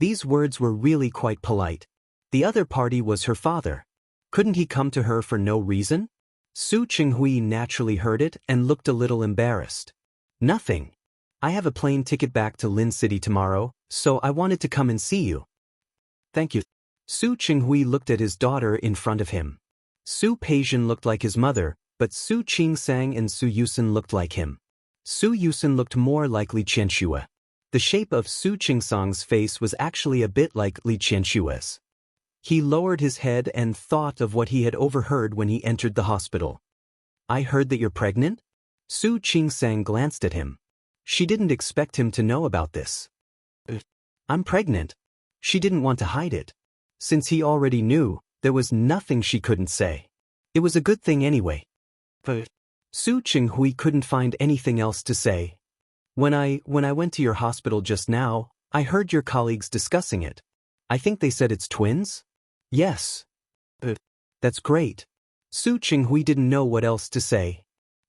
These words were really quite polite. The other party was her father. Couldn't he come to her for no reason? Su Qinghui naturally heard it and looked a little embarrassed. "Nothing. I have a plane ticket back to Lin City tomorrow, so I wanted to come and see you." "Thank you." Su Qinghui looked at his daughter in front of him. Su Peijian looked like his mother, but Su Qingsang and Su Yusen looked like him. Su Yusen looked more like Li Qianxue. The shape of Su Qingsang's face was actually a bit like Li Qianxue's. He lowered his head and thought of what he had overheard when he entered the hospital. "I heard that you're pregnant?" Su Qingsang glanced at him. She didn't expect him to know about this. "I'm pregnant." She didn't want to hide it. Since he already knew, there was nothing she couldn't say. It was a good thing anyway. But Su Qinghui couldn't find anything else to say. When I went to your hospital just now, I heard your colleagues discussing it. I think they said it's twins?" "Yes." That's great." Su Qinghui didn't know what else to say.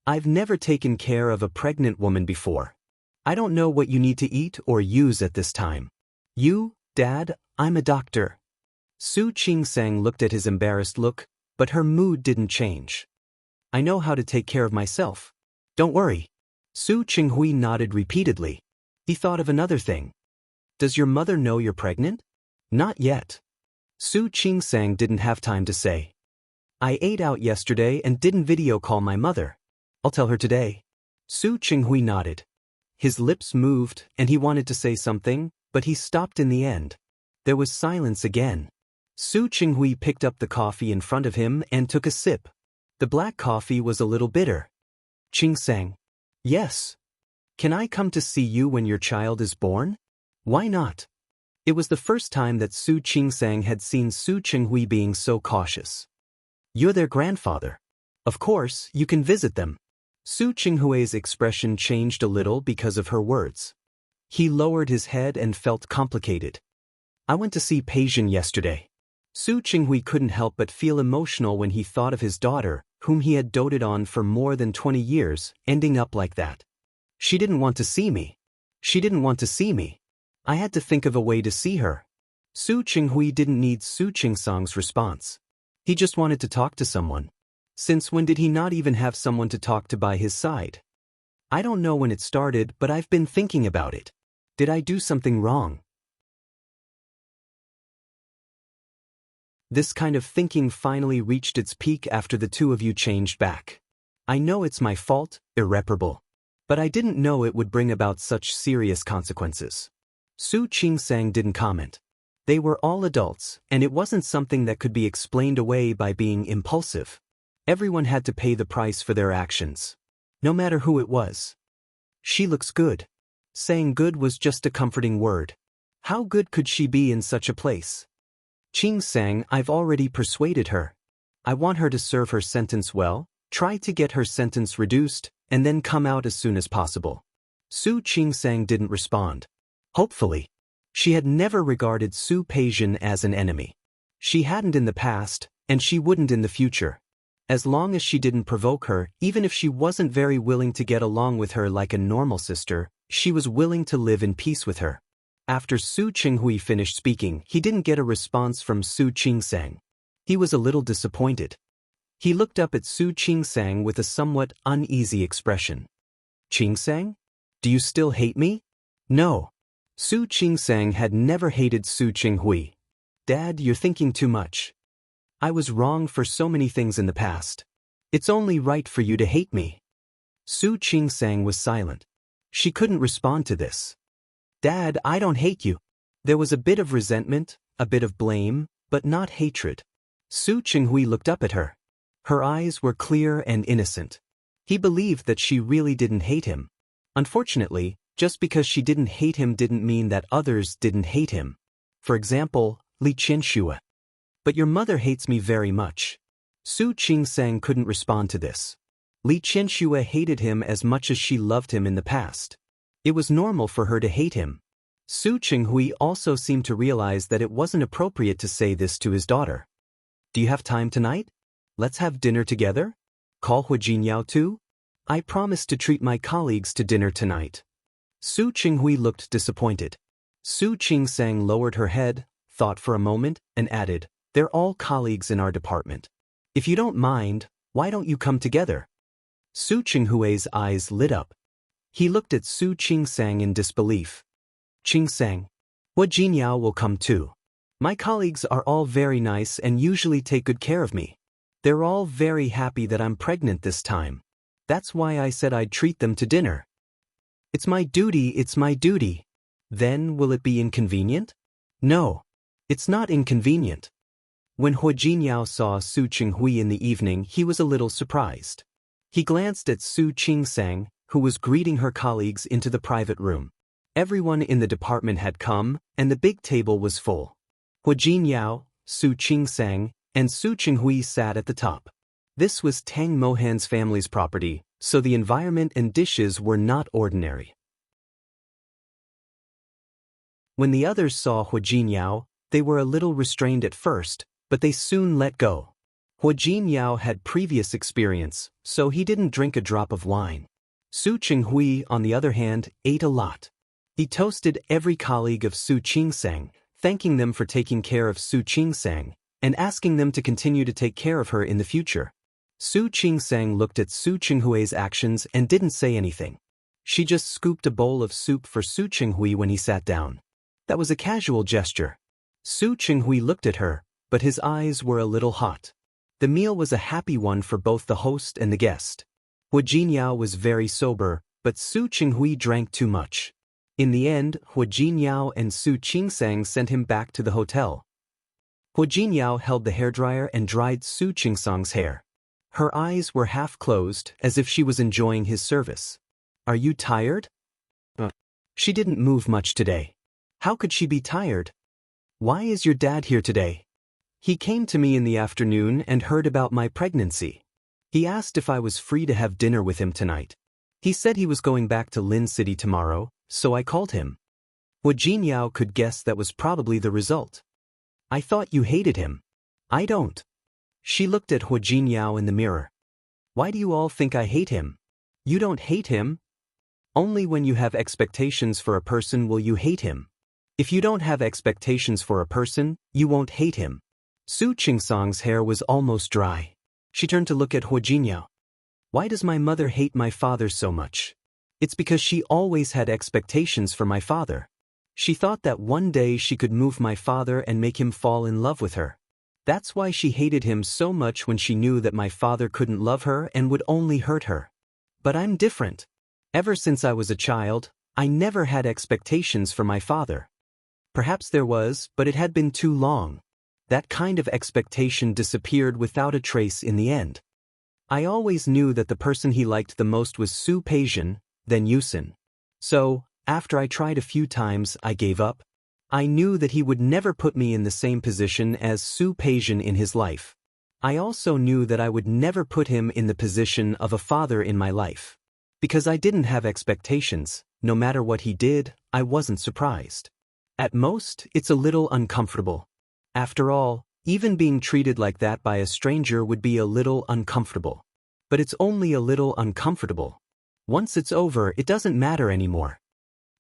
"I've never taken care of a pregnant woman before. I don't know what you need to eat or use at this time." "You, Dad, I'm a doctor." Su Qingsang looked at his embarrassed look, but her mood didn't change. "I know how to take care of myself. Don't worry." Su Qinghui nodded repeatedly. He thought of another thing. "Does your mother know you're pregnant?" "Not yet." Su Qingsang didn't have time to say. "I ate out yesterday and didn't video call my mother. I'll tell her today." Su Qinghui nodded. His lips moved and he wanted to say something, but he stopped in the end. There was silence again. Su Qinghui picked up the coffee in front of him and took a sip. The black coffee was a little bitter. "Qingsang." "Yes." "Can I come to see you when your child is born?" "Why not?" It was the first time that Su Qingsang had seen Su Qinghui being so cautious. "You're their grandfather. Of course, you can visit them." Su Qinghui's expression changed a little because of her words. He lowered his head and felt complicated. "I went to see Peijian yesterday." Su Qinghui couldn't help but feel emotional when he thought of his daughter, whom he had doted on for more than 20 years, ending up like that. "She didn't want to see me. She didn't want to see me. I had to think of a way to see her." Su Qinghui didn't need Su Qingsang's response. He just wanted to talk to someone. Since when did he not even have someone to talk to by his side? "I don't know when it started, but I've been thinking about it. Did I do something wrong?" This kind of thinking finally reached its peak after the two of you changed back. "I know it's my fault, irreparable. But I didn't know it would bring about such serious consequences." Su Qingsang didn't comment. They were all adults, and it wasn't something that could be explained away by being impulsive. Everyone had to pay the price for their actions. No matter who it was. "She looks good." Saying good was just a comforting word. How good could she be in such a place? "Qingsang, I've already persuaded her. I want her to serve her sentence well, try to get her sentence reduced, and then come out as soon as possible." Su Qingsang didn't respond. Hopefully. She had never regarded Su Peijian as an enemy. She hadn't in the past, and she wouldn't in the future. As long as she didn't provoke her, even if she wasn't very willing to get along with her like a normal sister, she was willing to live in peace with her. After Su Qinghui finished speaking, he didn't get a response from Su Qingsang. He was a little disappointed. He looked up at Su Qingsang with a somewhat uneasy expression. "Qingsang? Do you still hate me?" "No." Su Qingsang had never hated Su Qinghui. "Dad, you're thinking too much. I was wrong for so many things in the past. It's only right for you to hate me." Su Qingsang was silent. She couldn't respond to this. "Dad, I don't hate you." There was a bit of resentment, a bit of blame, but not hatred. Su Qinghui looked up at her. Her eyes were clear and innocent. He believed that she really didn't hate him. Unfortunately, just because she didn't hate him didn't mean that others didn't hate him. For example, Li Qianxue. "But your mother hates me very much." Su Qingsang couldn't respond to this. Li Qianxue hated him as much as she loved him in the past. It was normal for her to hate him. Su Qinghui also seemed to realize that it wasn't appropriate to say this to his daughter. Do you have time tonight? Let's have dinner together? Call Hu Jinyao too? I promised to treat my colleagues to dinner tonight. Su Qinghui looked disappointed. Su Qingsang lowered her head, thought for a moment, and added, They're all colleagues in our department. If you don't mind, why don't you come together? Su Qinghui's eyes lit up. He looked at Su Qingsang in disbelief. Qingsang, Hu Jinyao will come too. My colleagues are all very nice and usually take good care of me. They're all very happy that I'm pregnant this time. That's why I said I'd treat them to dinner. It's my duty, it's my duty. Then will it be inconvenient? No. It's not inconvenient. When Hu Jinyao saw Su Qinghui in the evening, he was a little surprised. He glanced at Su Qingsang, who was greeting her colleagues, into the private room. Everyone in the department had come, and the big table was full. Hu Jinyao, Su Qingsang, and Su Qinghui sat at the top. This was Tang Mohan's family's property, so the environment and dishes were not ordinary. When the others saw Hu Jinyao, they were a little restrained at first, but they soon let go. Hu Jinyao had previous experience, so he didn't drink a drop of wine. Su Qinghui, on the other hand, ate a lot. He toasted every colleague of Su Qingsang, thanking them for taking care of Su Qingsang, and asking them to continue to take care of her in the future. Su Qingsang looked at Su Qinghui's actions and didn't say anything. She just scooped a bowl of soup for Su Qinghui when he sat down. That was a casual gesture. Su Qinghui looked at her, but his eyes were a little hot. The meal was a happy one for both the host and the guest. Hu Jinyao was very sober, but Su Qinghui drank too much. In the end, Hu Jinyao and Su Qingsang sent him back to the hotel. Hu Jinyao held the hairdryer and dried Su Qingsang's hair. Her eyes were half closed, as if she was enjoying his service. Are you tired? She didn't move much today. How could she be tired? Why is your dad here today? He came to me in the afternoon and heard about my pregnancy. He asked if I was free to have dinner with him tonight. He said he was going back to Lin City tomorrow, so I called him. Hu Jinyao could guess that was probably the result. I thought you hated him. I don't. She looked at Hu Jinyao in the mirror. Why do you all think I hate him? You don't hate him. Only when you have expectations for a person will you hate him. If you don't have expectations for a person, you won't hate him. Su Qingsang's hair was almost dry. She turned to look at Hu Jinyao. Why does my mother hate my father so much? It's because she always had expectations for my father. She thought that one day she could move my father and make him fall in love with her. That's why she hated him so much when she knew that my father couldn't love her and would only hurt her. But I'm different. Ever since I was a child, I never had expectations for my father. Perhaps there was, but it had been too long. That kind of expectation disappeared without a trace in the end. I always knew that the person he liked the most was Su Peijian, then Yusin. So, after I tried a few times, I gave up. I knew that he would never put me in the same position as Su Peijian in his life. I also knew that I would never put him in the position of a father in my life. Because I didn't have expectations, no matter what he did, I wasn't surprised. At most, it's a little uncomfortable. After all, even being treated like that by a stranger would be a little uncomfortable. But it's only a little uncomfortable. Once it's over, it doesn't matter anymore.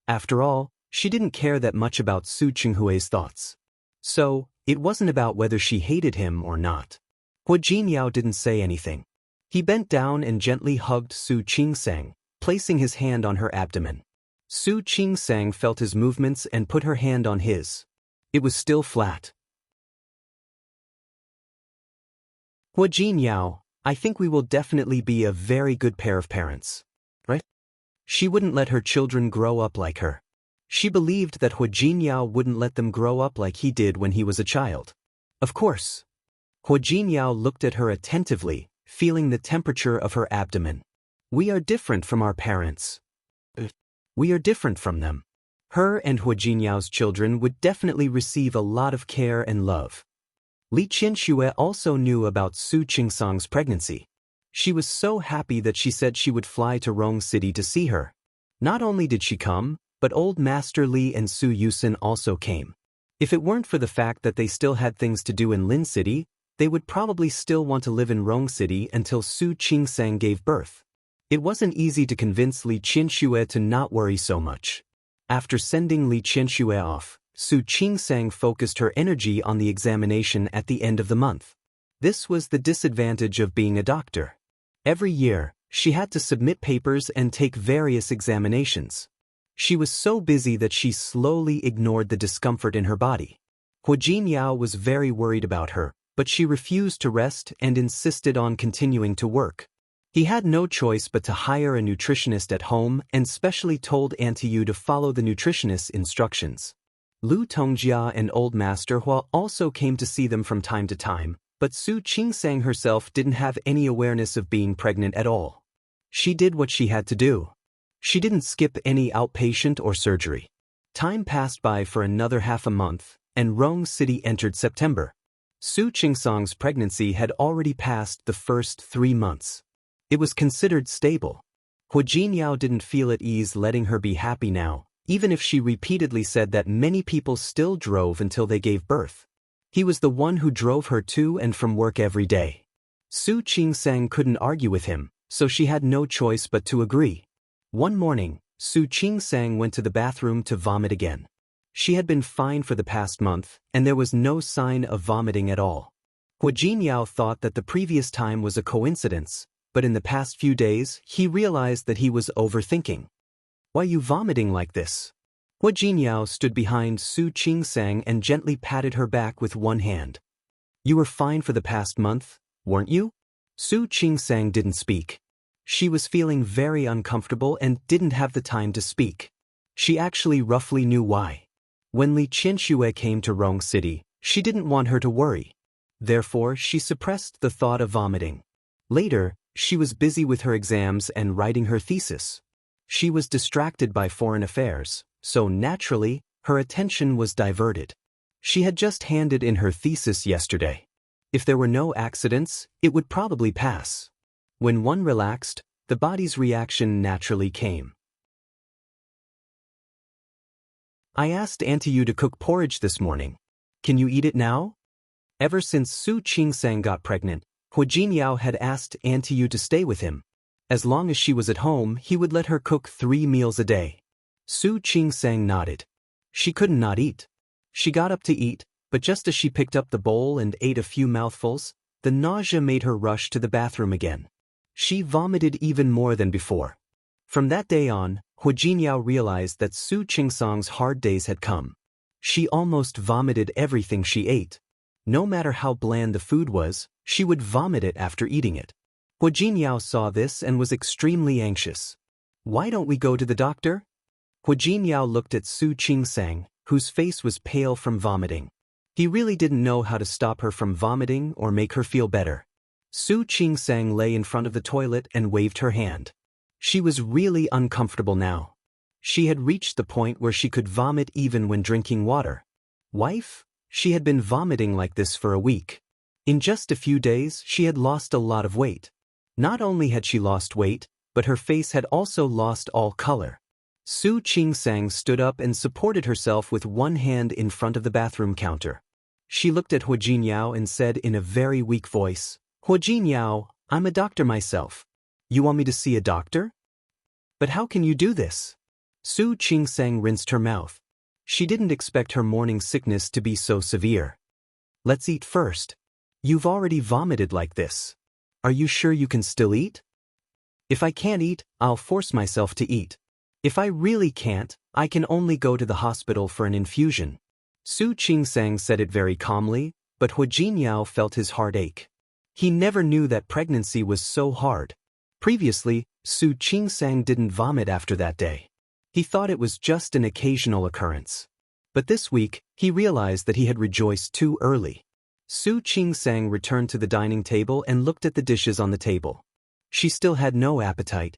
After all, she didn't care that much about Su Qinghui's thoughts. So, it wasn't about whether she hated him or not. Hu Jinyao didn't say anything. He bent down and gently hugged Su Qingsang, placing his hand on her abdomen. Su Qingsang felt his movements and put her hand on his. It was still flat. Hu Jinyao, I think we will definitely be a very good pair of parents. Right? She wouldn't let her children grow up like her. She believed that Hu Jinyao wouldn't let them grow up like he did when he was a child. Of course. Hu Jinyao looked at her attentively, feeling the temperature of her abdomen. We are different from our parents. We are different from them. Her and Hu Jinyao's children would definitely receive a lot of care and love. Li Qianxue also knew about Su Qingsang's pregnancy. She was so happy that she said she would fly to Rong City to see her. Not only did she come, but old Master Li and Su Yusin also came. If it weren't for the fact that they still had things to do in Lin City, they would probably still want to live in Rong City until Su Qingsang gave birth. It wasn't easy to convince Li Qianxue to not worry so much. After sending Li Qianxue off, Su Qingsang focused her energy on the examination at the end of the month. This was the disadvantage of being a doctor. Every year, she had to submit papers and take various examinations. She was so busy that she slowly ignored the discomfort in her body. Hu Jinyao was very worried about her, but she refused to rest and insisted on continuing to work. He had no choice but to hire a nutritionist at home and specially told Auntie Yu to follow the nutritionist's instructions. Lu Tongjia and Old Master Hua also came to see them from time to time, but Su Qingsang herself didn't have any awareness of being pregnant at all. She did what she had to do. She didn't skip any outpatient or surgery. Time passed by for another half a month, and Rong City entered September. Su Qingsang's pregnancy had already passed the first 3 months. It was considered stable. Hu Jinyao didn't feel at ease letting her be happy now, even if she repeatedly said that many people still drove until they gave birth. He was the one who drove her to and from work every day. Su Qingsang couldn't argue with him, so she had no choice but to agree. One morning, Su Qingsang went to the bathroom to vomit again. She had been fine for the past month, and there was no sign of vomiting at all. Hu Jinyao thought that the previous time was a coincidence, but in the past few days, he realized that he was overthinking. "Why are you vomiting like this?" Hu Jinyao stood behind Su Qingsang and gently patted her back with one hand. "You were fine for the past month, weren't you?" Su Qingsang didn't speak. She was feeling very uncomfortable and didn't have the time to speak. She actually roughly knew why. When Li Qianxue came to Rong City, she didn't want her to worry. Therefore, she suppressed the thought of vomiting. Later, she was busy with her exams and writing her thesis. She was distracted by foreign affairs, so naturally, her attention was diverted. She had just handed in her thesis yesterday. If there were no accidents, it would probably pass. When one relaxed, the body's reaction naturally came. "I asked Auntie Yu to cook porridge this morning. Can you eat it now?" Ever since Su Qingsang got pregnant, Hu Jinyao had asked Auntie Yu to stay with him. As long as she was at home, he would let her cook 3 meals a day. Su Qingsang nodded. She couldn't not eat. She got up to eat, but just as she picked up the bowl and ate a few mouthfuls, the nausea made her rush to the bathroom again. She vomited even more than before. From that day on, Hu Jinyao realized that Su Qingsang's hard days had come. She almost vomited everything she ate. No matter how bland the food was, she would vomit it after eating it. Hu Jinyao saw this and was extremely anxious. "Why don't we go to the doctor?" Hu Jinyao looked at Su Qingsang, whose face was pale from vomiting. He really didn't know how to stop her from vomiting or make her feel better. Su Qingsang lay in front of the toilet and waved her hand. She was really uncomfortable now. She had reached the point where she could vomit even when drinking water. Wife? She had been vomiting like this for a week. In just a few days, she had lost a lot of weight. Not only had she lost weight, but her face had also lost all color. Su Qingsang stood up and supported herself with one hand in front of the bathroom counter. She looked at Hu Jinyao and said in a very weak voice, "Hu Jinyao, I'm a doctor myself. You want me to see a doctor? But how can you do this?" Su Qingsang rinsed her mouth. She didn't expect her morning sickness to be so severe. "Let's eat first. You've already vomited like this. Are you sure you can still eat?" "If I can't eat, I'll force myself to eat. If I really can't, I can only go to the hospital for an infusion." Su Qingsang said it very calmly, but Hu Jinyao felt his heart ache. He never knew that pregnancy was so hard. Previously, Su Qingsang didn't vomit after that day. He thought it was just an occasional occurrence. But this week, he realized that he had rejoiced too early. Su Qingsang returned to the dining table and looked at the dishes on the table. She still had no appetite.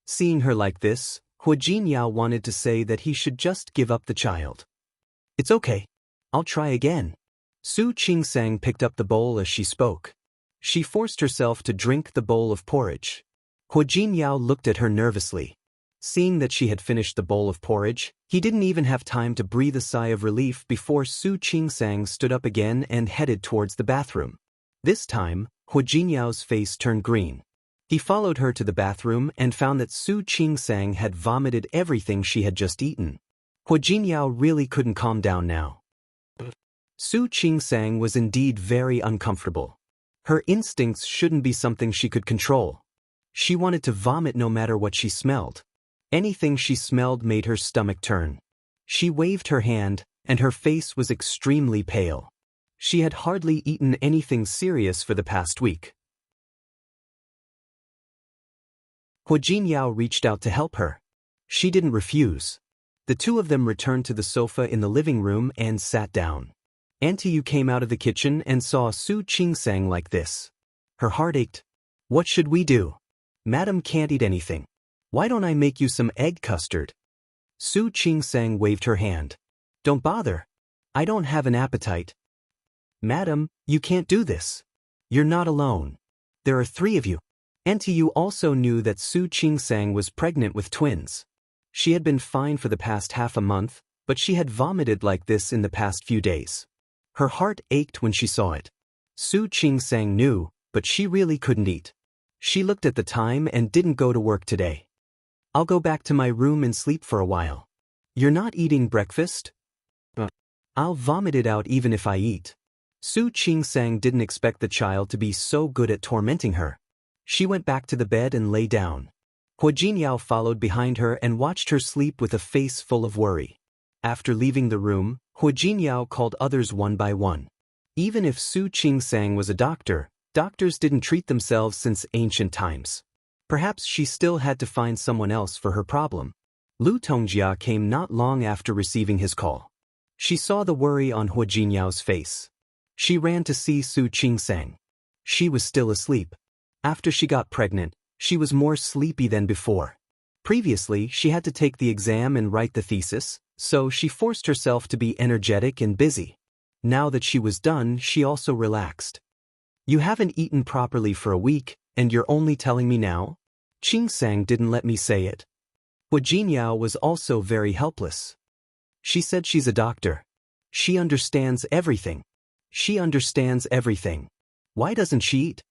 Seeing her like this, Hu Jinyao wanted to say that he should just give up the child. "It's okay. I'll try again." Su Qingsang picked up the bowl as she spoke. She forced herself to drink the bowl of porridge. Huo Jinyao looked at her nervously. Seeing that she had finished the bowl of porridge, he didn't even have time to breathe a sigh of relief before Su Qingsang stood up again and headed towards the bathroom. This time, Huo Jinyao's face turned green. He followed her to the bathroom and found that Su Qingsang had vomited everything she had just eaten. Huo Jinyao really couldn't calm down now. Su Qingsang was indeed very uncomfortable. Her instincts shouldn't be something she could control. She wanted to vomit no matter what she smelled. Anything she smelled made her stomach turn. She waved her hand, and her face was extremely pale. She had hardly eaten anything serious for the past week. Huo Jinyao reached out to help her. She didn't refuse. The two of them returned to the sofa in the living room and sat down. Auntie Yu came out of the kitchen and saw Su Qingsang like this. Her heart ached. What should we do? Madam can't eat anything. Why don't I make you some egg custard? Su Qingsang waved her hand. Don't bother. I don't have an appetite. Madam, you can't do this. You're not alone. There are 3 of you. Auntie Yu also knew that Su Qingsang was pregnant with twins. She had been fine for the past half a month, but she had vomited like this in the past few days. Her heart ached when she saw it. Su Qingsang knew, but she really couldn't eat. She looked at the time and didn't go to work today. I'll go back to my room and sleep for a while. You're not eating breakfast? I'll vomit it out even if I eat. Su Qingsang didn't expect the child to be so good at tormenting her. She went back to the bed and lay down. Huo Jinyao followed behind her and watched her sleep with a face full of worry. After leaving the room, Huo Jinyao called others one by one. Even if Su Qingsang was a doctor, doctors didn't treat themselves since ancient times. Perhaps she still had to find someone else for her problem. Lu Tongjia came not long after receiving his call. She saw the worry on Huo Jinyao's face. She ran to see Su Qingsang. She was still asleep. After she got pregnant, she was more sleepy than before. Previously, she had to take the exam and write the thesis, so she forced herself to be energetic and busy. Now that she was done, she also relaxed. You haven't eaten properly for a week, and you're only telling me now? Qingsang didn't let me say it. Huo Jinyao was also very helpless. She said she's a doctor. She understands everything. She understands everything. Why doesn't she eat?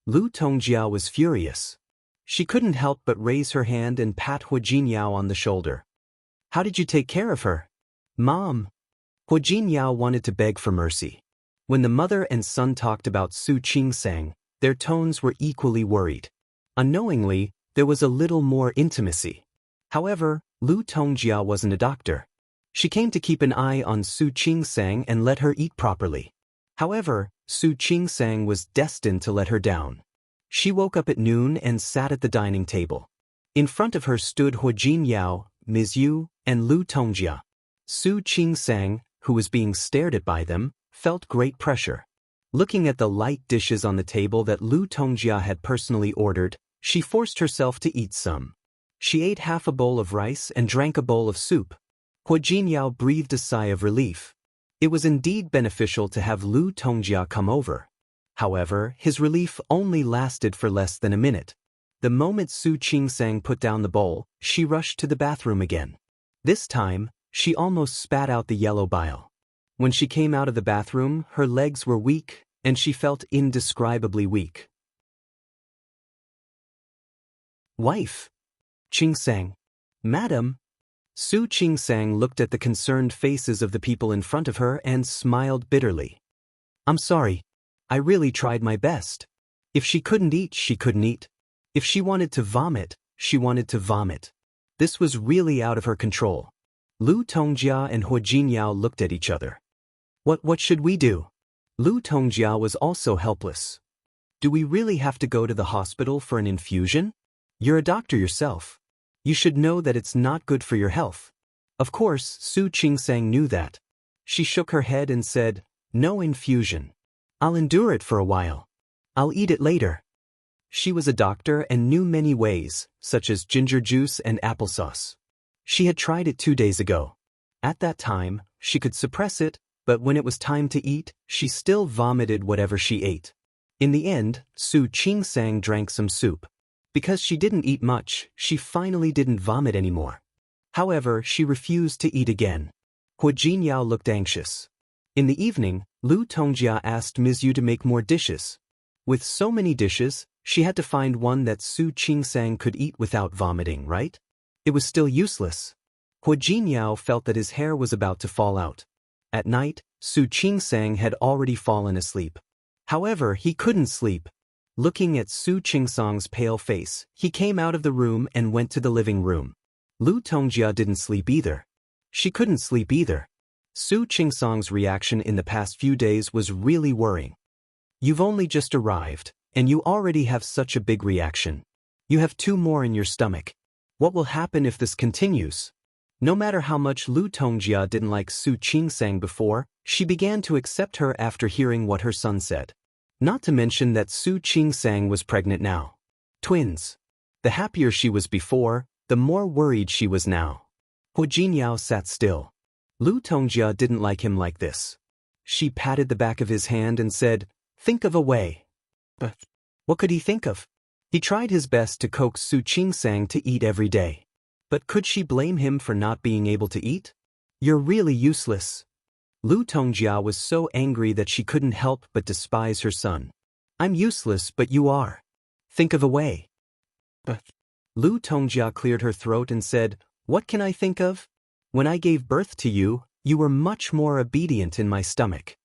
Lu Tongjia was furious. She couldn't help but raise her hand and pat Huo Jinyao on the shoulder. How did you take care of her? Mom. Huo Jinyao wanted to beg for mercy. When the mother and son talked about Su Qingsang, their tones were equally worried. Unknowingly, there was a little more intimacy. However, Lu Tongjia wasn't a doctor. She came to keep an eye on Su Qingsang and let her eat properly. However, Su Qingsang was destined to let her down. She woke up at noon and sat at the dining table. In front of her stood Huo Jinyao, Ms. Yu, and Lu Tongjia. Su Qingsang, who was being stared at by them, felt great pressure. Looking at the light dishes on the table that Lu Tongjia had personally ordered, she forced herself to eat some. She ate half a bowl of rice and drank a bowl of soup. Huo Jinyao breathed a sigh of relief. It was indeed beneficial to have Lu Tongjia come over. However, his relief only lasted for less than a minute. The moment Su Qingsang put down the bowl, she rushed to the bathroom again. This time, she almost spat out the yellow bile. When she came out of the bathroom, her legs were weak, and she felt indescribably weak. Wife. Qingsang. Madam. Su Qingsang looked at the concerned faces of the people in front of her and smiled bitterly. I'm sorry. I really tried my best. If she couldn't eat, she couldn't eat. If she wanted to vomit, she wanted to vomit. This was really out of her control. Lu Tongjia and Huo Jinyao looked at each other. What should we do? Lu Tongjia was also helpless. Do we really have to go to the hospital for an infusion? You're a doctor yourself. You should know that it's not good for your health. Of course, Su Qingsang knew that. She shook her head and said, No infusion. I'll endure it for a while. I'll eat it later. She was a doctor and knew many ways, such as ginger juice and applesauce. She had tried it 2 days ago. At that time, she could suppress it, but when it was time to eat, she still vomited whatever she ate. In the end, Su Qingsang drank some soup. Because she didn't eat much, she finally didn't vomit anymore. However, she refused to eat again. Hua Jinyao looked anxious. In the evening, Lu Tongjia asked Ms. Yu to make more dishes. With so many dishes, she had to find one that Su Qingsang could eat without vomiting, right? It was still useless. Hua Jinyao felt that his hair was about to fall out. At night, Su Qingsang had already fallen asleep. However, he couldn't sleep. Looking at Su Qingsang's pale face, he came out of the room and went to the living room. Lu Tongjia didn't sleep either. She couldn't sleep either. Su Qingsang's reaction in the past few days was really worrying. You've only just arrived, and you already have such a big reaction. You have 2 more in your stomach. What will happen if this continues? No matter how much Lu Tongjia didn't like Su Qingsang before, she began to accept her after hearing what her son said. Not to mention that Su Qingsang was pregnant now. Twins. The happier she was before, the more worried she was now. Hua Jinyao sat still. Lu Tongjia didn't like him like this. She patted the back of his hand and said, "Think of a way." But what could he think of? He tried his best to coax Su Qingsang to eat every day. But could she blame him for not being able to eat? You're really useless. Lu Tongjia was so angry that she couldn't help but despise her son. I'm useless, but you are. Think of a way. But Lu Tongjia cleared her throat and said, "What can I think of? When I gave birth to you, you were much more obedient in my stomach."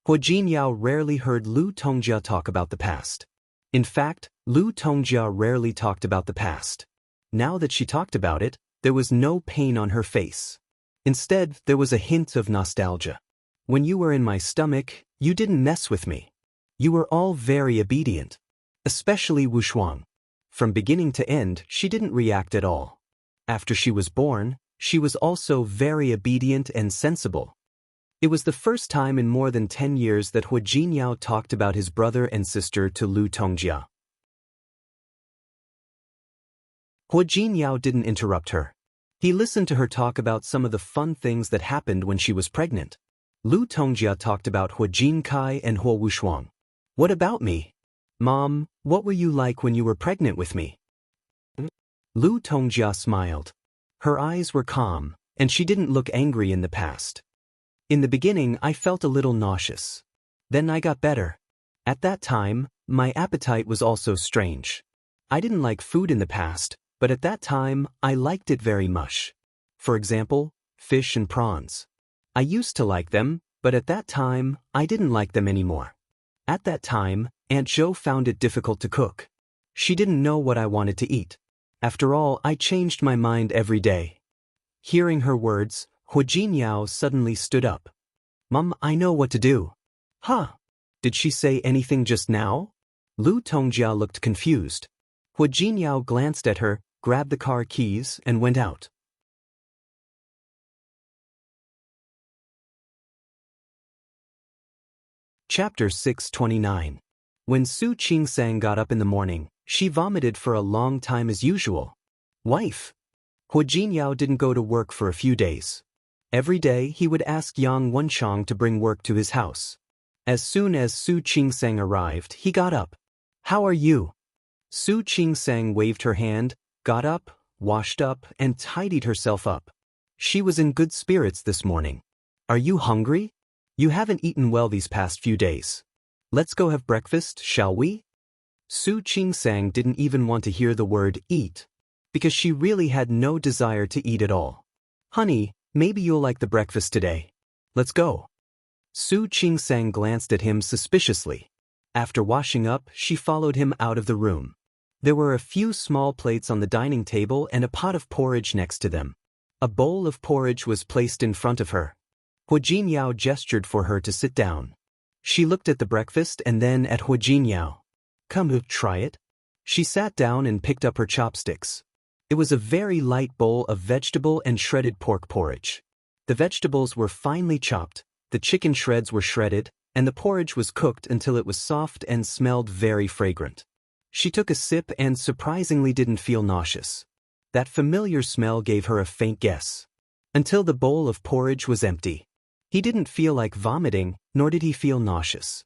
Hua Jinyao rarely heard Lu Tongjia talk about the past. In fact, Lu Tongjia rarely talked about the past. Now that she talked about it, there was no pain on her face. Instead, there was a hint of nostalgia. When you were in my stomach, you didn't mess with me. You were all very obedient. Especially Wu Shuang. From beginning to end, she didn't react at all. After she was born, she was also very obedient and sensible. It was the first time in more than 10 years that Hua Jinyao talked about his brother and sister to Lu Tongjia. Hua Jinyao didn't interrupt her. He listened to her talk about some of the fun things that happened when she was pregnant. Lu Tongjia talked about Hua Jinkai and Hua Wushuang. What about me? Mom, what were you like when you were pregnant with me? Lu Tongjia smiled. Her eyes were calm, and she didn't look angry in the past. In the beginning, I felt a little nauseous. Then I got better. At that time, my appetite was also strange. I didn't like food in the past, but at that time, I liked it very much. For example, fish and prawns. I used to like them, but at that time, I didn't like them anymore. At that time, Aunt Zhou found it difficult to cook. She didn't know what I wanted to eat. After all, I changed my mind every day. Hearing her words, Hua Jinyao suddenly stood up. Mom, I know what to do. Huh? Did she say anything just now? Lu Tongjia looked confused. Hua Jinyao glanced at her, grabbed the car keys, and went out. Chapter 629. When Su Qingsang got up in the morning, she vomited for a long time as usual. Wife. Hua Jinyao didn't go to work for a few days. Every day he would ask Yang Wenchang to bring work to his house. As soon as Su Qingsang arrived, he got up. How are you? Su Qingsang waved her hand, got up, washed up, and tidied herself up. She was in good spirits this morning. Are you hungry? You haven't eaten well these past few days. Let's go have breakfast, shall we? Su Qingsang didn't even want to hear the word eat, because she really had no desire to eat at all. Honey, maybe you'll like the breakfast today. Let's go. Su Qingsang glanced at him suspiciously. After washing up, she followed him out of the room. There were a few small plates on the dining table and a pot of porridge next to them. A bowl of porridge was placed in front of her. Hua Jinyao gestured for her to sit down. She looked at the breakfast and then at Hua Jinyao. Come, try it. She sat down and picked up her chopsticks. It was a very light bowl of vegetable and shredded pork porridge. The vegetables were finely chopped, the chicken shreds were shredded, and the porridge was cooked until it was soft and smelled very fragrant. She took a sip and surprisingly didn't feel nauseous. That familiar smell gave her a faint guess. Until the bowl of porridge was empty. He didn't feel like vomiting, nor did he feel nauseous.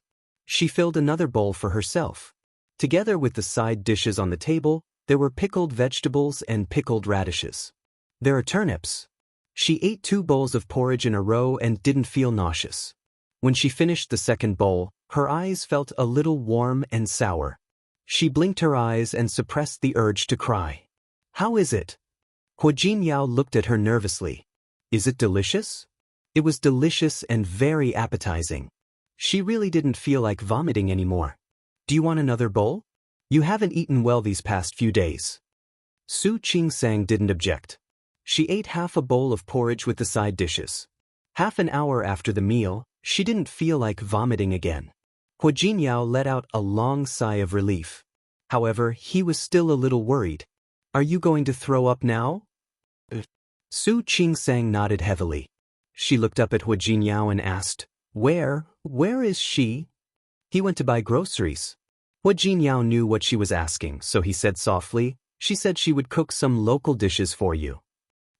She filled another bowl for herself. Together with the side dishes on the table, there were pickled vegetables and pickled radishes. There are turnips. She ate 2 bowls of porridge in a row and didn't feel nauseous. When she finished the second bowl, her eyes felt a little warm and sour. She blinked her eyes and suppressed the urge to cry. How is it? Hua Jinyao looked at her nervously. Is it delicious? It was delicious and very appetizing. She really didn't feel like vomiting anymore. Do you want another bowl? You haven't eaten well these past few days. Su Qingsang didn't object. She ate half a bowl of porridge with the side dishes. Half an hour after the meal, she didn't feel like vomiting again. Hua Jinyao let out a long sigh of relief. However, he was still a little worried. Are you going to throw up now? Su Qingsang nodded heavily. She looked up at Hua Jinyao and asked, Where is she? He went to buy groceries. Hua Jinyao knew what she was asking, so he said softly, She said she would cook some local dishes for you.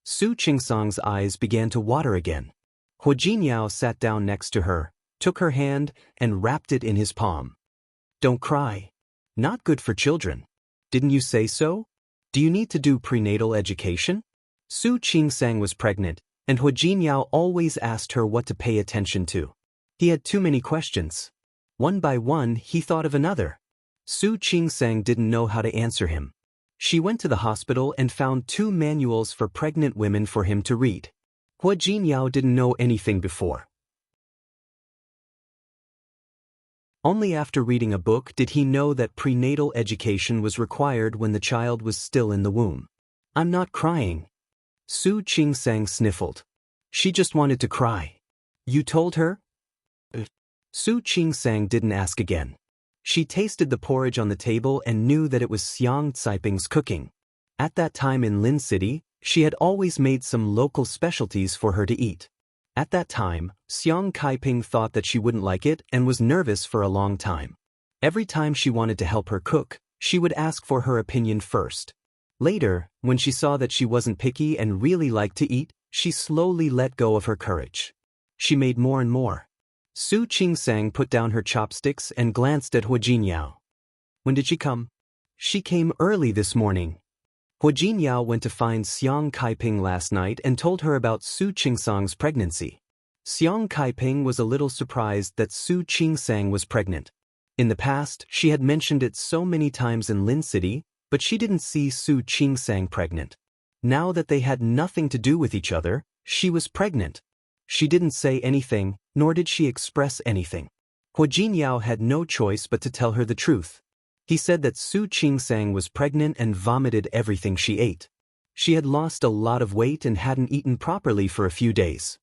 Su Qingsang's eyes began to water again. Hua Jinyao sat down next to her, took her hand, and wrapped it in his palm. Don't cry. Not good for children. Didn't you say so? Do you need to do prenatal education? Su Qingsang was pregnant, and Hua Jinyao always asked her what to pay attention to. He had too many questions. One by one, he thought of another. Su Qingsang didn't know how to answer him. She went to the hospital and found 2 manuals for pregnant women for him to read. Hua Jinyao didn't know anything before. Only after reading a book did he know that prenatal education was required when the child was still in the womb. I'm not crying. Su Qingsang sniffled. She just wanted to cry. You told her? Su Qingsang didn't ask again. She tasted the porridge on the table and knew that it was Xiang Caiping's cooking. At that time in Lin City, she had always made some local specialties for her to eat. At that time, Xiang Caiping thought that she wouldn't like it and was nervous for a long time. Every time she wanted to help her cook, she would ask for her opinion first. Later, when she saw that she wasn't picky and really liked to eat, she slowly let go of her courage. She made more and more. Su Qingsang put down her chopsticks and glanced at Hua Jinyao. When did she come? She came early this morning. Hua Jinyao went to find Xiang Caiping last night and told her about Su Qingsang's pregnancy. Xiang Caiping was a little surprised that Su Qingsang was pregnant. In the past, she had mentioned it so many times in Lin City, but she didn't see Su Qingsang pregnant. Now that they had nothing to do with each other, she was pregnant. She didn't say anything, nor did she express anything. Hua Jinyao had no choice but to tell her the truth. He said that Su Qingsang was pregnant and vomited everything she ate. She had lost a lot of weight and hadn't eaten properly for a few days.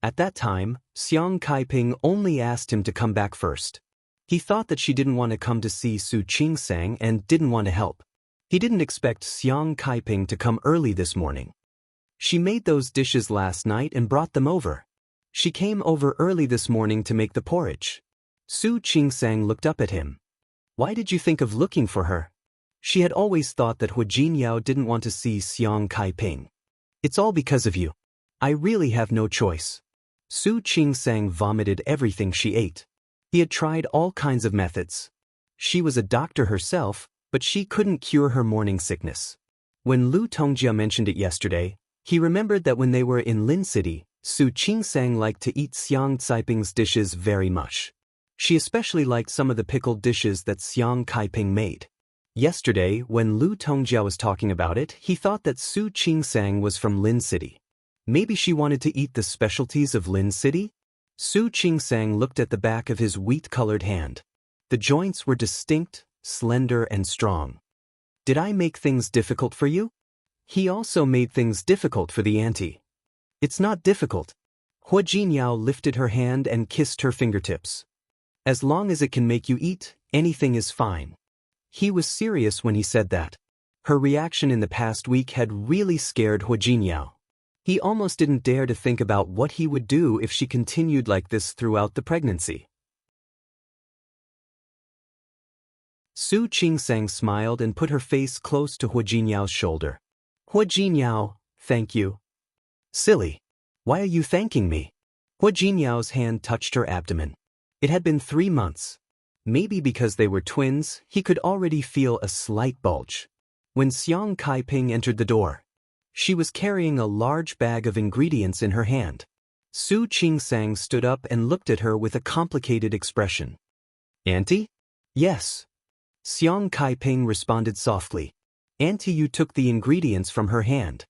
At that time, Xiang Caiping only asked him to come back first. He thought that she didn't want to come to see Su Qingsang and didn't want to help. He didn't expect Xiang Caiping to come early this morning. She made those dishes last night and brought them over. She came over early this morning to make the porridge. Su Qingsang looked up at him. Why did you think of looking for her? She had always thought that Hua Jinyao didn't want to see Xiang Caiping. It's all because of you. I really have no choice. Su Qingsang vomited everything she ate. He had tried all kinds of methods. She was a doctor herself, but she couldn't cure her morning sickness. When Lu Tongjia mentioned it yesterday, he remembered that when they were in Lin City, Su Qingsang liked to eat Xiang Caiping's dishes very much. She especially liked some of the pickled dishes that Xiang Caiping made. Yesterday, when Lu Tongjia was talking about it, he thought that Su Qingsang was from Lin City. Maybe she wanted to eat the specialties of Lin City? Su Qingsang looked at the back of his wheat-colored hand. The joints were distinct, slender, and strong. Did I make things difficult for you? He also made things difficult for the auntie. It's not difficult. Hua Jinyao lifted her hand and kissed her fingertips. As long as it can make you eat, anything is fine. He was serious when he said that. Her reaction in the past week had really scared Hua Jinyao. He almost didn't dare to think about what he would do if she continued like this throughout the pregnancy. Su Qingsang smiled and put her face close to Hua Jinyao's shoulder. Hua Jinyao, thank you. Silly. Why are you thanking me? Hua Jinyao's hand touched her abdomen. It had been 3 months. Maybe because they were twins, he could already feel a slight bulge. When Xiang Kaiping entered the door, she was carrying a large bag of ingredients in her hand. Su Qingsang stood up and looked at her with a complicated expression. Auntie? Yes. Xiang Kaiping responded softly. Auntie, you took the ingredients from her hand.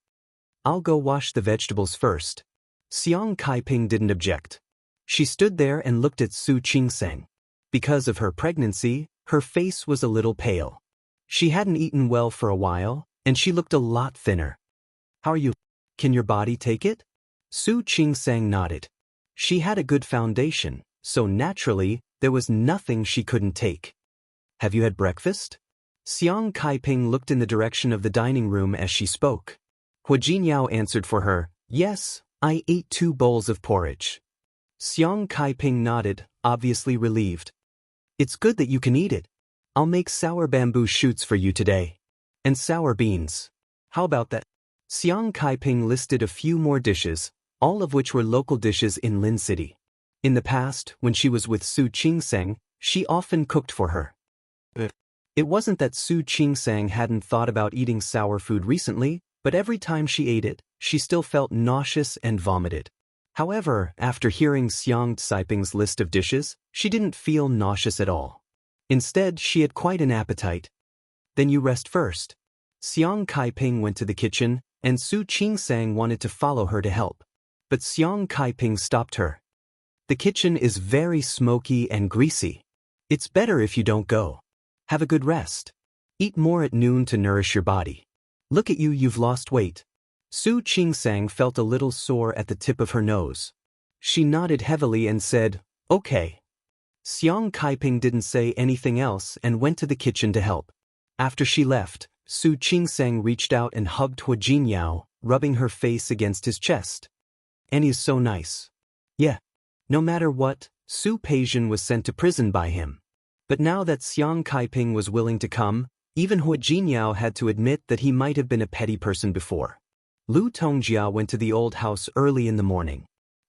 I'll go wash the vegetables first. Xiang Kaiping didn't object. She stood there and looked at Su Qingsang. Because of her pregnancy, her face was a little pale. She hadn't eaten well for a while, and she looked a lot thinner. How are you? Can your body take it? Su Qingsang nodded. She had a good foundation, so naturally, there was nothing she couldn't take. Have you had breakfast? Xiang Kaiping looked in the direction of the dining room as she spoke. Hua Jinyao answered for her, Yes, I ate 2 bowls of porridge. Xiang Kaiping nodded, obviously relieved. It's good that you can eat it. I'll make sour bamboo shoots for you today. And sour beans. How about that? Xiang Kaiping listed a few more dishes, all of which were local dishes in Lin City. In the past, when she was with Su Qingsang, she often cooked for her. It wasn't that Su Qingsang hadn't thought about eating sour food recently, but every time she ate it, she still felt nauseous and vomited. However, after hearing Xiang Caiping's list of dishes, she didn't feel nauseous at all. Instead, she had quite an appetite. Then you rest first. Xiang Kaiping went to the kitchen, and Su Qingsang wanted to follow her to help. But Xiang Kaiping stopped her. The kitchen is very smoky and greasy. It's better if you don't go. Have a good rest. Eat more at noon to nourish your body. Look at you, you've lost weight. Su Qingsang felt a little sore at the tip of her nose. She nodded heavily and said, Okay. Xiang Kaiping didn't say anything else and went to the kitchen to help. After she left, Su Qingsang reached out and hugged Hua Jinyao, rubbing her face against his chest. Annie is so nice. Yeah. No matter what, Su Peijian was sent to prison by him. But now that Xiang Kaiping was willing to come, even Hua Jinyao had to admit that he might have been a petty person before. Lu Tongjia went to the old house early in the morning.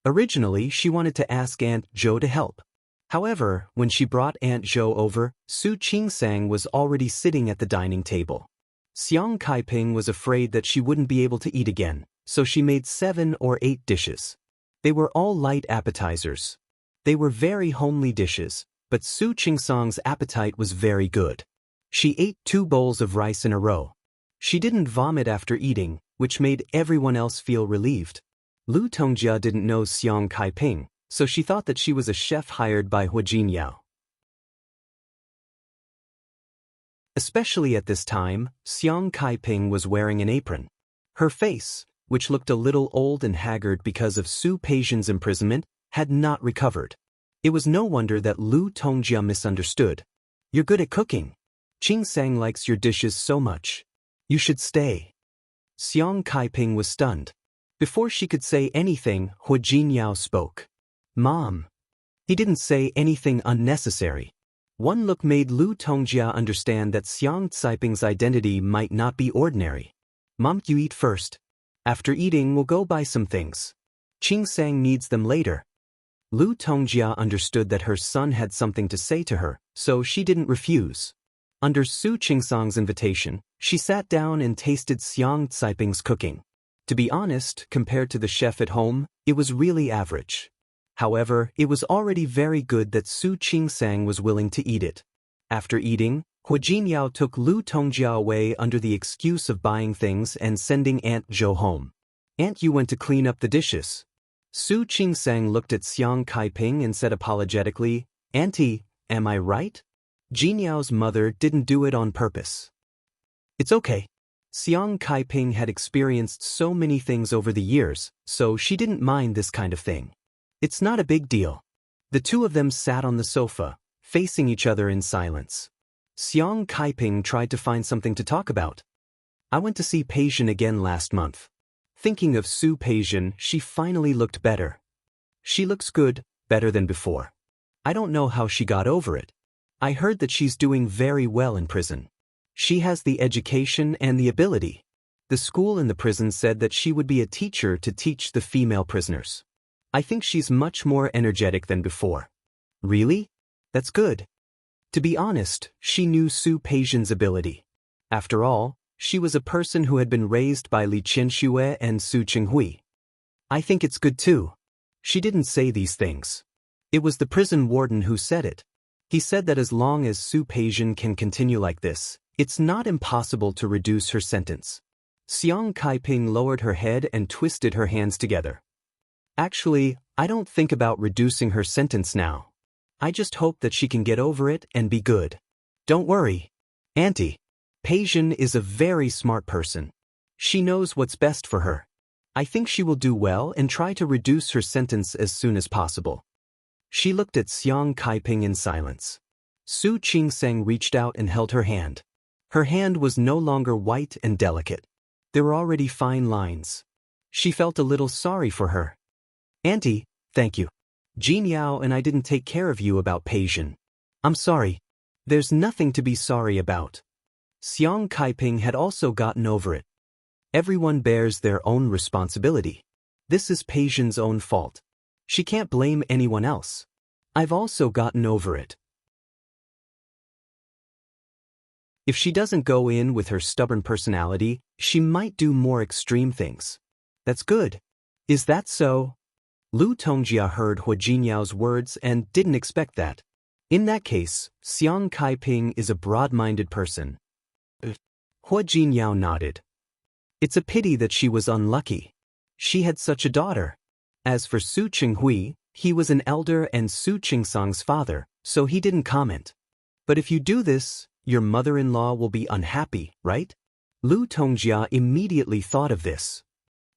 Originally, she wanted to ask Aunt Zhou to help. However, when she brought Aunt Zhou over, Su Qingsang was already sitting at the dining table. Xiang Kaiping was afraid that she wouldn't be able to eat again, so she made 7 or 8 dishes. They were all light appetizers. They were very homely dishes, but Su Qingsang's appetite was very good. She ate 2 bowls of rice in a row. She didn't vomit after eating, which made everyone else feel relieved. Lu Tongjia didn't know Xiang Kaiping, so she thought that she was a chef hired by Hua Jinyao. Especially at this time, Xiang Kaiping was wearing an apron. Her face, which looked a little old and haggard because of Su Peijian's imprisonment, had not recovered. It was no wonder that Lu Tongjia misunderstood. You're good at cooking. Qingsang likes your dishes so much. You should stay. Xiang Kaiping was stunned. Before she could say anything, Hua Jinyao spoke. Mom. He didn't say anything unnecessary. One look made Lu Tongjia understand that Xiang Caiping's identity might not be ordinary. Mom, you eat first. After eating, we'll go buy some things. Qingsang needs them later. Lu Tongjia understood that her son had something to say to her, so she didn't refuse. Under Su Qingsang's invitation, she sat down and tasted Xiang Caiping's cooking. To be honest, compared to the chef at home, it was really average. However, it was already very good that Su Qingsang was willing to eat it. After eating, Hua Jinyao took Lu Tongjia away under the excuse of buying things and sending Aunt Zhou home. Aunt Yu went to clean up the dishes. Su Qingsang looked at Xiang Kaiping and said apologetically, Auntie, am I right? Jinyao's mother didn't do it on purpose. It's okay. Xiang Kaiping had experienced so many things over the years, so she didn't mind this kind of thing. It's not a big deal. The two of them sat on the sofa, facing each other in silence. Xiang Kaiping tried to find something to talk about. I went to see Peijian again last month. Thinking of Su Peijian, she finally looked better. She looks good, better than before. I don't know how she got over it. I heard that she's doing very well in prison. She has the education and the ability. The school in the prison said that she would be a teacher to teach the female prisoners. I think she's much more energetic than before. Really? That's good. To be honest, she knew Su Peijian's ability. After all, she was a person who had been raised by Li Qianxue and Su Qinghui. I think it's good too. She didn't say these things. It was the prison warden who said it. He said that as long as Su Peijian can continue like this, it's not impossible to reduce her sentence. Xiang Kaiping lowered her head and twisted her hands together. Actually, I don't think about reducing her sentence now. I just hope that she can get over it and be good. Don't worry, Auntie. Peijian is a very smart person. She knows what's best for her. I think she will do well and try to reduce her sentence as soon as possible. She looked at Xiang Kaiping in silence. Su Qingsang reached out and held her hand. Her hand was no longer white and delicate. There were already fine lines. She felt a little sorry for her. Auntie, thank you. Jin Yao and I didn't take care of you about Peijian. I'm sorry. There's nothing to be sorry about. Xiang Kaiping had also gotten over it. Everyone bears their own responsibility. This is Peijian's own fault. She can't blame anyone else. I've also gotten over it. If she doesn't go in with her stubborn personality, she might do more extreme things. That's good. Is that so? Lu Tongjia heard Hua Jinyao's words and didn't expect that. In that case, Xiang Kaiping is a broad-minded person. Hua Jinyao nodded. It's a pity that she was unlucky. She had such a daughter. As for Su Qinghui, he was an elder and Su Qingsang's father, so he didn't comment. But if you do this, your mother-in-law will be unhappy, right? Lu Tongjia immediately thought of this.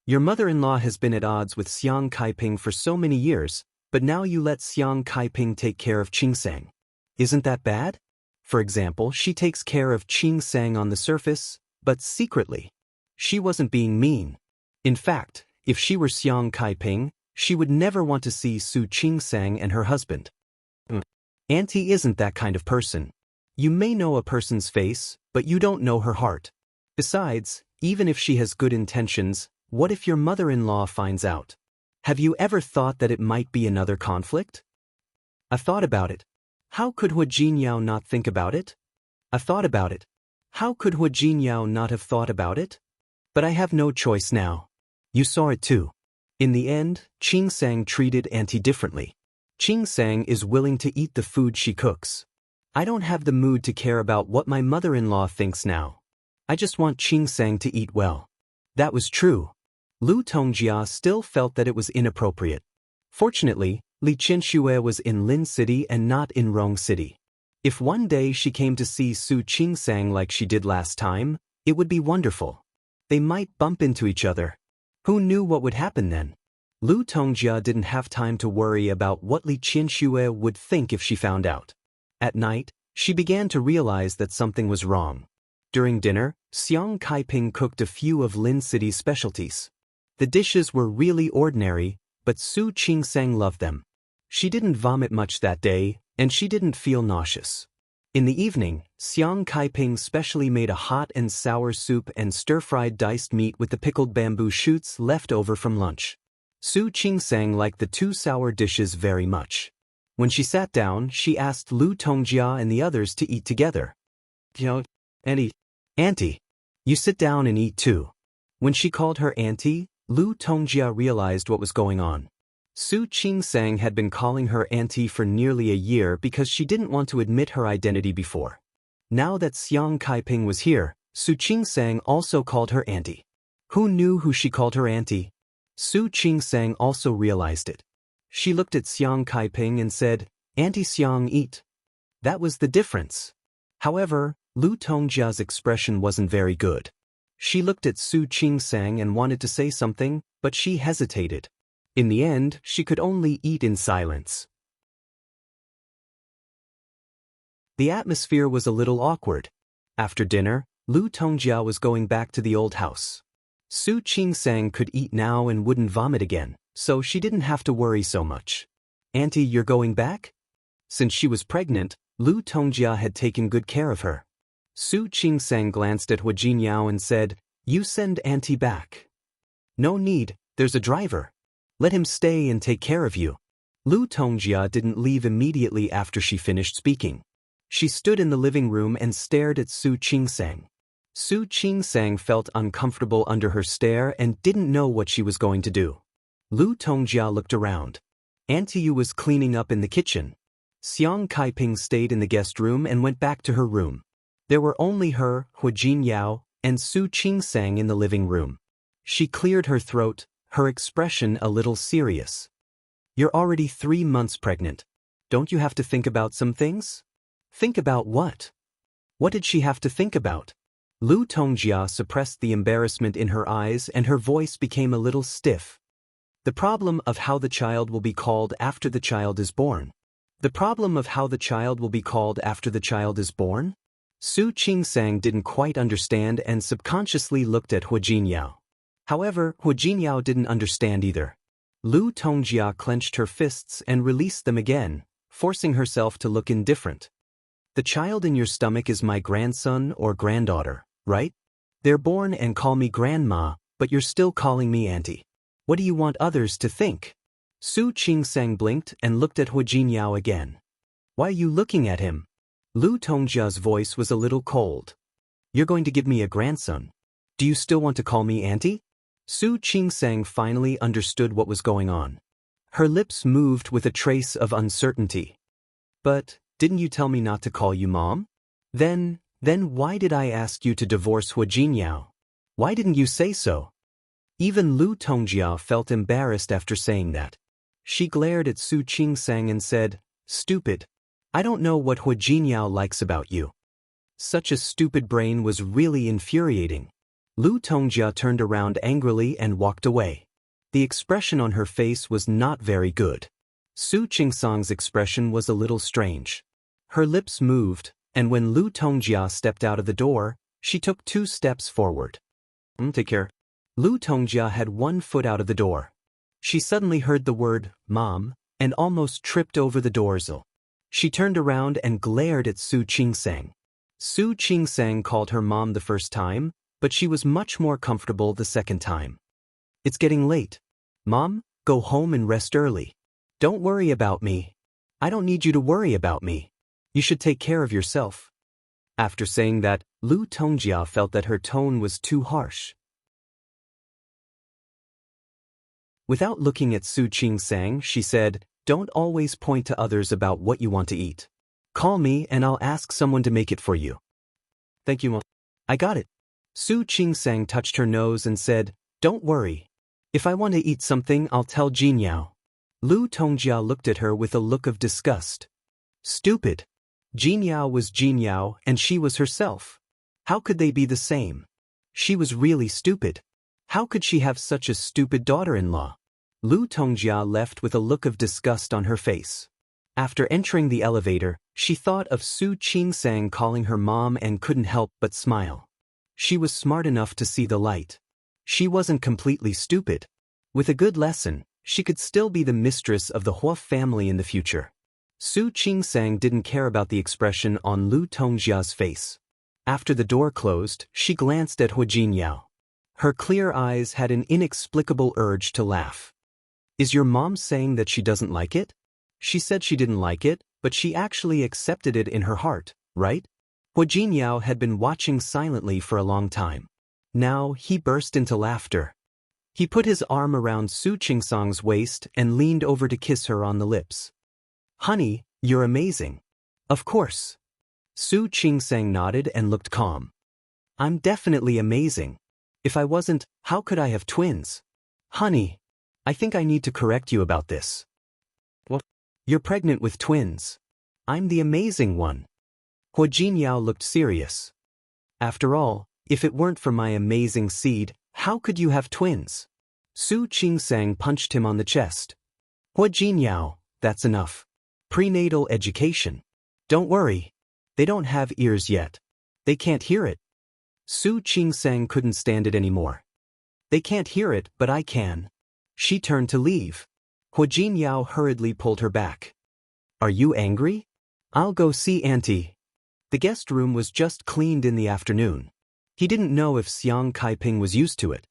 Your mother-in-law has been at odds with Xiang Kaiping for so many years, but now you let Xiang Kaiping take care of Qingsang. Isn't that bad? For example, she takes care of Qingsang on the surface, but secretly. She wasn't being mean. In fact, if she were Xiang Kaiping, she would never want to see Su Qingsang and her husband. Auntie isn't that kind of person. You may know a person's face, but you don't know her heart. Besides, even if she has good intentions, what if your mother-in-law finds out? Have you ever thought that it might be another conflict? I've thought about it. How could Hua Jinyao not think about it? I've thought about it. How could Hua Jinyao not have thought about it? But I have no choice now. You saw it too. In the end, Qingsang treated Auntie differently. Qingsang is willing to eat the food she cooks. I don't have the mood to care about what my mother-in-law thinks now. I just want Qingsang to eat well. That was true. Lu Tongjia still felt that it was inappropriate. Fortunately, Li Qianxue was in Lin City and not in Rong City. If one day she came to see Su Qingsang like she did last time, it would be wonderful. They might bump into each other. Who knew what would happen then? Lu Tongjia didn't have time to worry about what Li Qianxue would think if she found out. At night, she began to realize that something was wrong. During dinner, Xiang Kaiping cooked a few of Lin City's specialties. The dishes were really ordinary, but Su Qingsang loved them. She didn't vomit much that day, and she didn't feel nauseous. In the evening, Xiang Kaiping specially made a hot and sour soup and stir-fried diced meat with the pickled bamboo shoots left over from lunch. Su Qingsang liked the two sour dishes very much. When she sat down, she asked Lu Tongjia and the others to eat together. Auntie, you sit down and eat too. When she called her auntie, Lu Tongjia realized what was going on. Su Qingsang had been calling her auntie for nearly a year because she didn't want to admit her identity before. Now that Xiang Kaiping was here, Su Qingsang also called her auntie. Who knew who she called her auntie? Su Qingsang also realized it. She looked at Xiang Kaiping and said, "Auntie Xiang, eat." That was the difference. However, Lu Tongjia's expression wasn't very good. She looked at Su Qingsang and wanted to say something, but she hesitated. In the end, she could only eat in silence. The atmosphere was a little awkward. After dinner, Lu Tongjia was going back to the old house. Su Qingsang could eat now and wouldn't vomit again, so she didn't have to worry so much. "Auntie, you're going back?" Since she was pregnant, Lu Tongjia had taken good care of her. Su Qingsang glanced at Hua Jinyao and said, "You send Auntie back." "No need, there's a driver. Let him stay and take care of you." Lu Tongjia didn't leave immediately after she finished speaking. She stood in the living room and stared at Su Qingsang. Su Qingsang felt uncomfortable under her stare and didn't know what she was going to do. Lu Tongjia looked around. Auntie Yu was cleaning up in the kitchen. Xiang Kaiping stayed in the guest room and went back to her room. There were only her, Hu Jinyao, and Su Qingsang in the living room. She cleared her throat, her expression a little serious. You're already 3 months pregnant. Don't you have to think about some things? Think about what? What did she have to think about? Lu Tongjia suppressed the embarrassment in her eyes and her voice became a little stiff. The problem of how the child will be called after the child is born. The problem of how the child will be called after the child is born? Su Qingsang didn't quite understand and subconsciously looked at Hu Jinyao. However, Hu Jinyao didn't understand either. Lu Tongjia clenched her fists and released them again, forcing herself to look indifferent. The child in your stomach is my grandson or granddaughter, right? They're born and call me grandma, but you're still calling me auntie. What do you want others to think? Su Qingsang blinked and looked at Hu Jinyao again. Why are you looking at him? Lu Tongjia's voice was a little cold. You're going to give me a grandson. Do you still want to call me auntie? Su Qingsang finally understood what was going on. Her lips moved with a trace of uncertainty. But, didn't you tell me not to call you mom? Then why did I ask you to divorce Hu Jinyao? Why didn't you say so? Even Lu Tongjia felt embarrassed after saying that. She glared at Su Qingsang and said, "Stupid. I don't know what Hu Jinyao likes about you." Such a stupid brain was really infuriating. Lu Tongjia turned around angrily and walked away. The expression on her face was not very good. Su Qingsang's expression was a little strange. Her lips moved, and when Lu Tongjia stepped out of the door, she took 2 steps forward. Take care. Lu Tongjia had 1 foot out of the door. She suddenly heard the word, "Mom," and almost tripped over the doorsill. She turned around and glared at Su Qingsang. Su Qingsang called her mom the first time, but she was much more comfortable the second time. It's getting late. Mom, go home and rest early. Don't worry about me. I don't need you to worry about me. You should take care of yourself. After saying that, Lu Tongjia felt that her tone was too harsh. Without looking at Su Qingsang, she said, "Don't always point to others about what you want to eat. Call me and I'll ask someone to make it for you." "Thank you, Mom. I got it." Su Qingsang touched her nose and said, "Don't worry. If I want to eat something, I'll tell Jinyao." Lu Tongjia looked at her with a look of disgust. Stupid. Jinyao was Jinyao and she was herself. How could they be the same? She was really stupid. How could she have such a stupid daughter-in-law? Lu Tongjia left with a look of disgust on her face. After entering the elevator, she thought of Su Qingsang calling her mom and couldn't help but smile. She was smart enough to see the light. She wasn't completely stupid. With a good lesson, she could still be the mistress of the Hua family in the future. Su Qingsang didn't care about the expression on Lu Tongjia's face. After the door closed, she glanced at Hu Jinyao. Her clear eyes had an inexplicable urge to laugh. Is your mom saying that she doesn't like it? She said she didn't like it, but she actually accepted it in her heart, right? Hu Jinyao had been watching silently for a long time. Now he burst into laughter. He put his arm around Su Qingsang's waist and leaned over to kiss her on the lips. "Honey, you're amazing." "Of course." Su Qingsang nodded and looked calm. "I'm definitely amazing. If I wasn't, how could I have twins?" "Honey, I think I need to correct you about this." "What?" "You're pregnant with twins. I'm the amazing one." Hu Jinyao looked serious. "After all, if it weren't for my amazing seed, how could you have twins?" Su Qingsang punched him on the chest. "Hu Jinyao, that's enough. Prenatal education. Don't worry. They don't have ears yet. They can't hear it." Su Qingsang couldn't stand it anymore. "They can't hear it, but I can." She turned to leave. Hu Jinyao hurriedly pulled her back. "Are you angry? I'll go see Auntie." The guest room was just cleaned in the afternoon. He didn't know if Xiang Kaiping was used to it.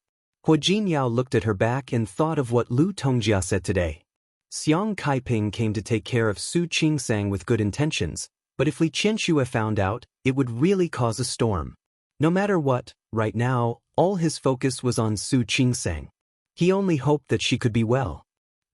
Hu Jinyao looked at her back and thought of what Lu Tongjia said today. Xiang Kaiping came to take care of Su Qingsang with good intentions, But if Li Qianxue found out, it would really cause a storm. No matter what, right now, all his focus was on Su Qingsang. He only hoped that she could be well.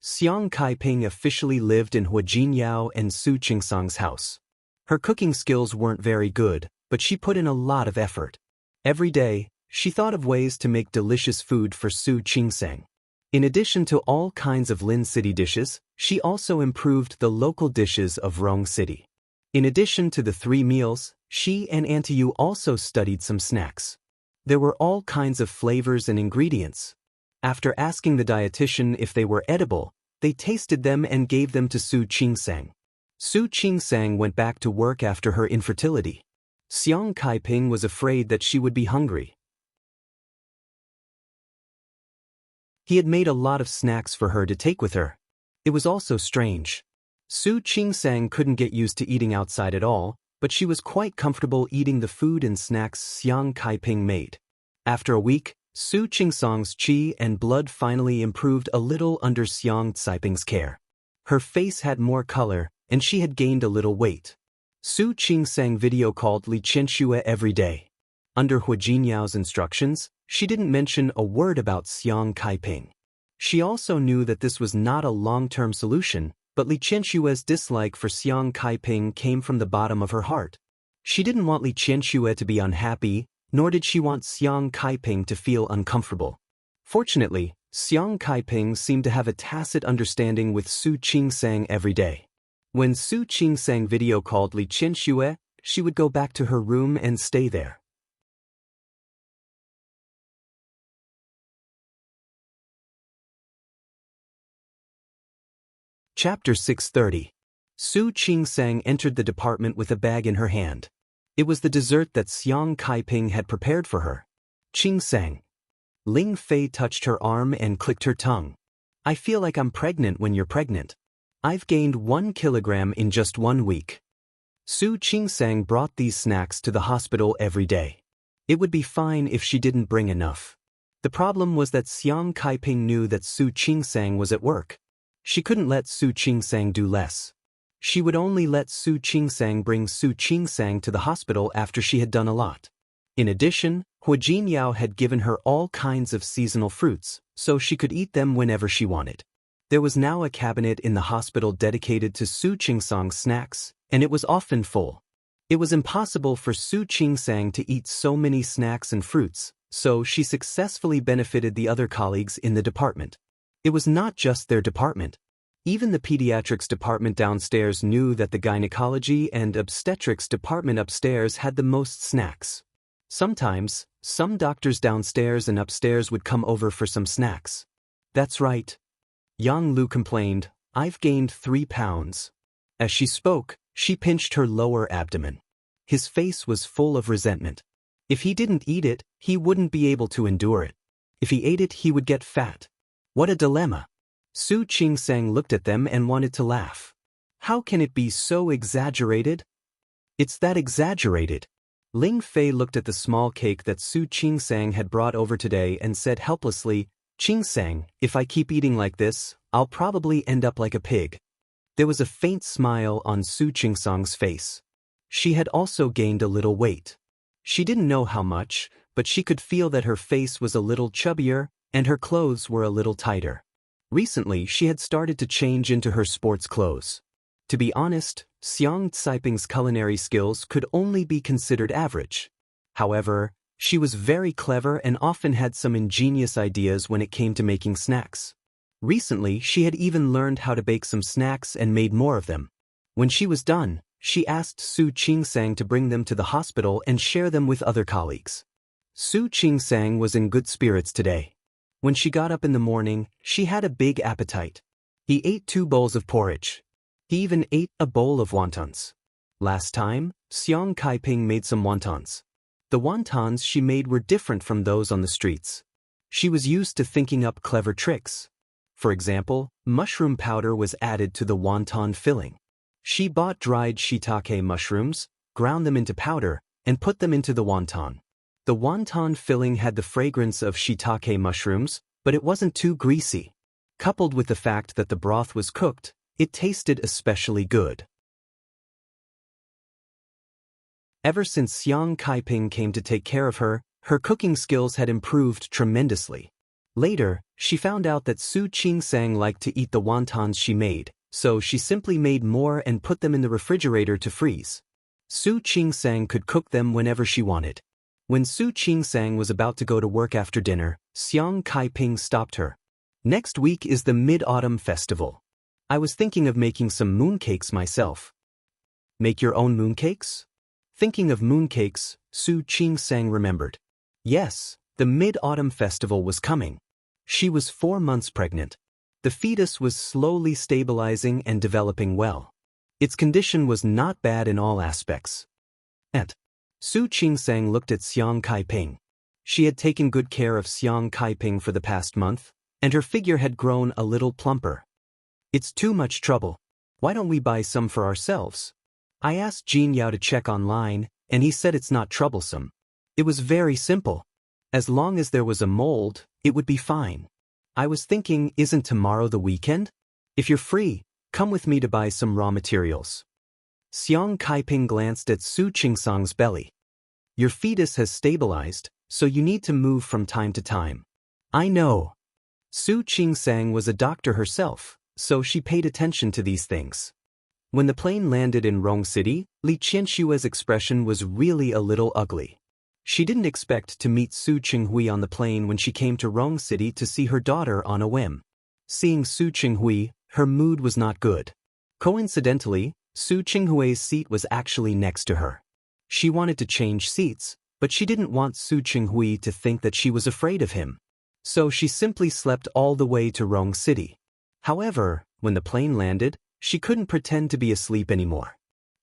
Xiang Kaiping officially lived in Hua Jinyao and Su Qingsang's house. Her cooking skills weren't very good, but she put in a lot of effort. Every day, she thought of ways to make delicious food for Su Qingsang. In addition to all kinds of Lin City dishes, she also improved the local dishes of Rong City. In addition to the 3 meals, she and Auntie Yu also studied some snacks. There were all kinds of flavors and ingredients. After asking the dietitian if they were edible, they tasted them and gave them to Su Qingsang. Su Qingsang went back to work after her infertility. Xiang Kaiping was afraid that she would be hungry. He had made a lot of snacks for her to take with her. It was also strange. Su Qingsang couldn't get used to eating outside at all, but she was quite comfortable eating the food and snacks Xiang Kaiping made. After a week, Su Qingsang's qi and blood finally improved a little under Xiang Caiping's care. Her face had more color, and she had gained a little weight. Su Qingsang video called Li Qianxue every day. Under Hua Jinyao's instructions, she didn't mention a word about Xiang Kaiping. She also knew that this was not a long-term solution, but Li Qianxue's dislike for Xiang Kaiping came from the bottom of her heart. She didn't want Li Qianxue to be unhappy, nor did she want Xiang Kaiping to feel uncomfortable. Fortunately, Xiang Kaiping seemed to have a tacit understanding with Su Qingsang every day. When Su Qingsang video called Li Qianxue, she would go back to her room and stay there. Chapter 630. Su Qingsang entered the department with a bag in her hand. It was the dessert that Xiang Kaiping had prepared for her. Qingsang. Ling Fei touched her arm and clicked her tongue. I feel like I'm pregnant when you're pregnant. I've gained 1 kilogram in just 1 week. Su Qingsang brought these snacks to the hospital every day. It would be fine if she didn't bring enough. The problem was that Xiang Kaiping knew that Su Qingsang was at work. She couldn't let Su Qingsang do less. She would only let Su Qingsang bring Su Qingsang to the hospital after she had done a lot. In addition, Hua Jinyao had given her all kinds of seasonal fruits, so she could eat them whenever she wanted. There was now a cabinet in the hospital dedicated to Su Qingsang's snacks, and it was often full. It was impossible for Su Qingsang to eat so many snacks and fruits, so she successfully benefited the other colleagues in the department. It was not just their department. Even the pediatrics department downstairs knew that the gynecology and obstetrics department upstairs had the most snacks. Sometimes, some doctors downstairs and upstairs would come over for some snacks. That's right. Yang Lu complained, I've gained 3 pounds. As she spoke, she pinched her lower abdomen. His face was full of resentment. If he didn't eat it, he wouldn't be able to endure it. If he ate it, he would get fat. What a dilemma. Su Qingsang looked at them and wanted to laugh. How can it be so exaggerated? It's that exaggerated. Ling Fei looked at the small cake that Su Qingsang had brought over today and said helplessly, Qingsang, if I keep eating like this, I'll probably end up like a pig. There was a faint smile on Su Qingsang's face. She had also gained a little weight. She didn't know how much, but she could feel that her face was a little chubbier and her clothes were a little tighter. Recently, she had started to change into her sports clothes. To be honest, Xiang Caiping's culinary skills could only be considered average. However, she was very clever and often had some ingenious ideas when it came to making snacks. Recently, she had even learned how to bake some snacks and made more of them. When she was done, she asked Su Qingsang to bring them to the hospital and share them with other colleagues. Su Qingsang was in good spirits today. When she got up in the morning, she had a big appetite. He ate 2 bowls of porridge. He even ate a bowl of wontons. Last time, Xiang Kaiping made some wontons. The wontons she made were different from those on the streets. She was used to thinking up clever tricks. For example, mushroom powder was added to the wonton filling. She bought dried shiitake mushrooms, ground them into powder, and put them into the wonton. The wonton filling had the fragrance of shiitake mushrooms, but it wasn't too greasy. Coupled with the fact that the broth was cooked, it tasted especially good. Ever since Xiang Kaiping came to take care of her, her cooking skills had improved tremendously. Later, she found out that Su Qingsang liked to eat the wontons she made, so she simply made more and put them in the refrigerator to freeze. Su Qingsang could cook them whenever she wanted. When Su Qingsang was about to go to work after dinner, Xiang Kaiping stopped her. Next week is the Mid-Autumn Festival. I was thinking of making some mooncakes myself. Make your own mooncakes? Thinking of mooncakes, Su Qingsang remembered. Yes, the Mid-Autumn Festival was coming. She was 4 months pregnant. The fetus was slowly stabilizing and developing well. Its condition was not bad in all aspects. Su Qingsang looked at Xiang Kaiping. She had taken good care of Xiang Kaiping for the past month, and her figure had grown a little plumper. It's too much trouble. Why don't we buy some for ourselves? I asked Jin Yao to check online, and he said it's not troublesome. It was very simple. As long as there was a mold, it would be fine. I was thinking, isn't tomorrow the weekend? If you're free, come with me to buy some raw materials. Xiang Kaiping glanced at Su Qingsang's belly. Your fetus has stabilized, so you need to move from time to time. I know. Su Qingsang was a doctor herself, so she paid attention to these things. When the plane landed in Rong City, Li Qianshua's expression was really a little ugly. She didn't expect to meet Su Qinghui on the plane when she came to Rong City to see her daughter on a whim. Seeing Su Qinghui, her mood was not good. Coincidentally, Su Qinghui's seat was actually next to her. She wanted to change seats, but she didn't want Su Qinghui to think that she was afraid of him. So she simply slept all the way to Rong City. However, when the plane landed, she couldn't pretend to be asleep anymore.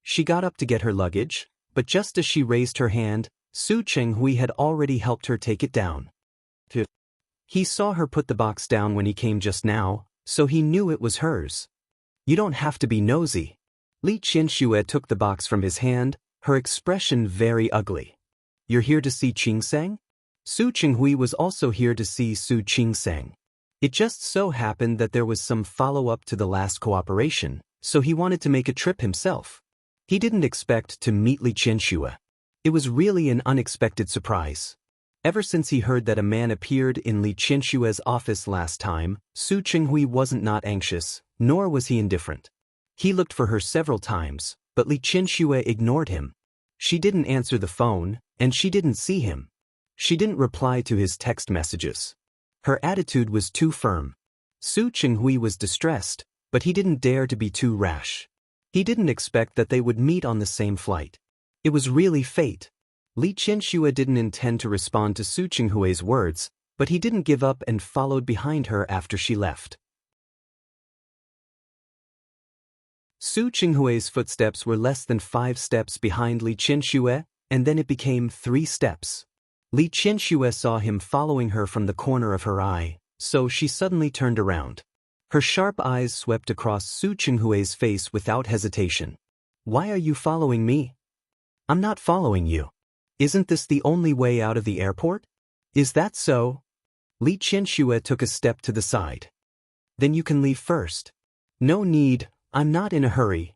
She got up to get her luggage, but just as she raised her hand, Su Qinghui had already helped her take it down. He saw her put the box down when he came just now, so he knew it was hers. You don't have to be nosy. Li Qianxue took the box from his hand, her expression very ugly. You're here to see Qingsang? Su Qinghui was also here to see Su Qingsang. It just so happened that there was some follow-up to the last cooperation, so he wanted to make a trip himself. He didn't expect to meet Li Qianxue. It was really an unexpected surprise. Ever since he heard that a man appeared in Li Qianshue's office last time, Su Qinghui wasn't not anxious, nor was he indifferent. He looked for her several times, but Li Qianxue ignored him. She didn't answer the phone, and she didn't see him. She didn't reply to his text messages. Her attitude was too firm. Su Qinghui was distressed, but he didn't dare to be too rash. He didn't expect that they would meet on the same flight. It was really fate. Li Qianxue didn't intend to respond to Su Qinghui's words, but he didn't give up and followed behind her after she left. Su Qinghui's footsteps were less than 5 steps behind Li Qianxue, and then it became 3 steps. Li Qianxue saw him following her from the corner of her eye, so she suddenly turned around. Her sharp eyes swept across Su Qinghui's face without hesitation. Why are you following me? I'm not following you. Isn't this the only way out of the airport? Is that so? Li Qianxue took a step to the side. Then you can leave first. No need, I'm not in a hurry.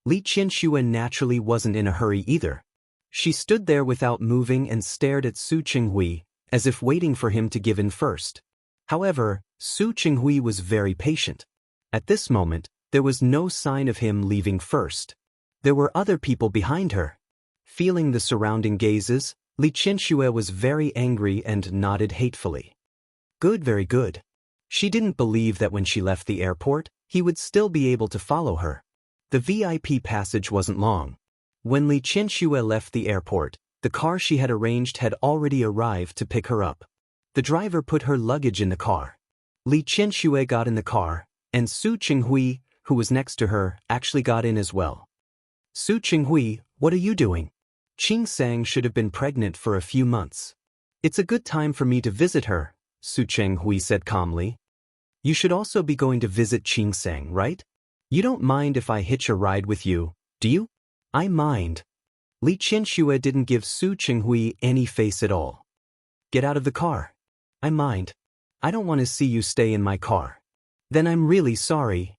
Li Qianxue naturally wasn't in a hurry either. She stood there without moving and stared at Su Qinghui, as if waiting for him to give in first. However, Su Qinghui was very patient. At this moment, there was no sign of him leaving first. There were other people behind her. Feeling the surrounding gazes, Li Qianxue was very angry and nodded hatefully. Good, very good. She didn't believe that when she left the airport, he would still be able to follow her. The VIP passage wasn't long. When Li Qianxue left the airport, the car she had arranged had already arrived to pick her up. The driver put her luggage in the car. Li Qianxue got in the car, and Su Qinghui, who was next to her, actually got in as well. Su Qinghui, what are you doing? Qingsang should have been pregnant for a few months. It's a good time for me to visit her, Su Qinghui said calmly. You should also be going to visit Qingsang, right? You don't mind if I hitch a ride with you, do you? I mind. Li Qianxue didn't give Su Qinghui any face at all. Get out of the car. I mind. I don't want to see you stay in my car. Then I'm really sorry.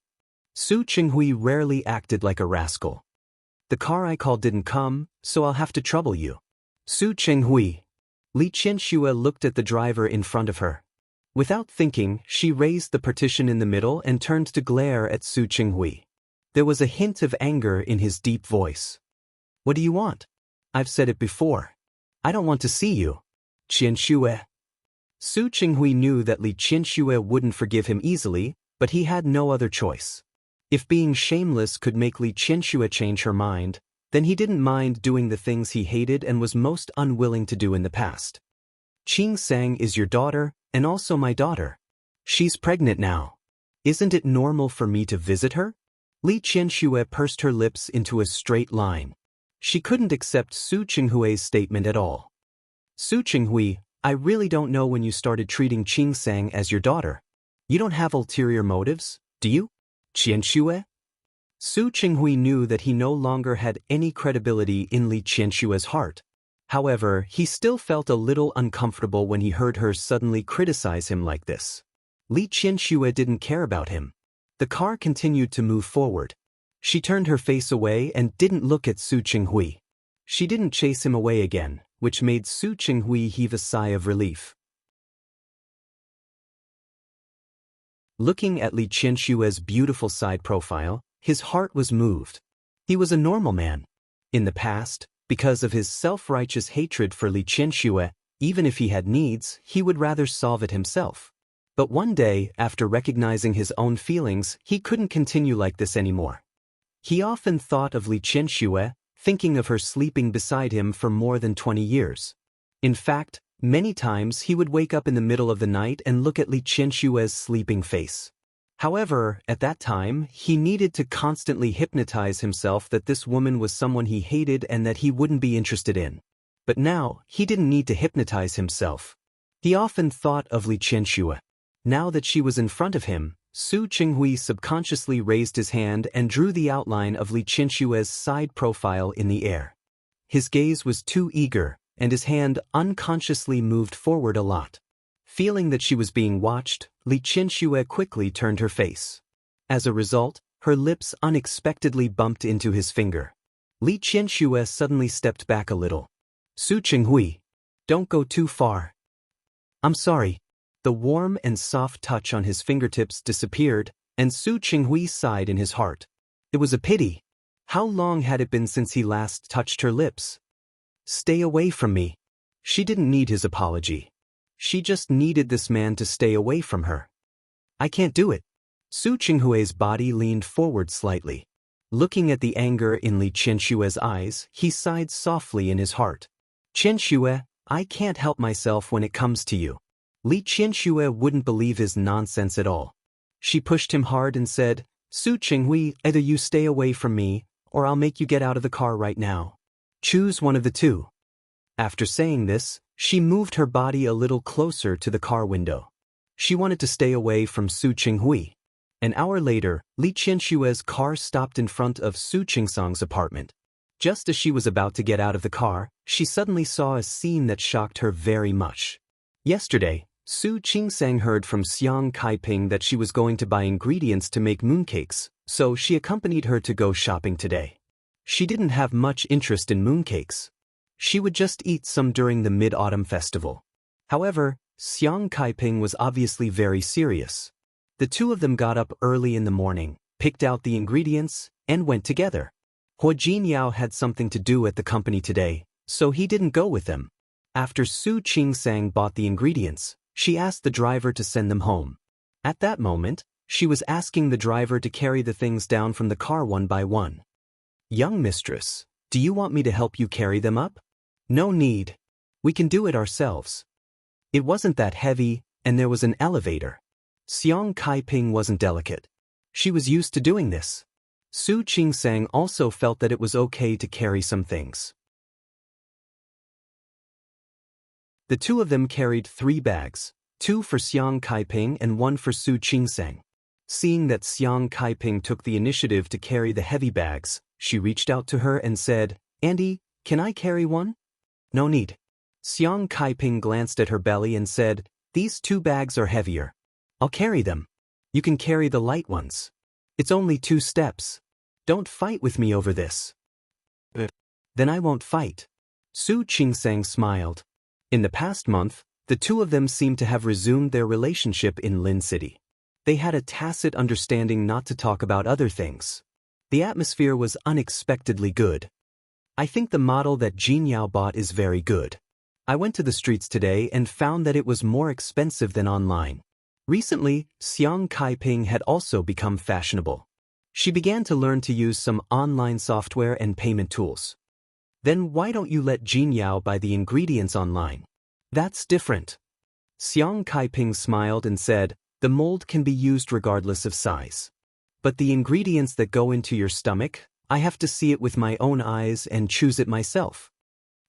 Su Qinghui rarely acted like a rascal. The car I called didn't come, so I'll have to trouble you. Su Chenghui. Li Qianxue looked at the driver in front of her. Without thinking, she raised the partition in the middle and turned to glare at Su Chenghui. There was a hint of anger in his deep voice. What do you want? I've said it before. I don't want to see you. Qianxue. Su Chenghui knew that Li Qianxue wouldn't forgive him easily, but he had no other choice. If being shameless could make Li Qianxue change her mind, then he didn't mind doing the things he hated and was most unwilling to do in the past. Qing Sang is your daughter, and also my daughter. She's pregnant now. Isn't it normal for me to visit her? Li Qianxue pursed her lips into a straight line. She couldn't accept Su Chenghui's statement at all. Su Chenghui, I really don't know when you started treating Qing Sang as your daughter. You don't have ulterior motives, do you? Qianxue? Su Chenghui knew that he no longer had any credibility in Li Qianxue's heart. However, he still felt a little uncomfortable when he heard her suddenly criticize him like this. Li Qianxue didn't care about him. The car continued to move forward. She turned her face away and didn't look at Su Chenghui. She didn't chase him away again, which made Su Chenghui heave a sigh of relief. Looking at Li Qianxue's beautiful side profile, his heart was moved. He was a normal man. In the past, because of his self-righteous hatred for Li Qianxue, even if he had needs, he would rather solve it himself. But one day, after recognizing his own feelings, he couldn't continue like this anymore. He often thought of Li Qianxue, thinking of her sleeping beside him for more than 20 years. In fact, many times he would wake up in the middle of the night and look at Li Qianxue's sleeping face. However, at that time, he needed to constantly hypnotize himself that this woman was someone he hated and that he wouldn't be interested in. But now, he didn't need to hypnotize himself. He often thought of Li Qianxue. Now that she was in front of him, Su Chenghui subconsciously raised his hand and drew the outline of Li Qianxue's side profile in the air. His gaze was too eager, and his hand unconsciously moved forward a lot. Feeling that she was being watched, Li Qianxue quickly turned her face. As a result, her lips unexpectedly bumped into his finger. Li Qianxue suddenly stepped back a little. Su Chenghui, don't go too far. I'm sorry. The warm and soft touch on his fingertips disappeared, and Su Chenghui sighed in his heart. It was a pity. How long had it been since he last touched her lips? Stay away from me. She didn't need his apology. She just needed this man to stay away from her. I can't do it. Su Chenghui's body leaned forward slightly. Looking at the anger in Li Qianxue's eyes, he sighed softly in his heart. Qianxue, I can't help myself when it comes to you. Li Qianxue wouldn't believe his nonsense at all. She pushed him hard and said, Su Chenghui, either you stay away from me, or I'll make you get out of the car right now. Choose one of the two. After saying this, she moved her body a little closer to the car window. She wanted to stay away from Su Chenghui. An hour later, Li Qianxue's car stopped in front of Su Qingsang's apartment. Just as she was about to get out of the car, she suddenly saw a scene that shocked her very much. Yesterday, Su Qingsang heard from Xiang Kaiping that she was going to buy ingredients to make mooncakes, so she accompanied her to go shopping today. She didn't have much interest in mooncakes. She would just eat some during the Mid-Autumn Festival. However, Xiang Kaiping was obviously very serious. The two of them got up early in the morning, picked out the ingredients, and went together. Hua Jinyao had something to do at the company today, so he didn't go with them. After Su Qingsang bought the ingredients, she asked the driver to send them home. At that moment, she was asking the driver to carry the things down from the car one by one. Young mistress, do you want me to help you carry them up? No need. We can do it ourselves. It wasn't that heavy, and there was an elevator. Xiang Kaiping wasn't delicate. She was used to doing this. Su Qingsang also felt that it was okay to carry some things. The two of them carried 3 bags, 2 for Xiang Kaiping and 1 for Su Qingsang. Seeing that Xiang Kaiping took the initiative to carry the heavy bags, she reached out to her and said, Andy, can I carry one? No need. Xiang Kaiping glanced at her belly and said, These 2 bags are heavier. I'll carry them. You can carry the light ones. It's only 2 steps. Don't fight with me over this. Then I won't fight. Su Qingsang smiled. In the past month, the two of them seemed to have resumed their relationship in Lin City. They had a tacit understanding not to talk about other things. The atmosphere was unexpectedly good. I think the model that Jin Yao bought is very good. I went to the streets today and found that it was more expensive than online. Recently, Xiang Kaiping had also become fashionable. She began to learn to use some online software and payment tools. Then why don't you let Jin Yao buy the ingredients online? That's different. Xiang Kaiping smiled and said, the mold can be used regardless of size. But the ingredients that go into your stomach, I have to see it with my own eyes and choose it myself.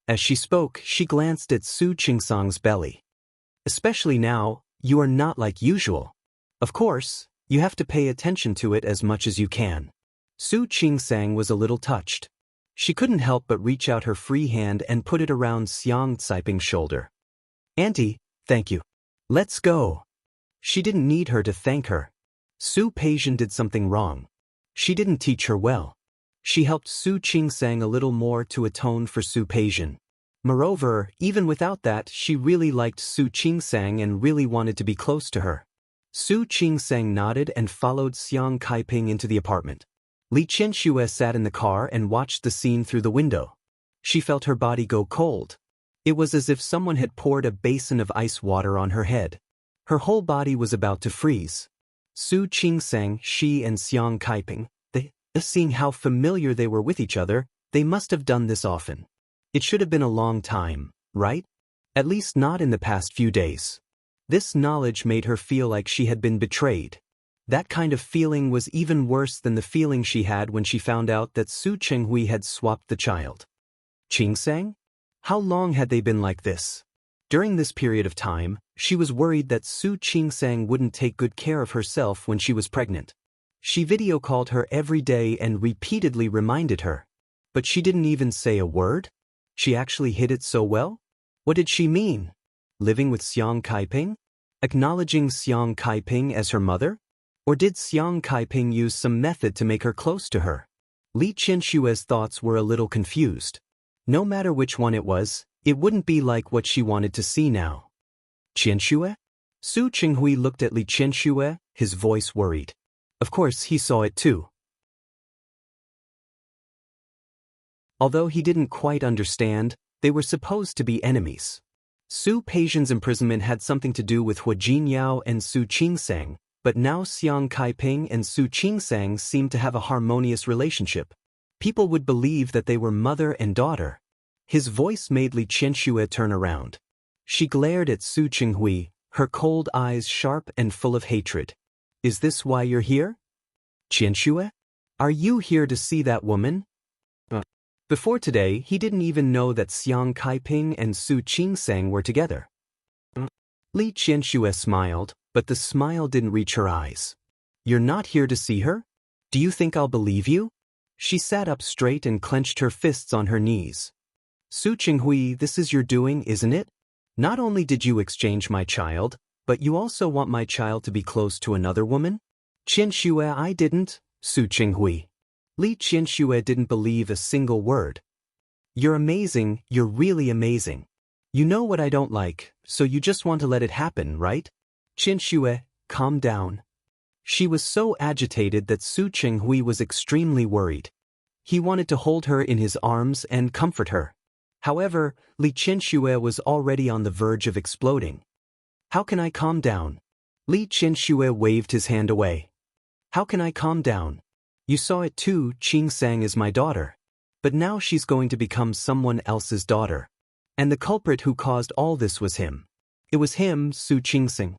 As she spoke, she glanced at Su Qingsang's belly. Especially now, you are not like usual. Of course, you have to pay attention to it as much as you can. Su Qingsang was a little touched. She couldn't help but reach out her free hand and put it around Xiang Caiping's shoulder. Auntie, thank you. Let's go. She didn't need her to thank her. Su Peijian did something wrong. She didn't teach her well. She helped Su Qingsang a little more to atone for Su Peijian. Moreover, even without that, she really liked Su Qingsang and really wanted to be close to her. Su Qingsang nodded and followed Xiang Kaiping into the apartment. Li Qianxue sat in the car and watched the scene through the window. She felt her body go cold. It was as if someone had poured a basin of ice water on her head. Her whole body was about to freeze. Su Qingsang, she and Xiang Kaiping, seeing how familiar they were with each other, they must have done this often. It should have been a long time, right? At least not in the past few days. This knowledge made her feel like she had been betrayed. That kind of feeling was even worse than the feeling she had when she found out that Su Chenghui had swapped the child. Qingsang? How long had they been like this? During this period of time, she was worried that Su Qingsang wouldn't take good care of herself when she was pregnant. She video called her every day and repeatedly reminded her. But she didn't even say a word? She actually hid it so well? What did she mean? Living with Xiang Kaiping? Acknowledging Xiang Kaiping as her mother? Or did Xiang Kaiping use some method to make her close to her? Li Qianshue's thoughts were a little confused. No matter which one it was, it wouldn't be like what she wanted to see now. Qianshue? Su Chenghui looked at Li Qianshue, his voice worried. Of course he saw it too. Although he didn't quite understand, they were supposed to be enemies. Su Peijian's imprisonment had something to do with Hua Jinyao and Su Qingsang, but now Xiang Kaiping and Su Qingsang seemed to have a harmonious relationship. People would believe that they were mother and daughter. His voice made Li Qianshue turn around. She glared at Su Chenghui, her cold eyes sharp and full of hatred. Is this why you're here? Qianshue? Are you here to see that woman? Before today, he didn't even know that Xiang Kaiping and Su Qingsang were together. Li Qianshue smiled, but the smile didn't reach her eyes. You're not here to see her? Do you think I'll believe you? She sat up straight and clenched her fists on her knees. Su Chenghui, this is your doing, isn't it? Not only did you exchange my child, but you also want my child to be close to another woman? Qianshue, I didn't, Su Chenghui. Li Qianshue didn't believe a single word. You're amazing, you're really amazing. You know what I don't like, so you just want to let it happen, right? Qianshue, calm down. She was so agitated that Su Chenghui was extremely worried. He wanted to hold her in his arms and comfort her. However, Li Qianshue was already on the verge of exploding. How can I calm down? Li Qianshue waved his hand away. How can I calm down? You saw it too, Qingsang is my daughter. But now she's going to become someone else's daughter. And the culprit who caused all this was him. It was him, Su Qingsang.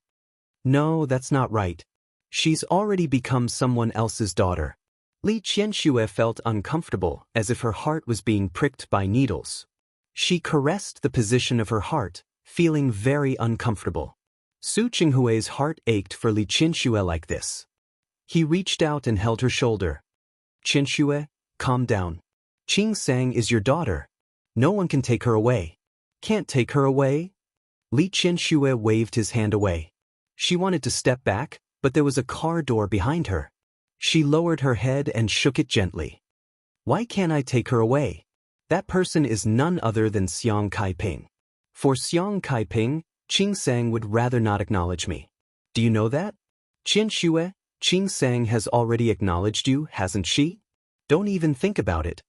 No, that's not right. She's already become someone else's daughter. Li Qianshue felt uncomfortable, as if her heart was being pricked by needles. She caressed the position of her heart, feeling very uncomfortable. Su Chenghui's heart ached for Li Qianshue like this. He reached out and held her shoulder. Qianshue, calm down. Qingsang is your daughter. No one can take her away. Can't take her away? Li Qianshue waved his hand away. She wanted to step back, but there was a car door behind her. She lowered her head and shook it gently. Why can't I take her away? That person is none other than Xiang Kaiping. For Xiang Kaiping, Qing Sang would rather not acknowledge me. Do you know that? Qian Xue, Qing Sang has already acknowledged you, hasn't she? Don't even think about it.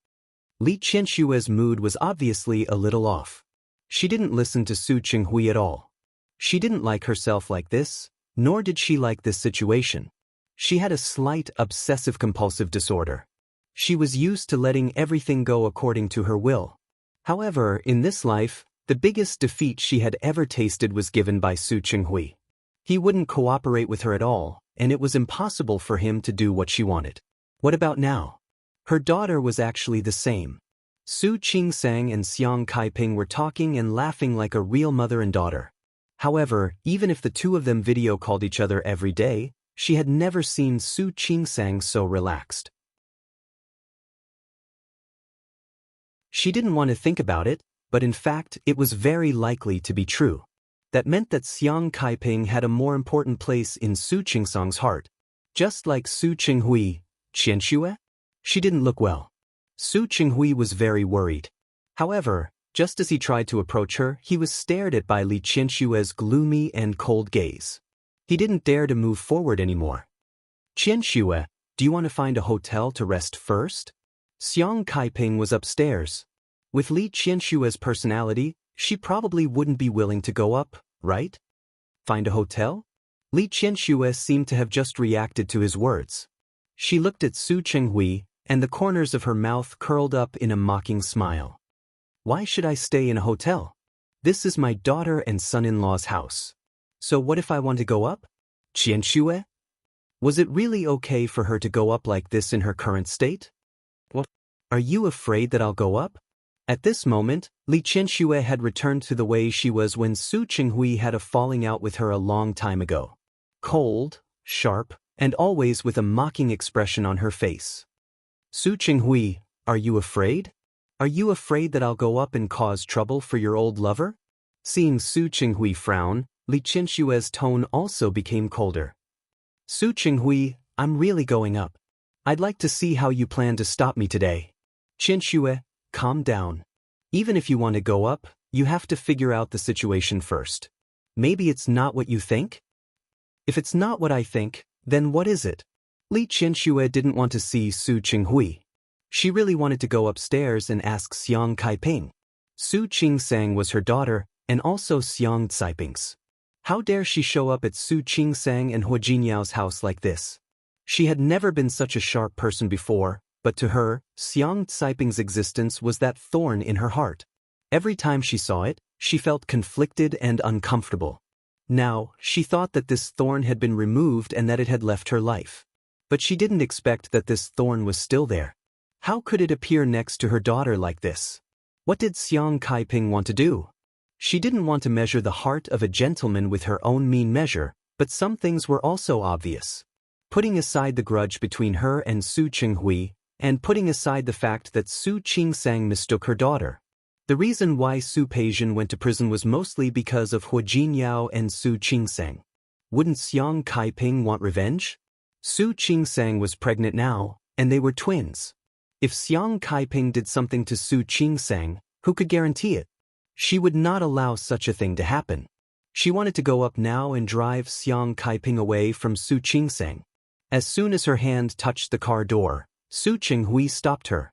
Li Qianshue's mood was obviously a little off. She didn't listen to Su Qinghui at all. She didn't like herself like this, nor did she like this situation. She had a slight obsessive-compulsive disorder. She was used to letting everything go according to her will. However, in this life, the biggest defeat she had ever tasted was given by Su Qinghui. He wouldn't cooperate with her at all, and it was impossible for him to do what she wanted. What about now? Her daughter was actually the same. Su Qingsang and Xiang Kaiping were talking and laughing like a real mother and daughter. However, even if the two of them video called each other every day, she had never seen Su Qingsang so relaxed. She didn't want to think about it, but in fact, it was very likely to be true. That meant that Xiang Kaiping had a more important place in Su Qingsang's heart. Just like Su Qinghui, Qian Xue? She didn't look well. Su Qinghui was very worried. However, just as he tried to approach her, he was stared at by Li Qianshue's gloomy and cold gaze. He didn't dare to move forward anymore. Qianshue, do you want to find a hotel to rest first? Xiang Kaiping was upstairs. With Li Qianshue's personality, she probably wouldn't be willing to go up, right? Find a hotel? Li Qianshue seemed to have just reacted to his words. She looked at Su Qinghui, and the corners of her mouth curled up in a mocking smile. Why should I stay in a hotel? This is my daughter and son-in-law's house. So what if I want to go up? Qianshue? Was it really okay for her to go up like this in her current state? What? Are you afraid that I'll go up? At this moment, Li Qianshue had returned to the way she was when Su Qinghui had a falling out with her a long time ago. Cold, sharp, and always with a mocking expression on her face. Su Qinghui, are you afraid? Are you afraid that I'll go up and cause trouble for your old lover? Seeing Su Qinghui frown, Li Qianshue's tone also became colder. Su Qinghui, I'm really going up. I'd like to see how you plan to stop me today. Qianshue, calm down. Even if you want to go up, you have to figure out the situation first. Maybe it's not what you think? If it's not what I think, then what is it? Li Qianshue didn't want to see Su Qinghui. She really wanted to go upstairs and ask Xiang Kaiping. Su Qingsang was her daughter, and also Xiang Caiping's. How dare she show up at Su Qingsang and Hua Jinyao's house like this? She had never been such a sharp person before, but to her, Xiang Caiping's existence was that thorn in her heart. Every time she saw it, she felt conflicted and uncomfortable. Now, she thought that this thorn had been removed and that it had left her life. But she didn't expect that this thorn was still there. How could it appear next to her daughter like this? What did Xiang Kaiping want to do? She didn't want to measure the heart of a gentleman with her own mean measure, but some things were also obvious. Putting aside the grudge between her and Su Qinghui, and putting aside the fact that Su Qingsang mistook her daughter. The reason why Su Peijian went to prison was mostly because of Hua Jinyao and Su Qingsang. Wouldn't Xiang Kaiping want revenge? Su Qingsang was pregnant now, and they were twins. If Xiang Kaiping did something to Su Qingsang, who could guarantee it? She would not allow such a thing to happen. She wanted to go up now and drive Xiang Kaiping away from Su Qingsang. As soon as her hand touched the car door, Su Qinghui stopped her.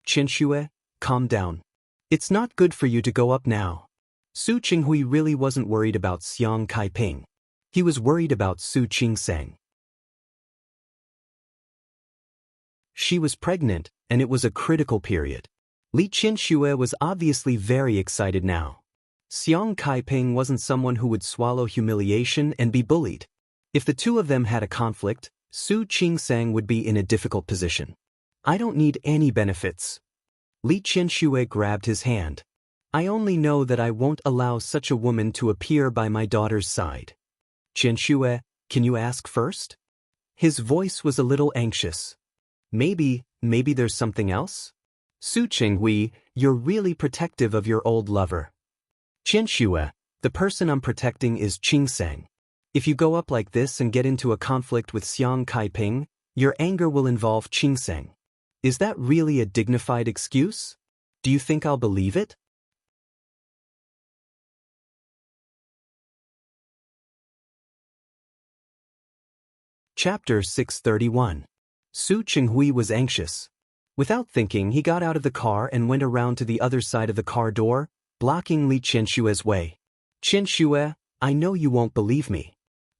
Qianshue, calm down. It's not good for you to go up now. Su Qinghui really wasn't worried about Xiang Kaiping. He was worried about Su Qingsang. She was pregnant, and it was a critical period. Li Qianshue was obviously very excited now. Xiang Kaiping wasn't someone who would swallow humiliation and be bullied. If the two of them had a conflict, Su Qingsang would be in a difficult position. I don't need any benefits. Li Qianshue grabbed his hand. I only know that I won't allow such a woman to appear by my daughter's side. Qianshue, can you ask first? His voice was a little anxious. Maybe there's something else? Su Qinghui, you're really protective of your old lover. Qianshue, the person I'm protecting is Qingsang. If you go up like this and get into a conflict with Xiang Kaiping, your anger will involve Qingsang. Is that really a dignified excuse? Do you think I'll believe it? Chapter 631. Su Chinghui was anxious. Without thinking, he got out of the car and went around to the other side of the car door, blocking Li Qianshue's way. Qianshue, I know you won't believe me.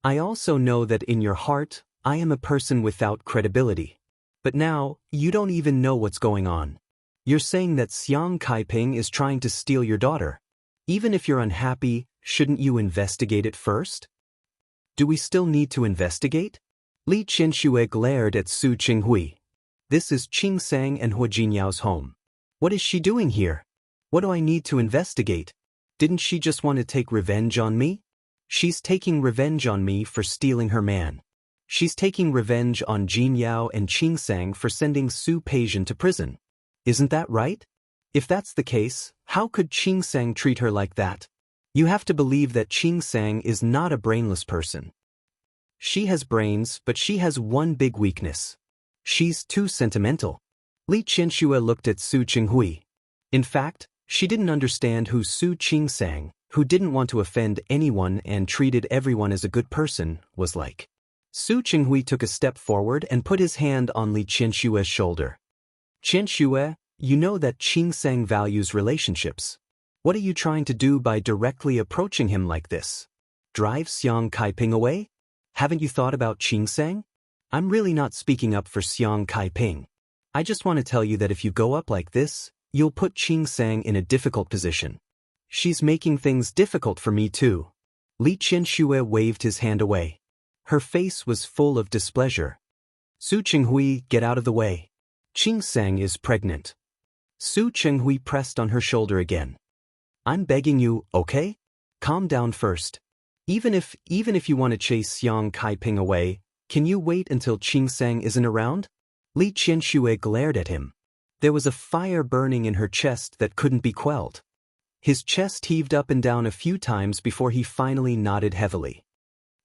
I also know that in your heart, I am a person without credibility. But now, you don't even know what's going on. You're saying that Xiang Kaiping is trying to steal your daughter. Even if you're unhappy, shouldn't you investigate it first? Do we still need to investigate? Li Qianshue glared at Su Qinghui. This is Qing Sang and Hua Jinyao's home. What is she doing here? What do I need to investigate? Didn't she just want to take revenge on me? She's taking revenge on me for stealing her man. She's taking revenge on Jinyao and Qing Sang for sending Su Peijian to prison. Isn't that right? If that's the case, how could Qing Sang treat her like that? You have to believe that Qing Sang is not a brainless person. She has brains, but she has one big weakness. She's too sentimental. Li Qianshue looked at Su Qinghui. In fact, she didn't understand who Su Qing Sang, who didn't want to offend anyone and treated everyone as a good person, was like. Su Qinghui took a step forward and put his hand on Li Qianshue's shoulder. Qianshue, you know that Qing Sang values relationships. What are you trying to do by directly approaching him like this? Drive Xiang Kaiping away? Haven't you thought about Qing Sang? I'm really not speaking up for Xiang Kaiping. I just want to tell you that if you go up like this, you'll put Qing Sang in a difficult position. She's making things difficult for me too. Li Qianshue waved his hand away. Her face was full of displeasure. Su Qinghui, get out of the way. Qing Sang is pregnant. Su Qinghui pressed on her shoulder again. I'm begging you, okay? Calm down first. Even if you want to chase Xiang Kaiping away, can you wait until Qing Sang isn't around? Li Qianshue glared at him. There was a fire burning in her chest that couldn't be quelled. His chest heaved up and down a few times before he finally nodded heavily.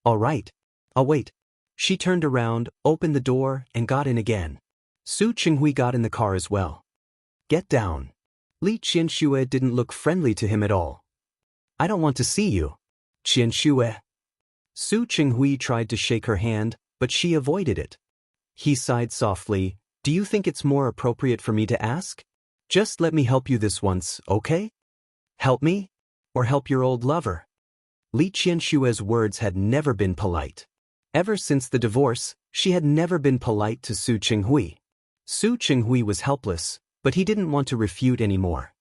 All right, I'll wait. She turned around, opened the door, and got in again. Su Qinghui got in the car as well. Get down. Li Qianshue didn't look friendly to him at all. I don't want to see you. Qianshue. Su Qinghui tried to shake her hand, but she avoided it. He sighed softly. Do you think it's more appropriate for me to ask? Just let me help you this once, okay? Help me? Or help your old lover? Li Qianshue's words had never been polite. Ever since the divorce, she had never been polite to Su Qinghui. Su Qinghui was helpless, but he didn't want to refute anymore.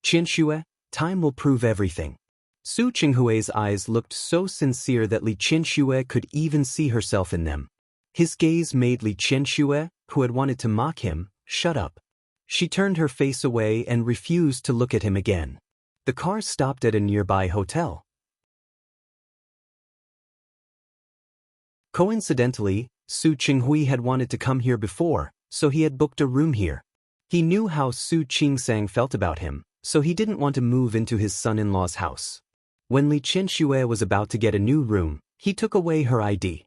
Qianshue, time will prove everything. Su Qinghui's eyes looked so sincere that Li Qianshue could even see herself in them. His gaze made Li Qianshue, who had wanted to mock him, shut up. She turned her face away and refused to look at him again. The car stopped at a nearby hotel. Coincidentally, Su Qinghui had wanted to come here before, so he had booked a room here. He knew how Su Qing Sang felt about him, so he didn't want to move into his son-in-law's house. When Li Qianshue was about to get a new room, he took away her ID.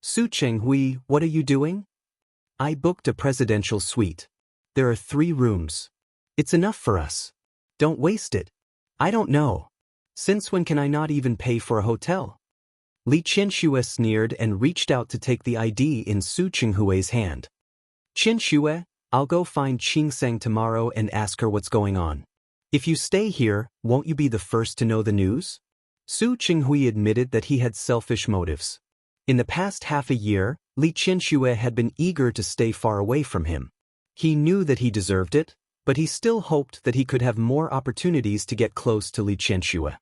Su Qinghui, what are you doing? I booked a presidential suite. There are 3 rooms. It's enough for us. Don't waste it. I don't know. Since when can I not even pay for a hotel? Li Qianshue sneered and reached out to take the ID in Su Qinghui's hand. Qianshue, I'll go find Qing Sang tomorrow and ask her what's going on. If you stay here, won't you be the first to know the news? Su Qinghui admitted that he had selfish motives. In the past half a year, Li Qianshue had been eager to stay far away from him. He knew that he deserved it, but he still hoped that he could have more opportunities to get close to Li Qianshue.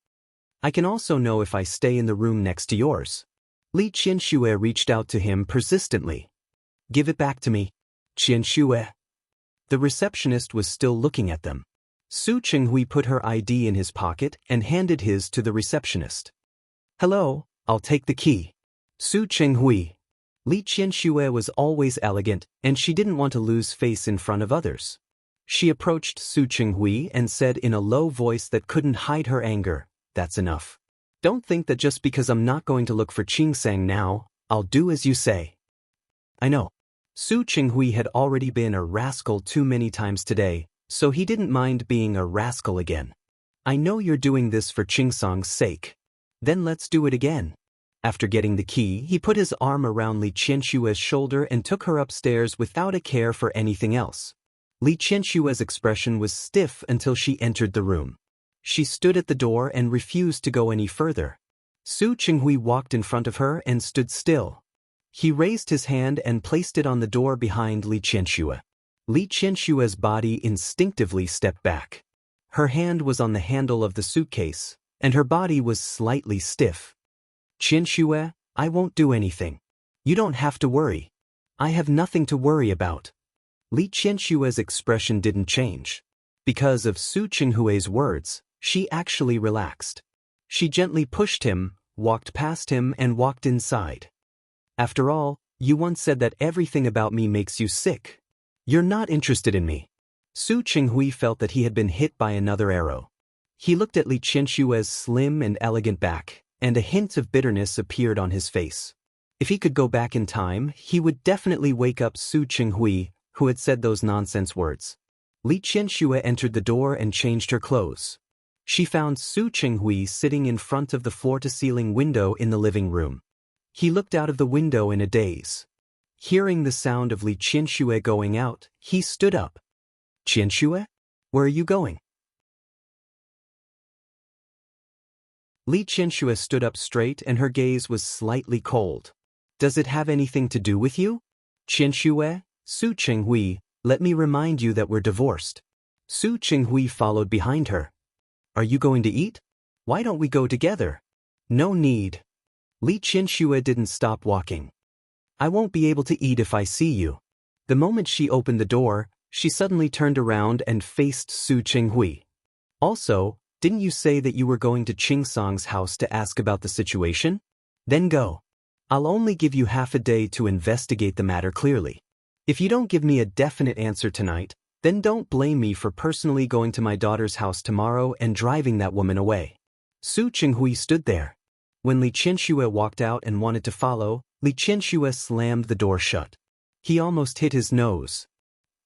I can also know if I stay in the room next to yours. Li Qianshue reached out to him persistently. Give it back to me. Qianshue. The receptionist was still looking at them. Su Qinghui put her ID in his pocket and handed his to the receptionist. Hello, I'll take the key. Su Qinghui. Li Qianshue was always elegant, and she didn't want to lose face in front of others. She approached Su Qinghui and said in a low voice that couldn't hide her anger, That's enough. Don't think that just because I'm not going to look for Qing Sang now, I'll do as you say. I know. Su Qinghui had already been a rascal too many times today, so he didn't mind being a rascal again. I know you're doing this for Qingsang's sake. Then let's do it again. After getting the key, he put his arm around Li Qianshue's shoulder and took her upstairs without a care for anything else. Li Qianshue's expression was stiff until she entered the room. She stood at the door and refused to go any further. Su Qinghui walked in front of her and stood still. He raised his hand and placed it on the door behind Li Qianxue. Li Qianshue's body instinctively stepped back. Her hand was on the handle of the suitcase, and her body was slightly stiff. Qianxue, I won't do anything. You don't have to worry. I have nothing to worry about. Li Qianshue's expression didn't change. Because of Su Qinghui's words, she actually relaxed. She gently pushed him, walked past him and walked inside. After all, you once said that everything about me makes you sick. You're not interested in me. Su Qinghui felt that he had been hit by another arrow. He looked at Li Qianshue's slim and elegant back, and a hint of bitterness appeared on his face. If he could go back in time, he would definitely wake up Su Qinghui, who had said those nonsense words. Li Qianxue entered the door and changed her clothes. She found Su Qinghui sitting in front of the floor-to-ceiling window in the living room. He looked out of the window in a daze. Hearing the sound of Li Qianxue going out, he stood up. Qianxue? Where are you going? Li Qianxue stood up straight and her gaze was slightly cold. Does it have anything to do with you? Qianxue, Su Qinghui, let me remind you that we're divorced. Su Qinghui followed behind her. Are you going to eat? Why don't we go together? No need. Li Qianxue didn't stop walking. I won't be able to eat if I see you. The moment she opened the door, she suddenly turned around and faced Su Qinghui. Also, didn't you say that you were going to Qingsang's house to ask about the situation? Then go. I'll only give you half a day to investigate the matter clearly. If you don't give me a definite answer tonight, then don't blame me for personally going to my daughter's house tomorrow and driving that woman away. Su Qinghui stood there. When Li Qianxue walked out and wanted to follow, Li Qianxue slammed the door shut. He almost hit his nose.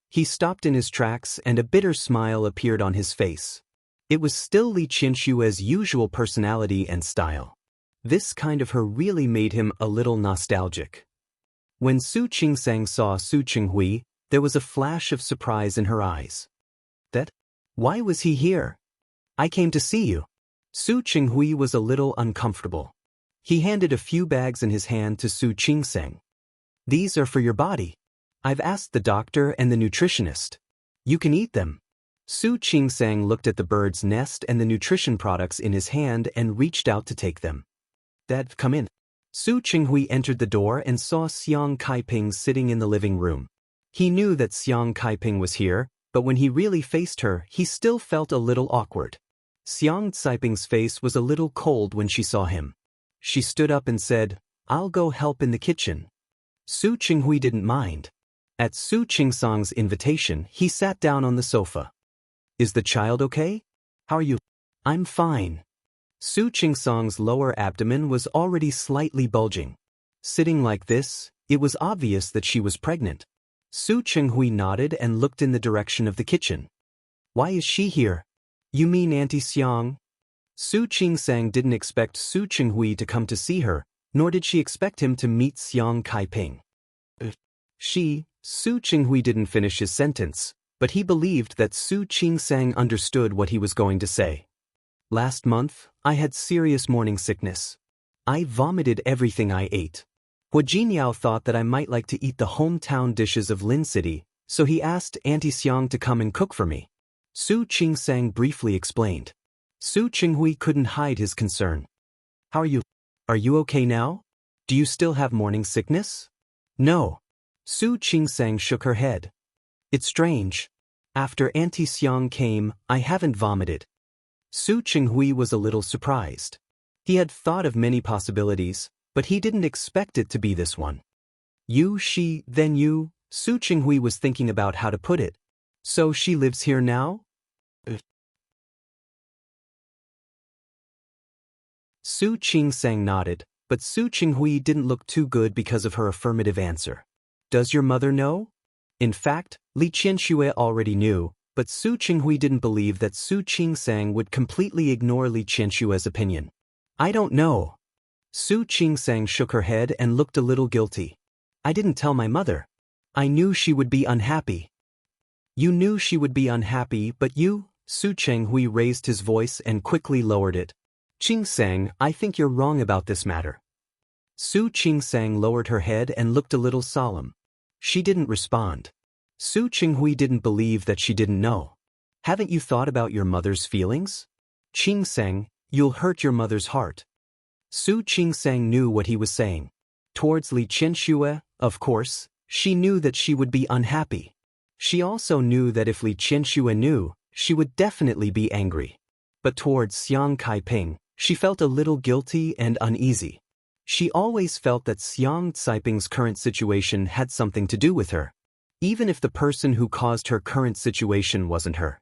He stopped in his tracks and a bitter smile appeared on his face. It was still Li Qianshue's usual personality and style. This kind of her really made him a little nostalgic. When Su Qingsang saw Su Qinghui, there was a flash of surprise in her eyes. That? Why was he here? I came to see you. Su Qinghui was a little uncomfortable. He handed a few bags in his hand to Su Qingsang. These are for your body. I've asked the doctor and the nutritionist. You can eat them. Su Qingsang looked at the bird's nest and the nutrition products in his hand and reached out to take them. Dad, come in. Su Qinghui entered the door and saw Xiang Kaiping sitting in the living room. He knew that Xiang Kaiping was here, but when he really faced her, he still felt a little awkward. Xiang Kaiping's face was a little cold when she saw him. She stood up and said, I'll go help in the kitchen. Su Qinghui didn't mind. At Su Qingsang's invitation, he sat down on the sofa. Is the child okay? How are you? I'm fine. Su Qingsang's lower abdomen was already slightly bulging. Sitting like this, it was obvious that she was pregnant. Su Qinghui nodded and looked in the direction of the kitchen. Why is she here? You mean Auntie Xiang? Su Qingsang didn't expect Su Qinghui to come to see her, nor did she expect him to meet Xiang Kaiping. Su Qinghui didn't finish his sentence, but he believed that Su Qingsang understood what he was going to say. Last month, I had serious morning sickness. I vomited everything I ate. Hua Jiniao thought that I might like to eat the hometown dishes of Lin City, so he asked Auntie Xiang to come and cook for me. Su Qingsang briefly explained. Su Qinghui couldn't hide his concern. How are you? Are you okay now? Do you still have morning sickness? No. Su Qingsang shook her head. It's strange. After Auntie Xiang came, I haven't vomited. Su Qinghui was a little surprised. He had thought of many possibilities, but he didn't expect it to be this one. You, she, then you, Su Qinghui was thinking about how to put it. So she lives here now? Su Qingsang nodded, but Su Qinghui didn't look too good because of her affirmative answer. Does your mother know? In fact, Li Qianxue already knew, but Su Qinghui didn't believe that Su Qingsang would completely ignore Li Qianshue's opinion. I don't know. Su Qingsang shook her head and looked a little guilty. I didn't tell my mother. I knew she would be unhappy. You knew she would be unhappy, but you? Su Qinghui raised his voice and quickly lowered it. Qingsang, I think you're wrong about this matter. Su Qingsang lowered her head and looked a little solemn. She didn't respond. Su Qinghui didn't believe that she didn't know. Haven't you thought about your mother's feelings? Qingsang, you'll hurt your mother's heart. Su Qingsang knew what he was saying. Towards Li Qianxue, of course, she knew that she would be unhappy. She also knew that if Li Qianxue knew, she would definitely be angry. But towards Xiang Kaiping, she felt a little guilty and uneasy. She always felt that Xiang Caiping's current situation had something to do with her, even if the person who caused her current situation wasn't her.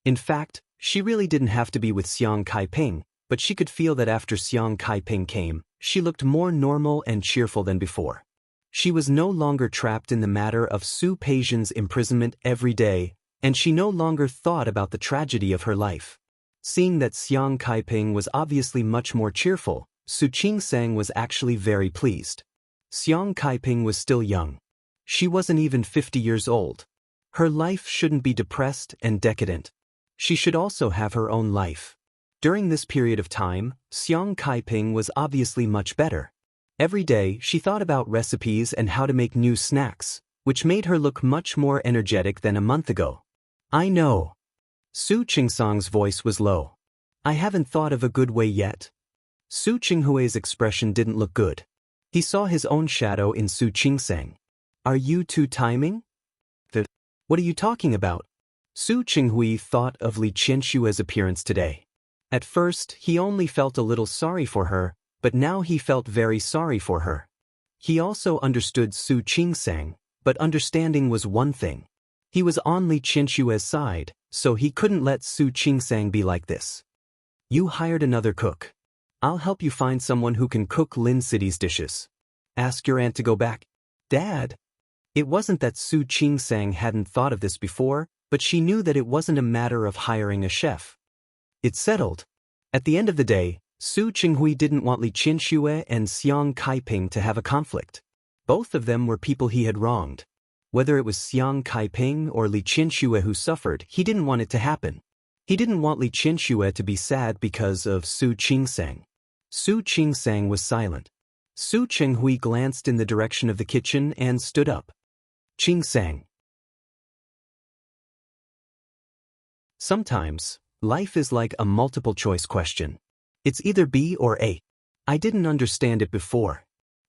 In fact, she really didn't have to be with Xiang Kaiping, but she could feel that after Xiang Kaiping came, she looked more normal and cheerful than before. She was no longer trapped in the matter of Su Peixian's imprisonment every day, and she no longer thought about the tragedy of her life. Seeing that Xiang Kaiping was obviously much more cheerful, Su Qingsang was actually very pleased. Xiang Kaiping was still young. She wasn't even 50 years old. Her life shouldn't be depressed and decadent. She should also have her own life. During this period of time, Xiang Kaiping was obviously much better. Every day, she thought about recipes and how to make new snacks, which made her look much more energetic than a month ago. I know. Su Qingsang's voice was low. I haven't thought of a good way yet. Su Qinghui's expression didn't look good. He saw his own shadow in Su Qingsang. Are you two timing? What are you talking about? Su Qinghui thought of Li Qianshue's appearance today. At first, he only felt a little sorry for her, but now he felt very sorry for her. He also understood Su Qingsang, but understanding was one thing. He was on Li Qianshue's side, so he couldn't let Su Qingsang be like this. You hired another cook. I'll help you find someone who can cook Lin City's dishes. Ask your aunt to go back. Dad? It wasn't that Su Qingsang hadn't thought of this before, but she knew that it wasn't a matter of hiring a chef. It's settled. At the end of the day, Su Qinghui didn't want Li Qianxue and Xiang Kaiping to have a conflict. Both of them were people he had wronged. Whether it was Xiang Kaiping or Li Qianxue who suffered, he didn't want it to happen. He didn't want Li Qianxue to be sad because of Su Qingsang. Su Qingsang was silent. Su Qinghui glanced in the direction of the kitchen and stood up. Qingsang. Sometimes, life is like a multiple-choice question. It's either B or A. I didn't understand it before.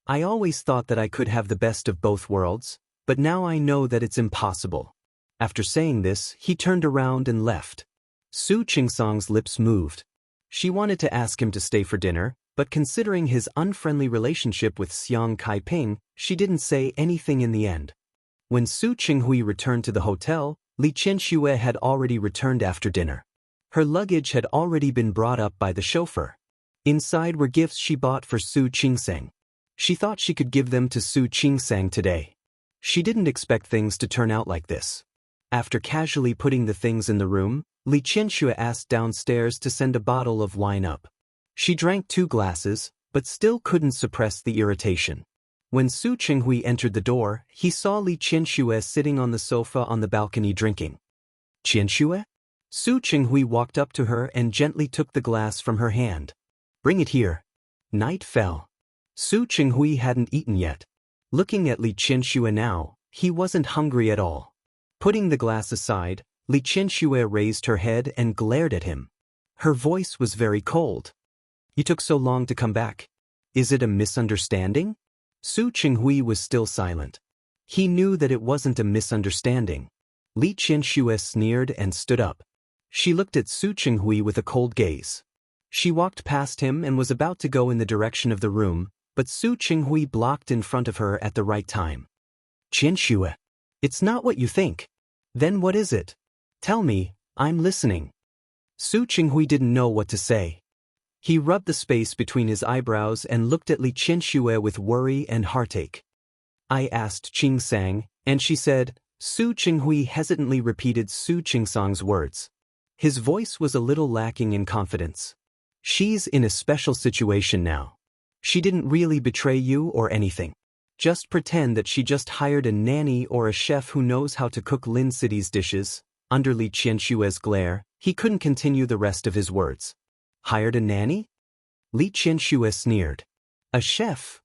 I always thought that I could have the best of both worlds, but now I know that it's impossible. After saying this, he turned around and left. Su Qingsang's lips moved. She wanted to ask him to stay for dinner, but considering his unfriendly relationship with Xiang Kaiping, she didn't say anything in the end. When Su Qinghui returned to the hotel, Li Qianxue had already returned after dinner. Her luggage had already been brought up by the chauffeur. Inside were gifts she bought for Su Qingsang. She thought she could give them to Su Qingsang today. She didn't expect things to turn out like this. After casually putting the things in the room, Li Qianxue asked downstairs to send a bottle of wine up. She drank 2 glasses, but still couldn't suppress the irritation. When Su Qinghui entered the door, he saw Li Qianxue sitting on the sofa on the balcony drinking. Qianxue? Su Qinghui walked up to her and gently took the glass from her hand. Bring it here. Night fell. Su Qinghui hadn't eaten yet. Looking at Li Qianxue now, he wasn't hungry at all. Putting the glass aside, Li Qianxue raised her head and glared at him. Her voice was very cold. You took so long to come back. Is it a misunderstanding? Su Qinghui was still silent. He knew that it wasn't a misunderstanding. Li Qianxue sneered and stood up. She looked at Su Qinghui with a cold gaze. She walked past him and was about to go in the direction of the room, but Su Qinghui blocked in front of her at the right time. Qianxue, it's not what you think. Then what is it? Tell me, I'm listening. Su Qinghui didn't know what to say. He rubbed the space between his eyebrows and looked at Li Qianxue with worry and heartache. I asked Qingsang, and she said, Su Qinghui hesitantly repeated Su Qingsang's words. His voice was a little lacking in confidence. She's in a special situation now. She didn't really betray you or anything. Just pretend that she just hired a nanny or a chef who knows how to cook Lin City's dishes. Under Li Qianshue's glare, he couldn't continue the rest of his words. Hired a nanny? Li Qianshue sneered. A chef?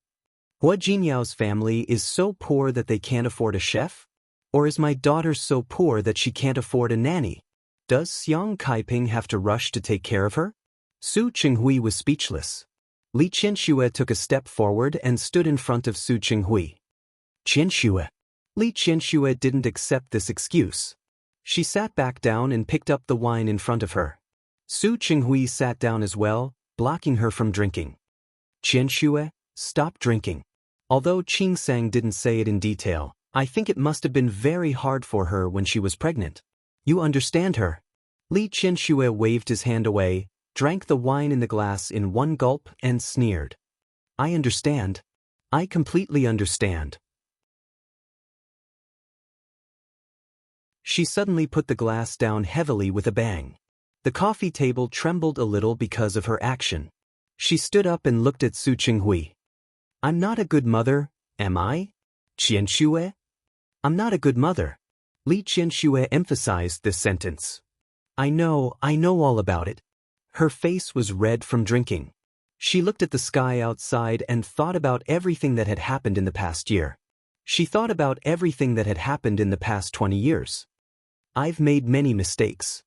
Hua Jinyao's family is so poor that they can't afford a chef? Or is my daughter so poor that she can't afford a nanny? Does Xiang Kaiping have to rush to take care of her? Su Qinghui was speechless. Li Qianshue took a step forward and stood in front of Su Qinghui. Qianshue. Li Qianshue didn't accept this excuse. She sat back down and picked up the wine in front of her. Su Qinghui sat down as well, blocking her from drinking. Qianshue, stop drinking. Although Qingsang didn't say it in detail, I think it must have been very hard for her when she was pregnant. You understand her? Li Qianshue waved his hand away, drank the wine in the glass in one gulp and sneered. I understand. I completely understand. She suddenly put the glass down heavily with a bang. The coffee table trembled a little because of her action. She stood up and looked at Su Qinghui. I'm not a good mother, am I? Qianshue? I'm not a good mother. Li Qianshue emphasized this sentence. I know all about it. Her face was red from drinking. She looked at the sky outside and thought about everything that had happened in the past year. She thought about everything that had happened in the past 20 years. I've made many mistakes.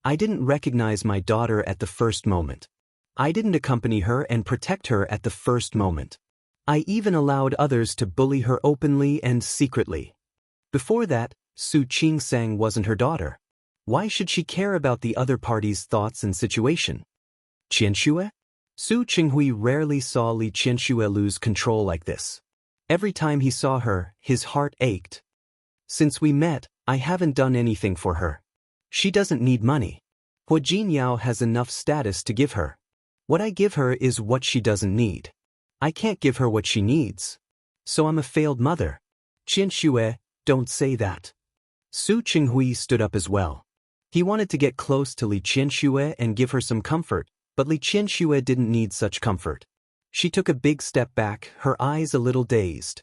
I didn't recognize my daughter at the first moment. I didn't accompany her and protect her at the first moment. I even allowed others to bully her openly and secretly. Before that, Su Qingsang wasn't her daughter. Why should she care about the other party's thoughts and situation? Qianshue? Su Qinghui rarely saw Li Qianshue lose control like this. Every time he saw her, his heart ached. Since we met, I haven't done anything for her. She doesn't need money. Hua Jinyao has enough status to give her. What I give her is what she doesn't need. I can't give her what she needs. So I'm a failed mother. Qianshue, don't say that. Su Qinghui stood up as well. He wanted to get close to Li Qianshue and give her some comfort, but Li Qianshue didn't need such comfort. She took a big step back, her eyes a little dazed.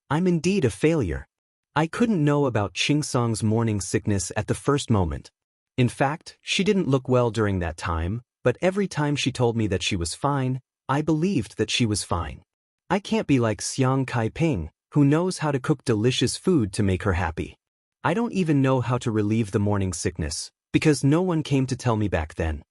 I'm indeed a failure. I couldn't know about Qingsang's morning sickness at the first moment. In fact, she didn't look well during that time, but every time she told me that she was fine, I believed that she was fine. I can't be like Xiang Kaiping, who knows how to cook delicious food to make her happy. I don't even know how to relieve the morning sickness, because no one came to tell me back then.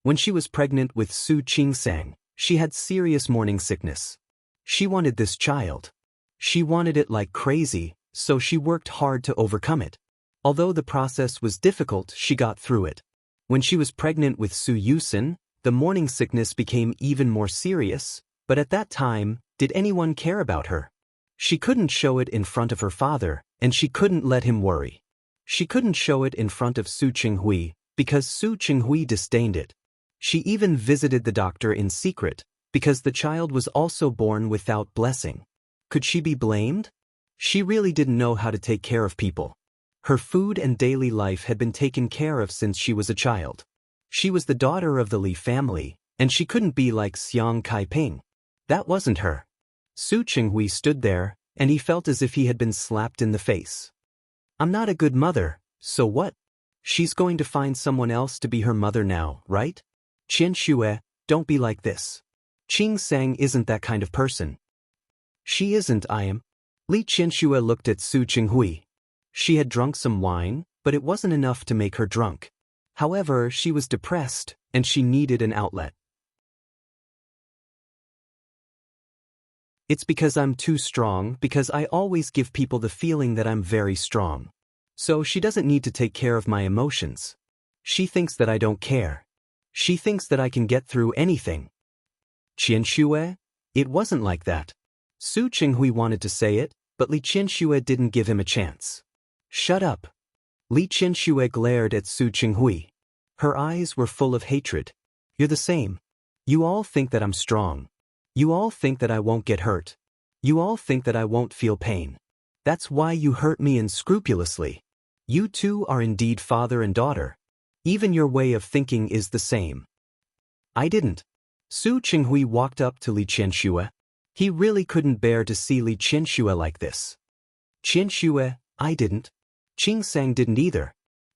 When she was pregnant with Su Qingsang, she had serious morning sickness. She wanted this child. She wanted it like crazy, so she worked hard to overcome it. Although the process was difficult, she got through it. When she was pregnant with Su Yusin, the morning sickness became even more serious, but at that time, did anyone care about her? She couldn't show it in front of her father, and she couldn't let him worry. She couldn't show it in front of Su Qinghui, because Su Qinghui disdained it. She even visited the doctor in secret, because the child was also born without blessing. Could she be blamed? She really didn't know how to take care of people. Her food and daily life had been taken care of since she was a child. She was the daughter of the Li family, and she couldn't be like Xiang Kaiping. That wasn't her. Su Qinghui stood there, and he felt as if he had been slapped in the face. I'm not a good mother, so what? She's going to find someone else to be her mother now, right? Qianshue, don't be like this. Qingsang isn't that kind of person. She isn't, I am. Li Qianshue looked at Su Qinghui. She had drunk some wine, but it wasn't enough to make her drunk. However, she was depressed, and she needed an outlet. It's because I'm too strong, because I always give people the feeling that I'm very strong. So she doesn't need to take care of my emotions. She thinks that I don't care. She thinks that I can get through anything. Qianshue? It wasn't like that. Su Qinghui wanted to say it, but Li Qianshue didn't give him a chance. Shut up. Li Qianshue glared at Su Qinghui. Her eyes were full of hatred. You're the same. You all think that I'm strong. You all think that I won't get hurt. You all think that I won't feel pain. That's why you hurt me unscrupulously. You two are indeed father and daughter. Even your way of thinking is the same. I didn't. Su Qinghui walked up to Li Qianxue. He really couldn't bear to see Li Qianxue like this. Qianxue, I didn't. Qing Sang didn't either.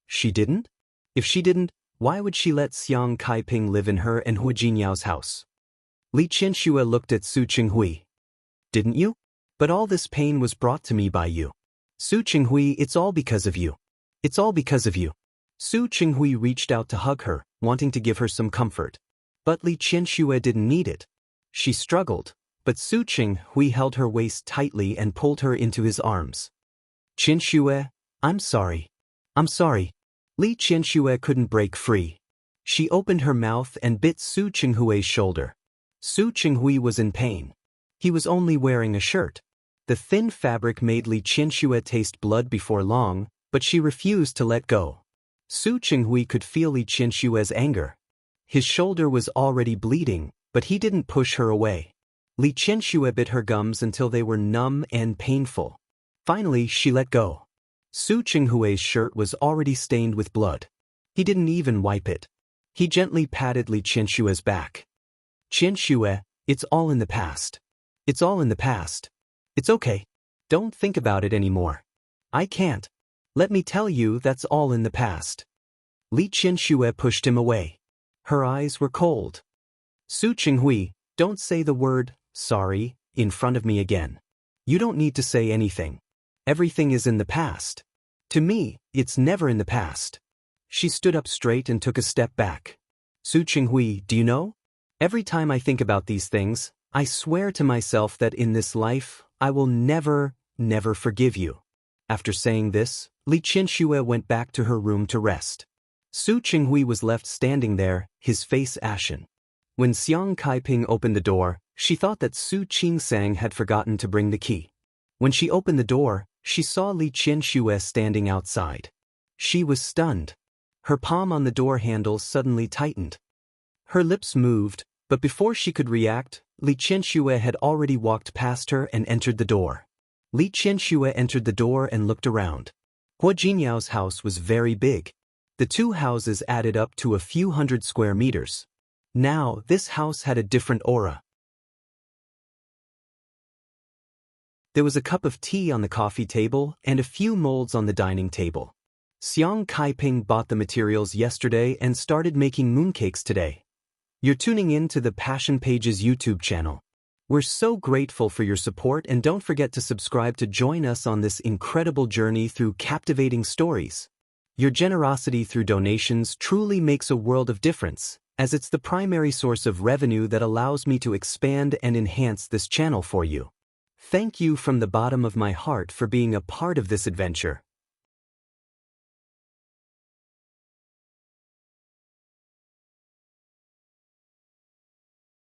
She didn't? If she didn't, why would she let Xiang Kaiping live in her and Hu Jinyao's house? Li Qianxue looked at Su Qinghui. Didn't you? But all this pain was brought to me by you. Su Qinghui, it's all because of you. It's all because of you. Su Qinghui reached out to hug her, wanting to give her some comfort. But Li Qianxue didn't need it. She struggled, but Su Qinghui held her waist tightly and pulled her into his arms. Qianxue, I'm sorry. I'm sorry. Li Qianxue couldn't break free. She opened her mouth and bit Su Qinghui's shoulder. Su Qinghui was in pain. He was only wearing a shirt. The thin fabric made Li Qianxue taste blood before long, but she refused to let go. Su Qinghui could feel Li Qianxue's anger. His shoulder was already bleeding, but he didn't push her away. Li Qianxue bit her gums until they were numb and painful. Finally, she let go. Su Qinghui's shirt was already stained with blood. He didn't even wipe it. He gently patted Li Qianxue's back. Qianxue, it's all in the past. It's all in the past. It's okay. Don't think about it anymore. I can't. Let me tell you, that's all in the past. Li Qianxue pushed him away. Her eyes were cold. Su Qinghui, don't say the word, sorry, in front of me again. You don't need to say anything. Everything is in the past. To me, it's never in the past. She stood up straight and took a step back. Su Qinghui, do you know? Every time I think about these things, I swear to myself that in this life, I will never forgive you. After saying this, Li Qianxue went back to her room to rest. Su Qinghui was left standing there, his face ashen. When Xiang Kaiping opened the door, she thought that Su Qingsang had forgotten to bring the key. When she opened the door, she saw Li Qianxue standing outside. She was stunned. Her palm on the door handle suddenly tightened. Her lips moved, but before she could react, Li Qianxue had already walked past her and entered the door. Li Qianxue entered the door and looked around. Hu Jinyao's house was very big. The two houses added up to a few hundred square meters. Now, this house had a different aura. There was a cup of tea on the coffee table and a few molds on the dining table. Xiang Kaiping bought the materials yesterday and started making mooncakes today. You're tuning in to the Passion Pages YouTube channel. We're so grateful for your support, and don't forget to subscribe to join us on this incredible journey through captivating stories. Your generosity through donations truly makes a world of difference, as it's the primary source of revenue that allows me to expand and enhance this channel for you. Thank you from the bottom of my heart for being a part of this adventure.